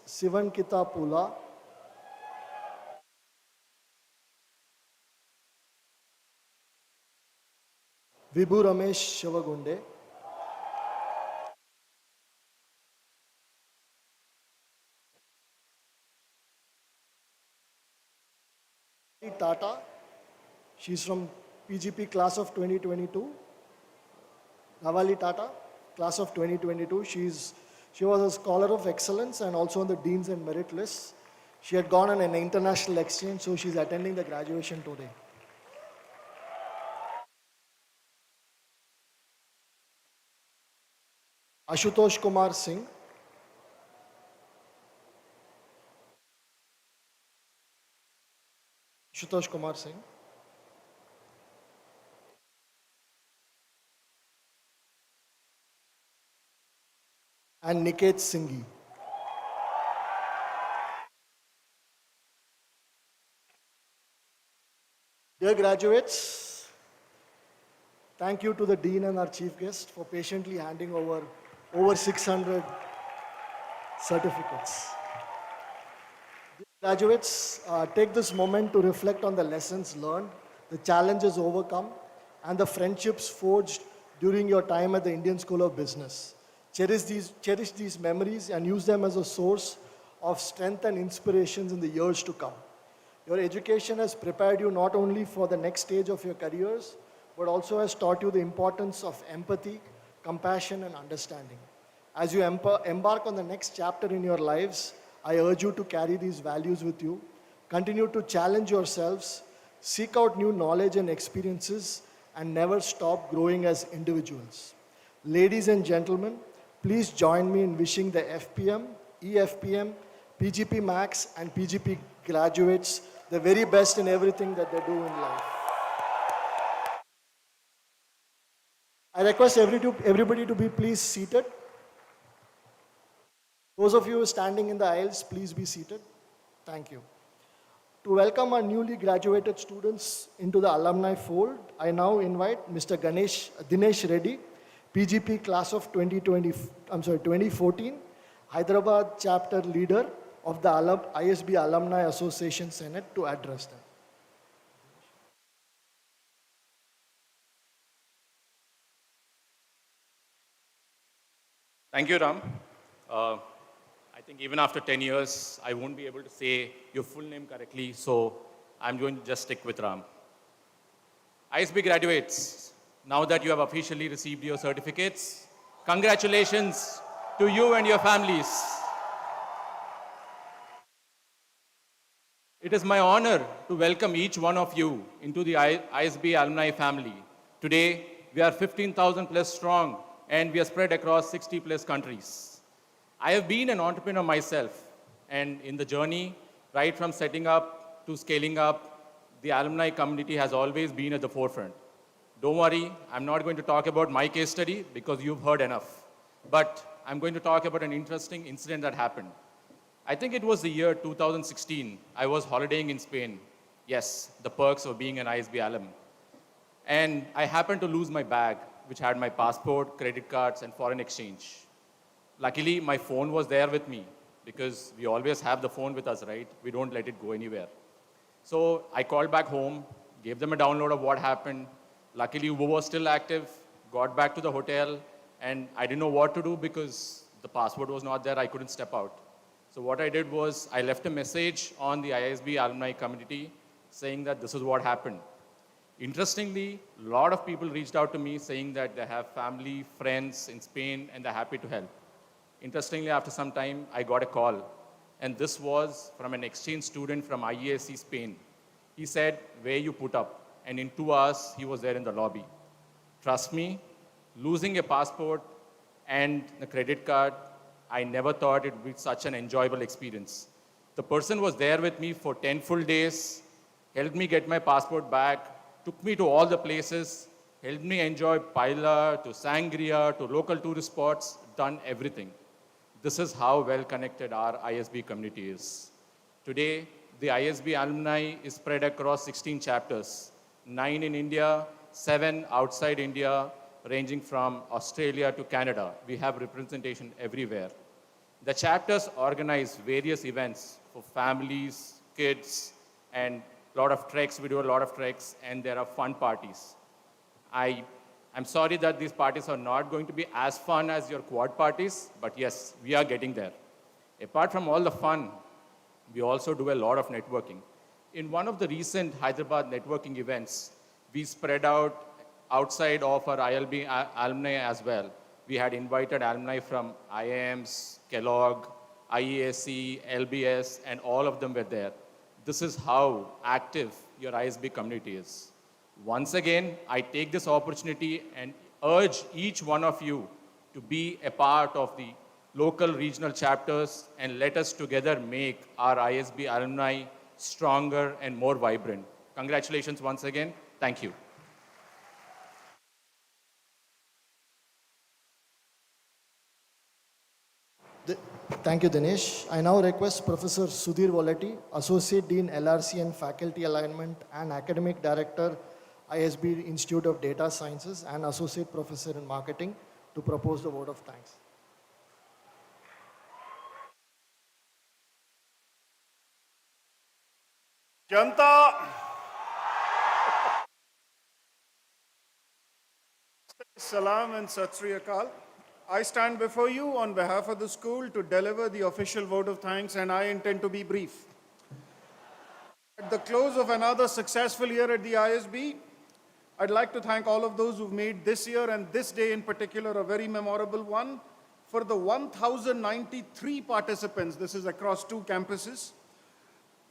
Sivankita Pula, Vibhu Ramesh Shivagunde, Tata, she's from PGP class of 2022. Navali Tata, class of 2022. She was a scholar of excellence and also on the Deans and Merit list. She had gone on an international exchange, so she's attending the graduation today. Ashutosh Kumar Singh, Ashutosh Kumar Singh, and Niket Singhi. Dear graduates, thank you to the Dean and our Chief Guest for patiently handing over 600 certificates. Graduates, take this moment to reflect on the lessons learned, the challenges overcome, and the friendships forged during your time at the Indian School of Business. Cherish these memories and use them as a source of strength and inspirations in the years to come. Your education has prepared you not only for the next stage of your careers, but also has taught you the importance of empathy, compassion, and understanding. As you embark on the next chapter in your lives, I urge you to carry these values with you. Continue to challenge yourselves, seek out new knowledge and experiences, and never stop growing as individuals. Ladies and gentlemen, please join me in wishing the FPM, EFPM, PGPMAX, and PGP graduates the very best in everything that they do in life. I request everybody to be please seated. Those of you standing in the aisles, please be seated. Thank you. To welcome our newly graduated students into the alumni fold, I now invite Mr. Dinesh Reddy, PGP class of 2014, Hyderabad chapter leader of the ISB Alumni Association Senate to address them. Thank you, Ram. I think even after 10 years, I won't be able to say your full name correctly, so I'm going to just stick with Ram. ISB graduates, now that you have officially received your certificates, congratulations to you and your families. It is my honor to welcome each one of you into the ISB alumni family. Today, we are 15,000 plus strong, and we are spread across 60 plus countries. I have been an entrepreneur myself, and in the journey, right from setting up to scaling up, the alumni community has always been at the forefront. Don't worry, I'm not going to talk about my case study because you've heard enough. But I'm going to talk about an interesting incident that happened. I think it was the year 2016. I was holidaying in Spain. Yes, the perks of being an ISB alum. And I happened to lose my bag, which had my passport, credit cards, and foreign exchange. Luckily, my phone was there with me because we always have the phone with us, right? We don't let it go anywhere. So I called back home, gave them a download of what happened. Luckily, Uber was still active, got back to the hotel, and I didn't know what to do because the passport was not there. I couldn't step out. So what I did was I left a message on the ISB alumni community saying that this is what happened. Interestingly, a lot of people reached out to me saying that they have family, friends in Spain, and they're happy to help. Interestingly, after some time, I got a call, and this was from an exchange student from IESC Spain. He said, where you put up? And in 2 hours, he was there in the lobby. Trust me, losing a passport and a credit card, I never thought it would be such an enjoyable experience. The person was there with me for 10 full days, helped me get my passport back, took me to all the places, helped me enjoy paella, to sangria, to local tourist spots, done everything. This is how well connected our ISB community is. Today, the ISB alumni is spread across 16 chapters, 9 in India, 7 outside India, ranging from Australia to Canada. We have representation everywhere. The chapters organize various events for families, kids, and a lot of treks. We do a lot of treks, and there are fun parties. I'm sorry that these parties are not going to be as fun as your quad parties, but yes, we are getting there. Apart from all the fun, we also do a lot of networking. In one of the recent Hyderabad networking events, we spread out outside of our ILB alumni as well. We had invited alumni from IIMs, Kellogg, IESC, LBS, and all of them were there. This is how active your ISB community is. Once again, I take this opportunity and urge each one of you to be a part of the local regional chapters and let us together make our ISB alumni stronger and more vibrant. Congratulations once again. Thank you. Thank you, Dinesh. I now request Professor Sudhir Volati, Associate Dean LRC and Faculty Alignment and Academic Director, ISB Institute of Data Sciences and Associate Professor in Marketing, to propose the vote of thanks. Janta, Salam and Sat Sri Akal. I stand before you on behalf of the school to deliver the official vote of thanks, and I intend to be brief. At the close of another successful year at the ISB, I'd like to thank all of those who've made this year and this day in particular a very memorable one. For the 1,093 participants, this is across 2 campuses,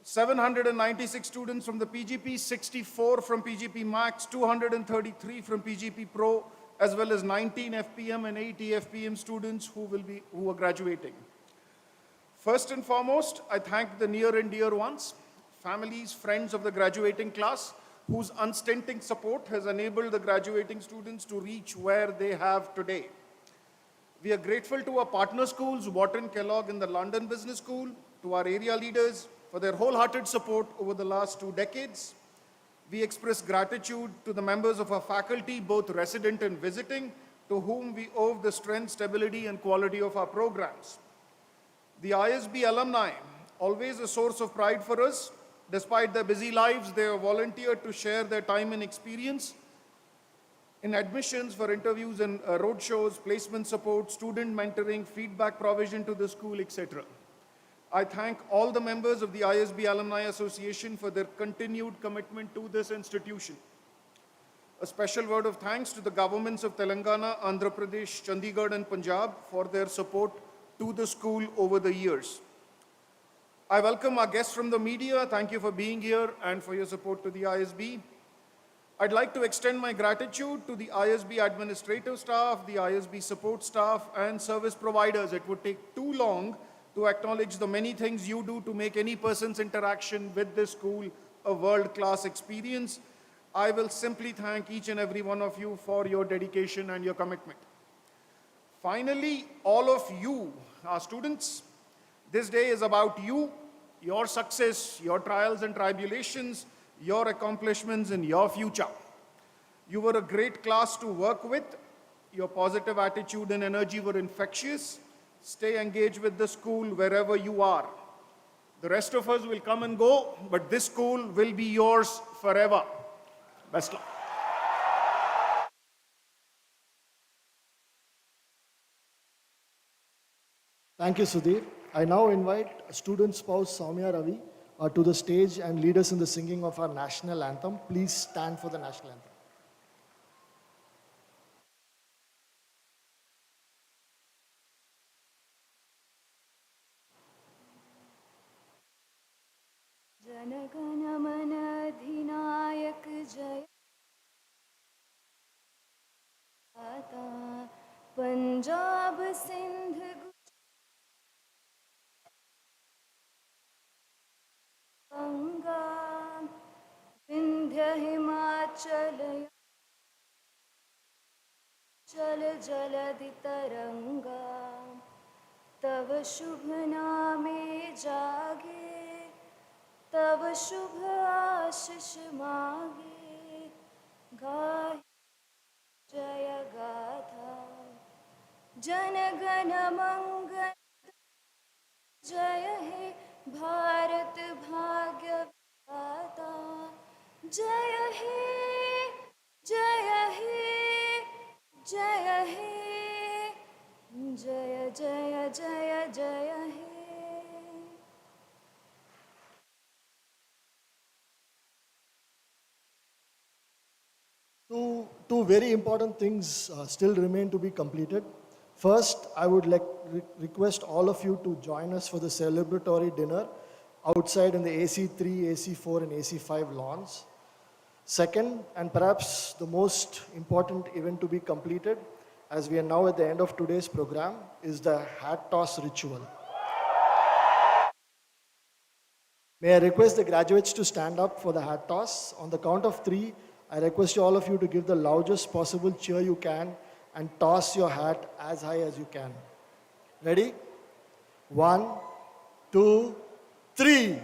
796 students from the PGP, 64 from PGPMAX, 233 from PGP Pro, as well as 19 FPM and 8 EFPM students who are graduating. First and foremost, I thank the near and dear ones, families, friends of the graduating class, whose unstinting support has enabled the graduating students to reach where they have today. We are grateful to our partner schools, Wharton, Kellogg, and the London Business School, to our area leaders for their wholehearted support over the last 2 decades. We express gratitude to the members of our faculty, both resident and visiting, to whom we owe the strength, stability, and quality of our programs. The ISB alumni, always a source of pride for us. Despite their busy lives, they have volunteered to share their time and experience in admissions for interviews and road shows, placement support, student mentoring, feedback provision to the school, etc. I thank all the members of the ISB Alumni Association for their continued commitment to this institution. A special word of thanks to the governments of Telangana, Andhra Pradesh, Chandigarh, and Punjab for their support to the school over the years. I welcome our guests from the media. Thank you for being here and for your support to the ISB. I'd like to extend my gratitude to the ISB administrative staff, the ISB support staff, and service providers. It would take too long to acknowledge the many things you do to make any person's interaction with this school a world-class experience. I will simply thank each and every one of you for your dedication and your commitment. Finally, all of you, our students, this day is about you, your success, your trials and tribulations, your accomplishments, and your future. You were a great class to work with. Your positive attitude and energy were infectious. Stay engaged with the school wherever you are. The rest of us will come and go, but this school will be yours forever. Best luck. Thank you, Sudhir. I now invite student spouse Soumya Ravi to the stage and lead us in the singing of our national anthem. Please stand for the national anthem. Janagana mana adhinayak jaya Ata Punjab Sindh Ganga Vindhya Himachal Chal Jaladi Taranga Tav Shubh Name Jage Tav Shubh Ashish Mage Gahi Jaya Gatha Janagana Mangal Jaya He Bharat Bhagya Vidhata Jaya He Jaya He Jaya He Jaya Jaya Jaya Jaya He. Two very important things still remain to be completed. First, I would like request all of you to join us for the celebratory dinner outside in the AC3, AC4, and AC5 lawns. Second, and perhaps the most important event to be completed, as we are now at the end of today's program, is the hat toss ritual. May I request the graduates to stand up for the hat toss. On the count of 3, I request all of you to give the loudest possible cheer you can and toss your hat as high as you can. Ready? 1, 2, 3.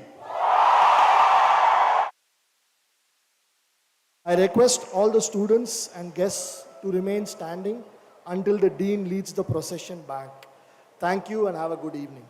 I request all the students and guests to remain standing until the Dean leads the procession back. Thank you and have a good evening.